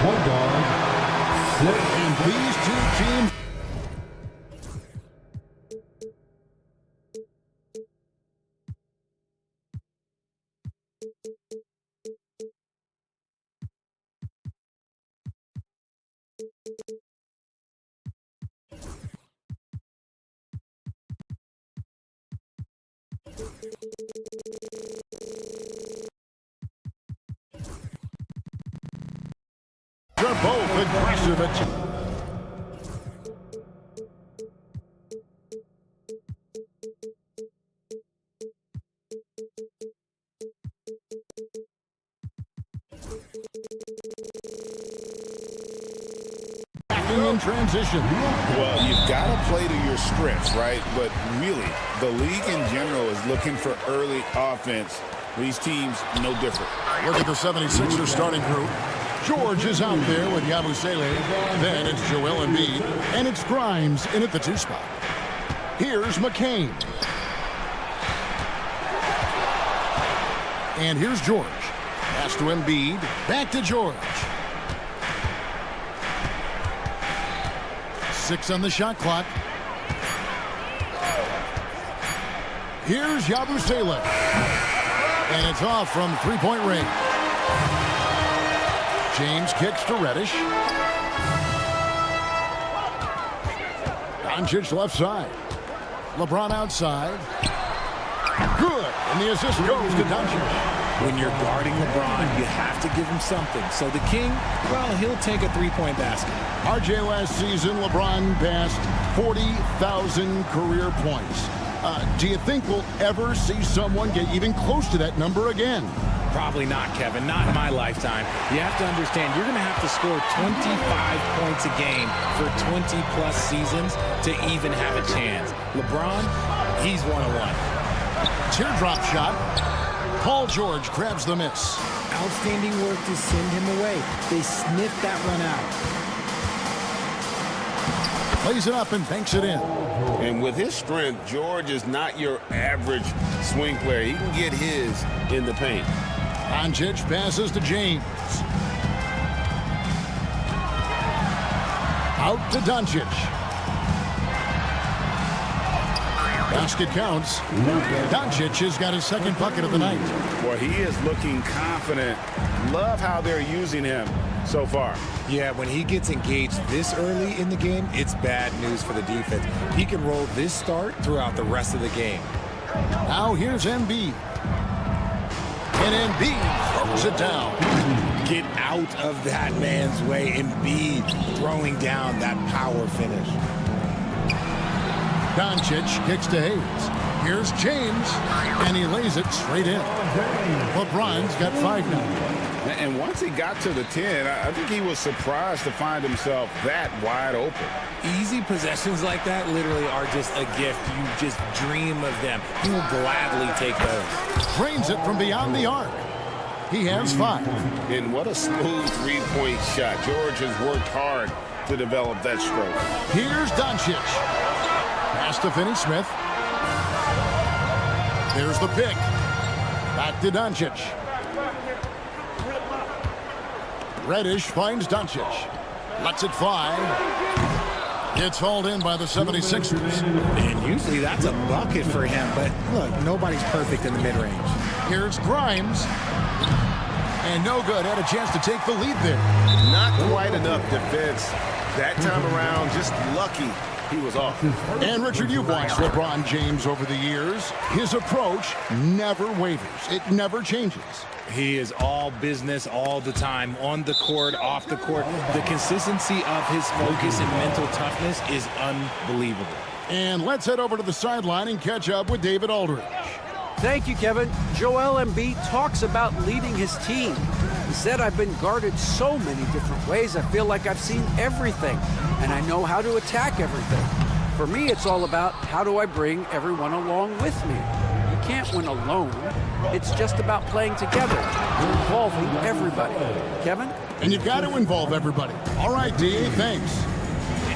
point guard, 6. And these two teams. They're both aggressive at in transition. Well, you've got to play to your strengths, right? But really, the league in general is looking for early offense. These teams, no different. Look at the 76ers starting group. George is out there with Yabusele. Then it's Joel Embiid. And it's Grimes in at the 2 spot. Here's McCain. And here's George. Pass to Embiid. Back to George. 6 on the shot clock. Here's Yabusele. And it's off from three-point range. James kicks to Reddish. Doncic left side. LeBron outside. Good. And the assist goes to Doncic. When you're guarding LeBron, you have to give him something. So the King, well, he'll take a three-point basket. RJ, last season, LeBron passed 40,000 career points. Do you think we'll ever see someone get even close to that number again? Probably not, Kevin. Not in my lifetime. You have to understand, you're going to have to score 25 points a game for 20-plus seasons to even have a chance. LeBron, he's 101. Teardrop shot. Paul George grabs the miss. Outstanding work to send him away. They sniffed that one out. Plays it up and banks it in. And with his strength, George is not your average swing player. He can get his in the paint. Doncic passes to James. Out to Doncic. Basket counts. Doncic has got his second bucket of the night. Well, he is looking confident. Love how they're using him so far. Yeah, when he gets engaged this early in the game, it's bad news for the defense. He can roll this start throughout the rest of the game. Now here's Embiid. And Embiid throws it down. Get out of that man's way. Embiid throwing down that power finish. Doncic kicks to Hayes. Here's James, and he lays it straight in. LeBron's got 5 now. And once he got to the 10, I think he was surprised to find himself that wide open. Easy possessions like that literally are just a gift. You just dream of them. He will gladly take those. Drains it from beyond the arc. He has 5. And what a smooth three-point shot. George has worked hard to develop that stroke. Here's Doncic. Pass to Finney-Smith. There's the pick. Back to Doncic. Reddish finds Doncic. Lets it fly. It's hauled in by the 76ers. And usually that's a bucket for him, but look, nobody's perfect in the mid-range. Here's Grimes. And no good. Had a chance to take the lead there. Not quite enough defense. That time around, just lucky he was off. And Richard, you've watched LeBron James over the years. His approach never wavers. It never changes. He is all business all the time, on the court, off the court. The consistency of his focus and mental toughness is unbelievable. And let's head over to the sideline and catch up with David Aldridge. Thank you, Kevin. Joel Embiid talks about leading his team. He said, I've been guarded so many different ways. I feel like I've seen everything, and I know how to attack everything. For me, it's all about how do I bring everyone along with me. You can't win alone. It's just about playing together, involving everybody. Kevin? And you've got to involve everybody. All right, D, thanks.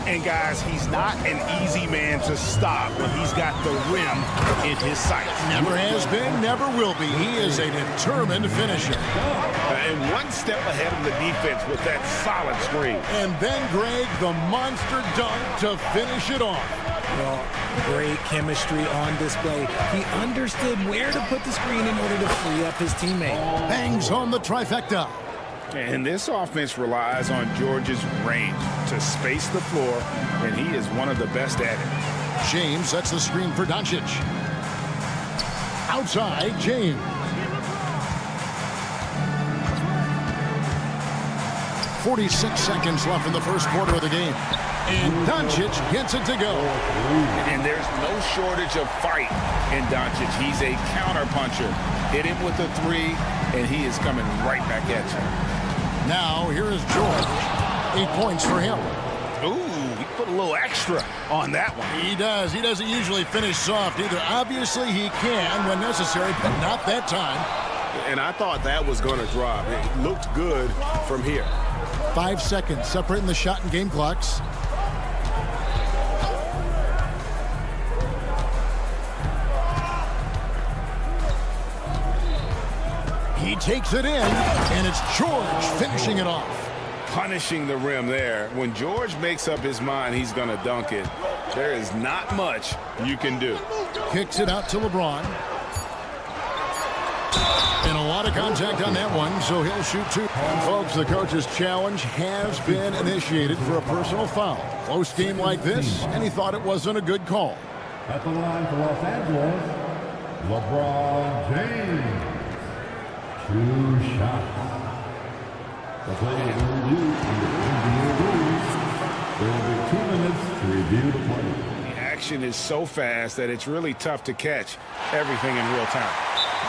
And guys, he's not an easy man to stop when he's got the rim in his sights. Never has been, never will be. He is a determined finisher. And one step ahead of the defense with that solid screen. And then, Greg, the monster dunk to finish it off. Well, great chemistry on display. He understood where to put the screen in order to free up his teammate. Bangs home the trifecta. And this offense relies on George's range to space the floor, and he is one of the best at it. James sets the screen for Doncic. Outside, James. .46 seconds left in the first quarter of the game. And Doncic gets it to go. And there's no shortage of fight in Doncic. He's a counterpuncher. Hit him with a three, and he is coming right back at you. Now, here is George. 8 points for him. Ooh, he put a little extra on that one. He does. He doesn't usually finish soft either. Obviously, he can when necessary, but not that time. And I thought that was going to drop. It looked good from here. 5 seconds separating the shot and game clocks. He takes it in, and it's George finishing it off. Punishing the rim there. When George makes up his mind he's going to dunk it, there is not much you can do. Kicks it out to LeBron. And a lot of contact on that one, so he'll shoot two. And folks, the coach's challenge has been initiated for a personal foul. Close game like this, and he thought it wasn't a good call. At the line for Los Angeles, LeBron James. 2 shots. The play will be reviewed under NBA rules. There will be 2 minutes to review the play. The action is so fast that it's really tough to catch everything in real time.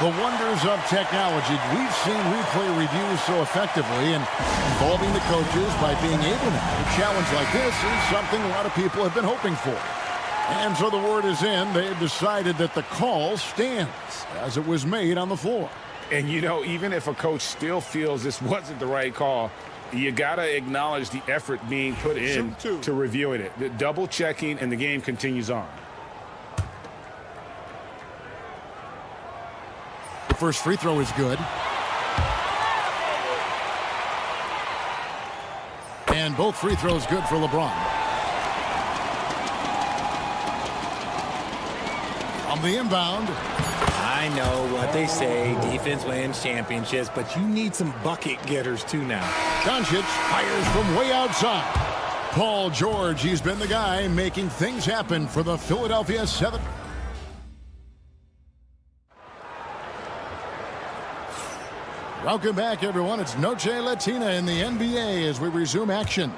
The wonders of technology. We've seen replay reviews so effectively, and involving the coaches by being able to have a challenge like this is something a lot of people have been hoping for. And so the word is in. They've decided that the call stands as it was made on the floor. And, you know, even if a coach still feels this wasn't the right call, you got to acknowledge the effort being put in to reviewing it. The double checking, and the game continues on. The first free throw is good. And both free throws good for LeBron. On the inbound. I know what they say, defense wins championships, but you need some bucket getters too now. Doncic fires from way outside. Paul George, he's been the guy making things happen for the Philadelphia 7. Welcome back, everyone. It's Noche Latina in the NBA as we resume action.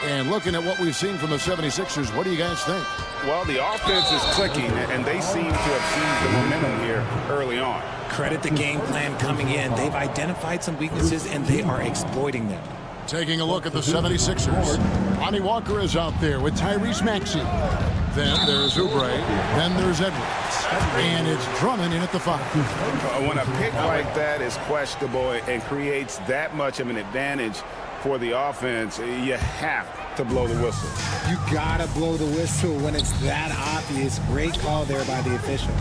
And looking at what we've seen from the 76ers, what do you guys think? Well, the offense is clicking, and they seem to have seized the momentum here early on. Credit the game plan coming in. They've identified some weaknesses, and they are exploiting them. Taking a look at the 76ers. Lonnie Walker is out there with Tyrese Maxey. Then there's Oubre. Then there's Edwards. And it's Drummond in at the 5. When a pick like that is questionable and creates that much of an advantage for the offense, you have to blow the whistle. You gotta blow the whistle when it's that obvious. Great call there by the official.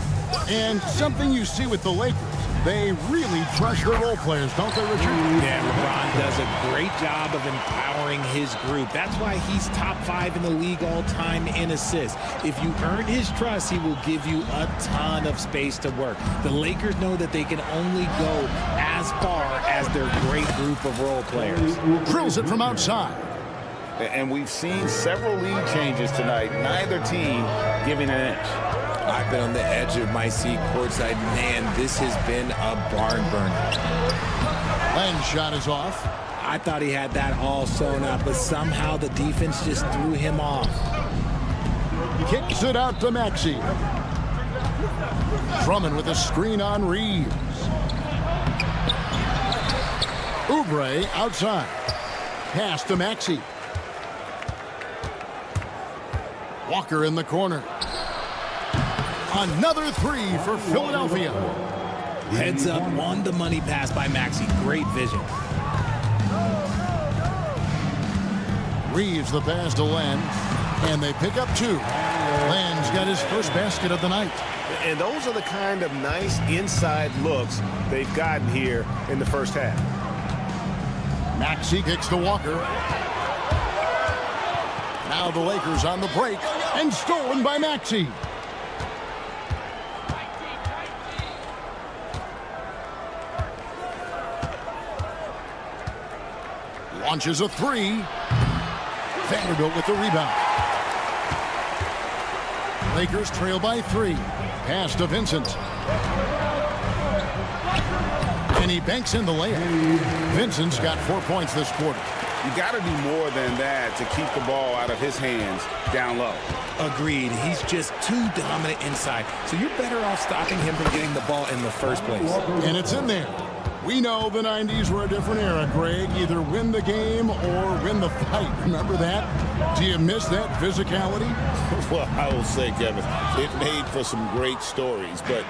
And something you see with the Lakers, they really trust their role players, don't they, Richard? Yeah, LeBron does a great job of empowering his group. That's why he's top 5 in the league all time in assists. If you earn his trust, he will give you a ton of space to work. The Lakers know that they can only go as far as their great group of role players. Drills it from outside. And we've seen several lead changes tonight, neither team giving an inch. I've been on the edge of my seat courtside. Man, this has been a barn burner. Len's shot is off. I thought he had that all sewn up, but somehow the defense just threw him off. Kicks it out to Maxey. Drummond with a screen on Reeves. Oubre outside. Pass to Maxey. Walker in the corner. Another 3 for Philadelphia. Heads up on the money pass by Maxey. Great vision. Reeves the pass to Len. And they pick up 2. Len's got his first basket of the night. And those are the kind of nice inside looks they've gotten here in the first half. Maxey kicks to Walker. Now the Lakers on the break, and stolen by Maxey. Launches a 3. Vanderbilt with the rebound. Lakers trail by 3. Pass to Vincent. And he banks in the layup. Vincent's got 4 points this quarter. You got to do more than that to keep the ball out of his hands down low. Agreed. He's just too dominant inside. So you're better off stopping him from getting the ball in the first place. And it's in there. We know the 90s were a different era, Greg. Either win the game or win the fight. Remember that? Do you miss that physicality? Well, I will say, Kevin, it made for some great stories, but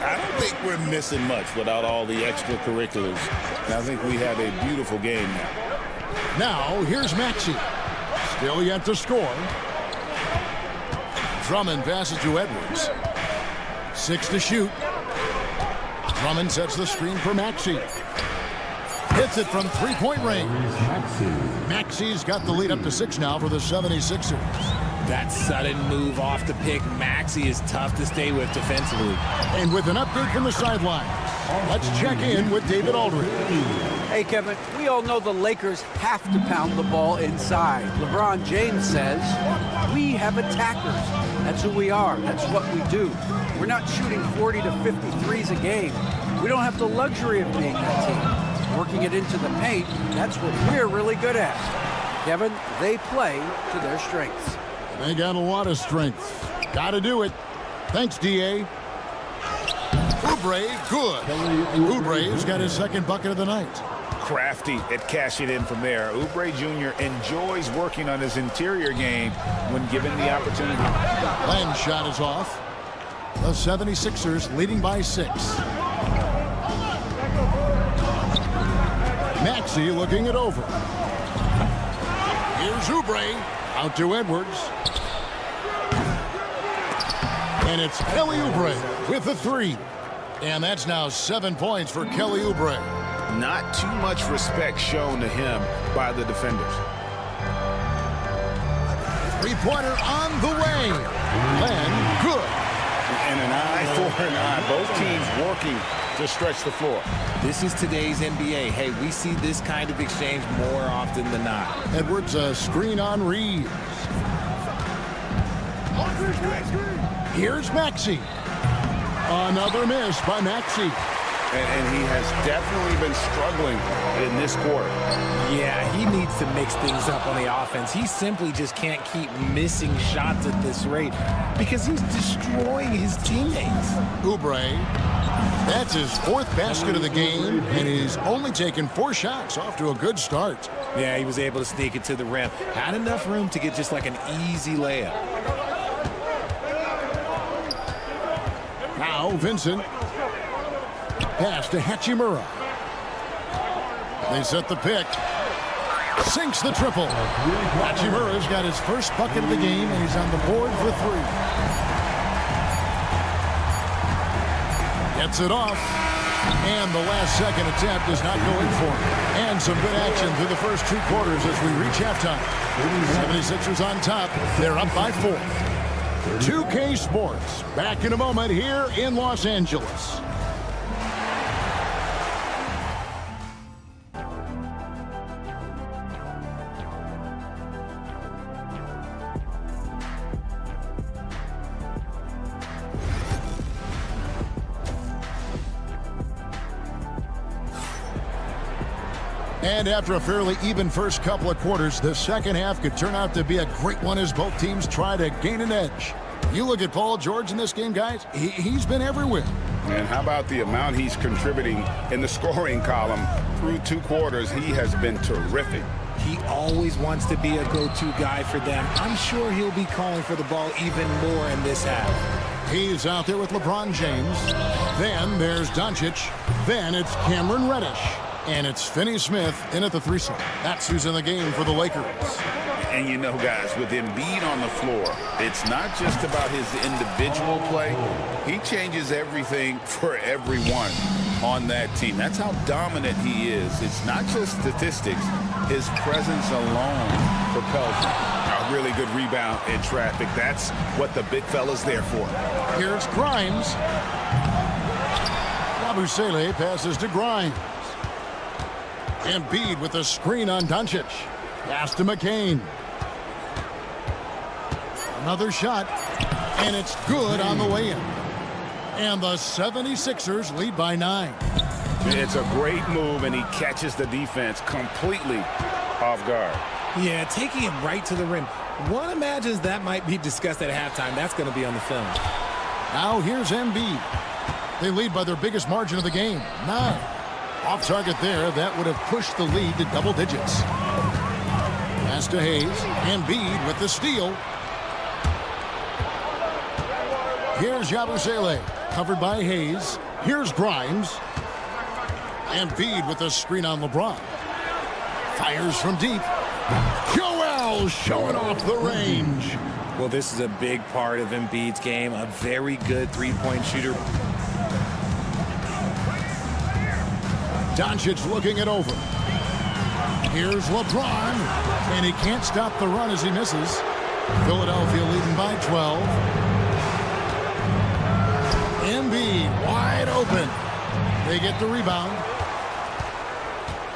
I don't think we're missing much without all the extracurriculars. And I think we have a beautiful game now. Now, here's Maxey. Still yet to score. Drummond passes to Edwards. 6 to shoot. Drummond sets the screen for Maxey. Hits it from three-point range. Maxey's got the lead up to 6 now for the 76ers. That sudden move off the pick, Maxey is tough to stay with defensively. And with an update from the sideline, let's check in with David Aldridge. Hey, Kevin, we all know the Lakers have to pound the ball inside. LeBron James says, we have attackers. That's who we are. That's what we do. We're not shooting 40 to 50 threes a game. We don't have the luxury of being that team. Working it into the paint, that's what we're really good at. Kevin, they play to their strengths. They got a lot of strength. Got to do it. Thanks, D.A. Oubre, good. Oubre's got his second bucket of the night. Crafty at cashing in from there. Oubre Jr. enjoys working on his interior game when given the opportunity. Len's shot is off. The 76ers leading by 6. Maxey looking it over. Here's Oubre. Out to Edwards. And it's Kelly Oubre with the 3. And that's now 7 points for Kelly Oubre. Not too much respect shown to him by the defenders. 3-pointer on the way. Len, good. And an eye for an eye. Both teams working to stretch the floor. This is today's NBA. Hey, we see this kind of exchange more often than not. Edwards, a screen on Reeves. Here's Maxey. Another miss by Maxey. And he has definitely been struggling in this quarter. Yeah, he needs to mix things up on the offense. He simply just can't keep missing shots at this rate because he's destroying his teammates. Oubre, that's his 4th basket of the game, and he's only taken 4 shots. Off to a good start. Yeah, he was able to sneak it to the rim. Had enough room to get just like an easy layup. Now Vincent. Pass to Hachimura. They set the pick. Sinks the triple. Hachimura's got his first bucket of the game, and he's on the board for 3. Gets it off. And the last-second attempt does not go in for him. And some good action through the first 2 quarters as we reach halftime. 76ers on top. They're up by 4. 2K Sports. Back in a moment here in Los Angeles. And after a fairly even first couple of quarters, the second half could turn out to be a great one as both teams try to gain an edge. You look at Paul George in this game, guys, he's been everywhere. And how about the amount he's contributing in the scoring column through 2 quarters? He has been terrific. He always wants to be a go-to guy for them. I'm sure he'll be calling for the ball even more in this half. He's out there with LeBron James. Then there's Doncic. Then it's Cameron Reddish. And it's Finney Smith in at the threesome. That's who's in the game for the Lakers. And you know, guys, with Embiid on the floor, it's not just about his individual play. He changes everything for everyone on that team. That's how dominant he is. It's not just statistics. His presence alone propels him. A really good rebound in traffic. That's what the big fella's there for. Here's Grimes. Yabusele passes to Grimes. Embiid with a screen on Doncic. Pass to McCain. Another shot, and it's good on the way in. And the 76ers lead by 9. It's a great move, and he catches the defense completely off guard. Yeah, taking it right to the rim. One imagines that might be discussed at halftime. That's going to be on the film. Now here's Embiid. They lead by their biggest margin of the game, 9. Off target there, that would have pushed the lead to double digits. Pass to Hayes. Embiid with the steal. Here's Yabusele, covered by Hayes. Here's Grimes. Embiid with a screen on LeBron. Fires from deep. Joel showing off the range. Well, this is a big part of Embiid's game. A very good three-point shooter. Doncic looking it over. Here's LeBron, and he can't stop the run as he misses. Philadelphia leading by 12. Embiid wide open. They get the rebound.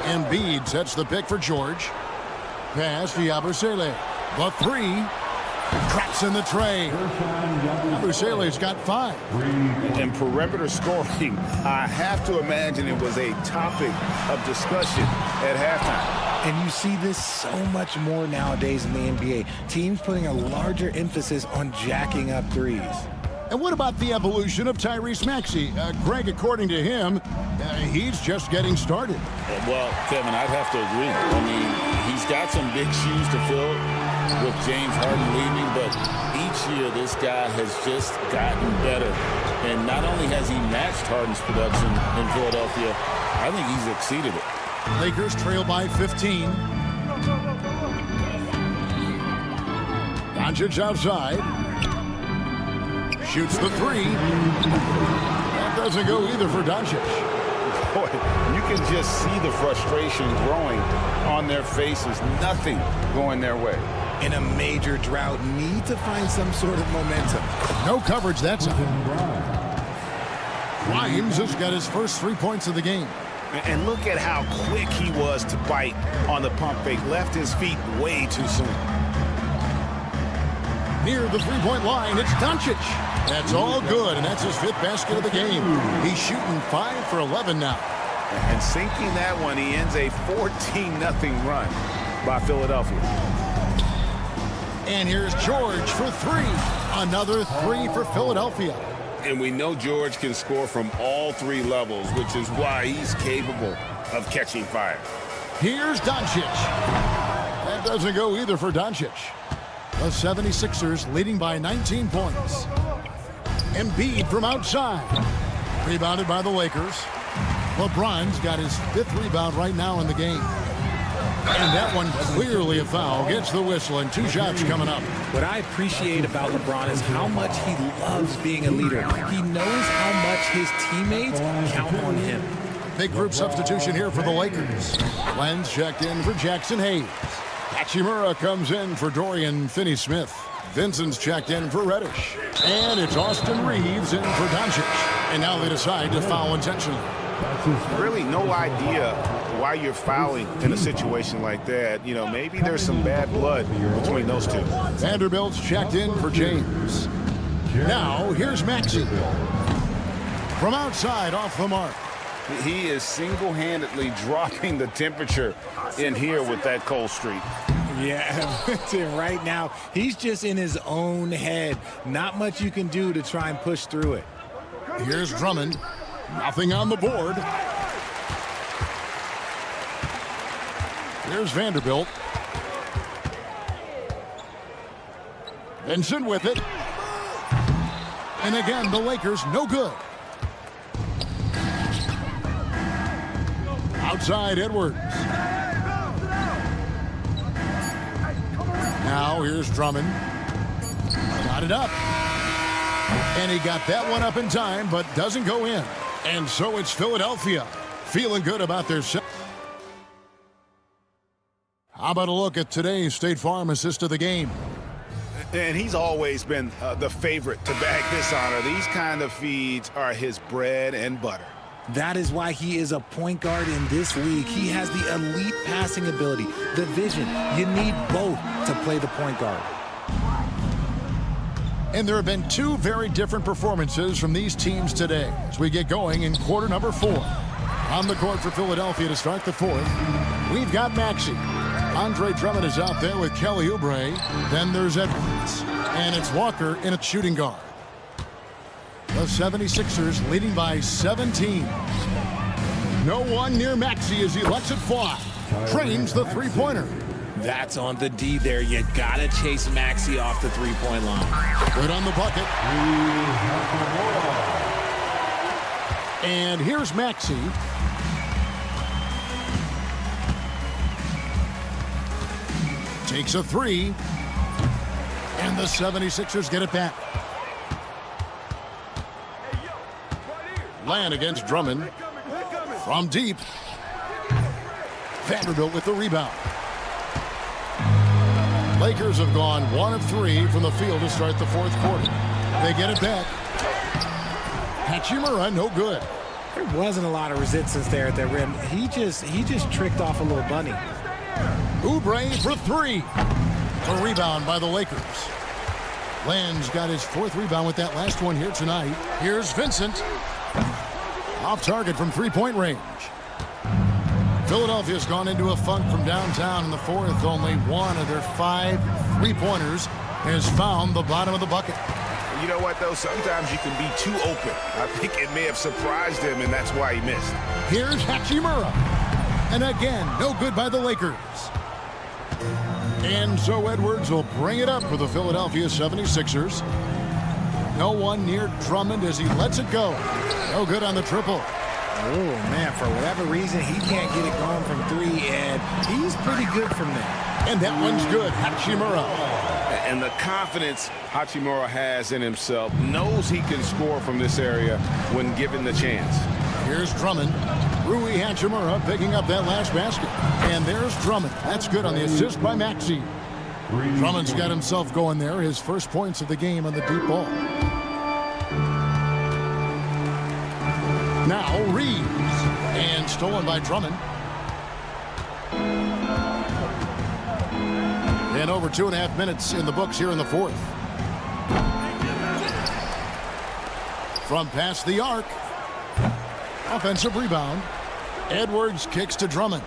Embiid sets the pick for George. Pass to Yabusele. The three. Traps in the tray. Yabusele's got 5. And perimeter scoring, I have to imagine it was a topic of discussion at halftime. And you see this so much more nowadays in the NBA. Teams putting a larger emphasis on jacking up threes. And what about the evolution of Tyrese Maxey? Greg, according to him, he's just getting started. Well, Kevin, I'd have to agree. I mean, he's got some big shoes to fill with James Harden leaving, but each year this guy has just gotten better. And not only has he matched Harden's production in Philadelphia, I think he's exceeded it. Lakers trail by 15. Doncic outside. Shoots the three. That doesn't go either for Doncic. Boy, you can just see the frustration growing on their faces. Nothing going their way. In a major drought, need to find some sort of momentum. No coverage that time. Grimes has got his first 3 points of the game. And look at how quick he was to bite on the pump fake. Left his feet way too soon. Near the three-point line, it's Doncic. That's all good, and that's his 5th basket of the game. He's shooting 5 for 11 now. And sinking that one, he ends a 14-0 run by Philadelphia. And here's George for 3. Another 3 for Philadelphia. And we know George can score from all 3 levels, which is why he's capable of catching fire. Here's Doncic. That doesn't go either for Doncic. The 76ers leading by 19 points. Embiid from outside. Rebounded by the Lakers. LeBron's got his 5th rebound right now in the game. And that one clearly a foul. Gets the whistle, and 2 shots coming up. What I appreciate about LeBron is how much he loves being a leader. He knows how much his teammates count on him. Big group substitution here for the Lakers. Lenz checked in for Jackson Hayes. Hachimura comes in for Dorian Finney-Smith. Vincent's checked in for Reddish. And it's Austin Reeves in for Doncic. And now they decide to foul intentionally. Really no idea why you're fouling in a situation like that. You know, maybe there's some bad blood between those two. Vanderbilt's checked in for James. Now, here's Maxey. From outside, off the mark. He is single-handedly dropping the temperature in here with that cold streak. Yeah, right now, he's just in his own head. Not much you can do to try and push through it. Here's Drummond. Nothing on the board. Here's Vanderbilt. Vincent with it. And again, the Lakers no good. Outside Edwards. Now here's Drummond. Got it up. And he got that one up in time, but doesn't go in. And so it's Philadelphia feeling good about their set. How about a look at today's State Farm assist of the game? And he's always been the favorite to bag this honor. These kind of feeds are his bread and butter. That is why he is a point guard in this league. He has the elite passing ability, the vision. You need both to play the point guard. And there have been two very different performances from these teams today as we get going in quarter number 4. On the court for Philadelphia to start the fourth, we've got Maxey. Andre Drummond is out there with Kelly Oubre. Then there's Edwards. And it's Walker in at shooting guard. The 76ers leading by 17. No one near Maxey as he lets it fly. Trains the three-pointer. That's on the D there. You gotta chase Maxey off the three-point line. Good on the bucket. And here's Maxey. Takes a three. And the 76ers get it back. Land against Drummond. From deep. Vanderbilt with the rebound. Lakers have gone 1 of 3 from the field to start the fourth quarter. They get it back. Hachimura, no good. There wasn't a lot of resistance there at the rim. He just tricked off a little bunny. Oubre for 3. A rebound by the Lakers. Land's got his 4th rebound with that last one here tonight. Here's Vincent. Off target from three-point range. Philadelphia's gone into a funk from downtown in the fourth. Only one of their 5 three-pointers has found the bottom of the bucket. You know what, though? Sometimes you can be too open. I think it may have surprised him, and that's why he missed. Here's Hachimura. And again, no good by the Lakers. And so Edwards will bring it up for the Philadelphia 76ers. No one near Drummond as he lets it go. No good on the triple. Oh, man, for whatever reason, he can't get it going from 3, and he's pretty good from there. And that one's good, Hachimura. And the confidence Hachimura has in himself, knows he can score from this area when given the chance. Here's Drummond. Rui Hachimura picking up that last basket. And there's Drummond. That's good on the assist by Maxey. Drummond's got himself going there. His first points of the game on the deep ball. Now Reeves. And stolen by Drummond. And over 2.5 minutes in the books here in the fourth. From past the arc. Offensive rebound. Edwards kicks to Drummond.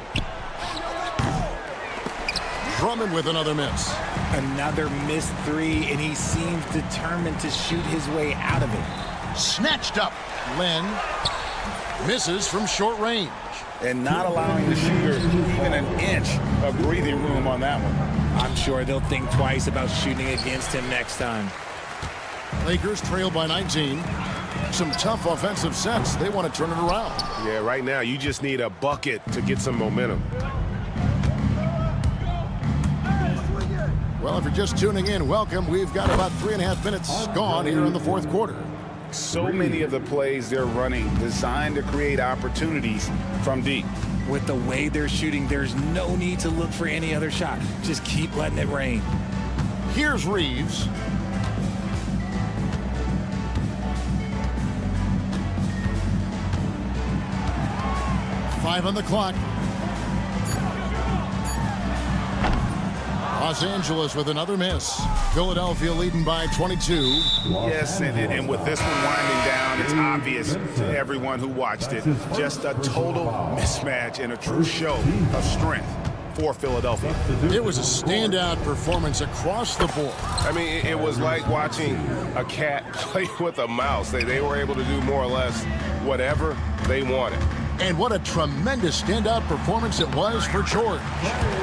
Drummond with another miss. Another missed 3, and he seems determined to shoot his way out of it. Snatched up. Len misses from short range. And not allowing the shooter even an inch of breathing room on that one. I'm sure they'll think twice about shooting against him next time. Lakers trail by 19. Some tough offensive sets. They want to turn it around. Yeah, right now you just need a bucket to get some momentum. Well, if you're just tuning in, welcome. We've got about 3.5 minutes gone here in the fourth quarter. So many of the plays they're running designed to create opportunities from deep. With the way they're shooting, there's no need to look for any other shot. Just keep letting it rain. Here's Reeves. Five on the clock. Los Angeles with another miss. Philadelphia leading by 22. Yes, and with this one winding down, it's obvious to everyone who watched it. Just a total mismatch and a true show of strength for Philadelphia. It was a standout performance across the board. I mean, it was like watching a cat play with a mouse. They were able to do more or less whatever they wanted. And what a tremendous standout performance it was for George.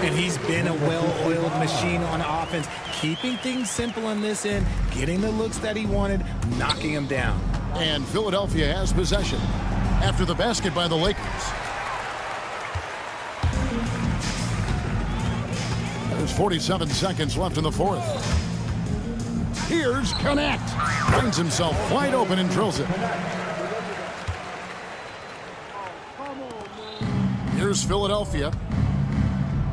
And he's been a well-oiled machine on offense, keeping things simple on this end, getting the looks that he wanted, knocking him down. And Philadelphia has possession after the basket by the Lakers. There's 47 seconds left in the fourth. Here's Connect. Finds himself wide open and drills it. Here's Philadelphia.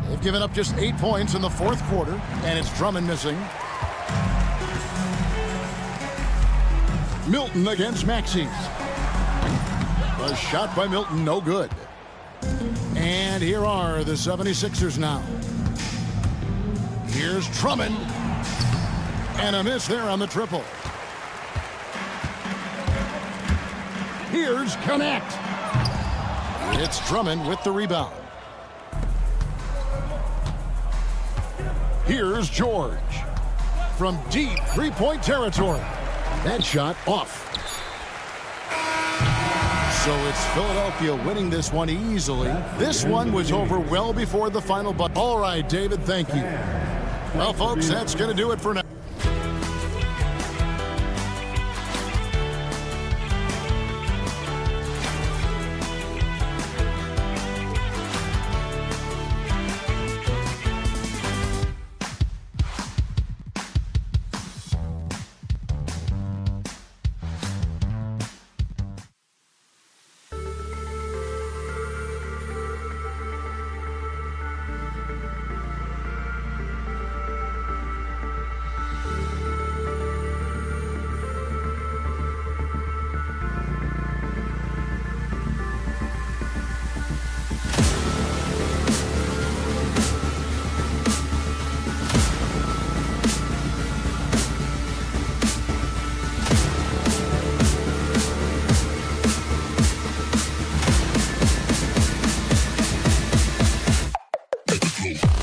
They've given up just 8 points in the fourth quarter, and it's Drummond missing. Milton against Maxey. A shot by Milton, no good. And here are the 76ers now. Here's Drummond. And a miss there on the triple. Here's Connect. It's Drummond with the rebound. Here's George. From deep three-point territory. That shot off. So it's Philadelphia winning this one easily. This one was over well before the final buzzer. All right, David, thank you. Well, folks, that's going to do it for now. Go.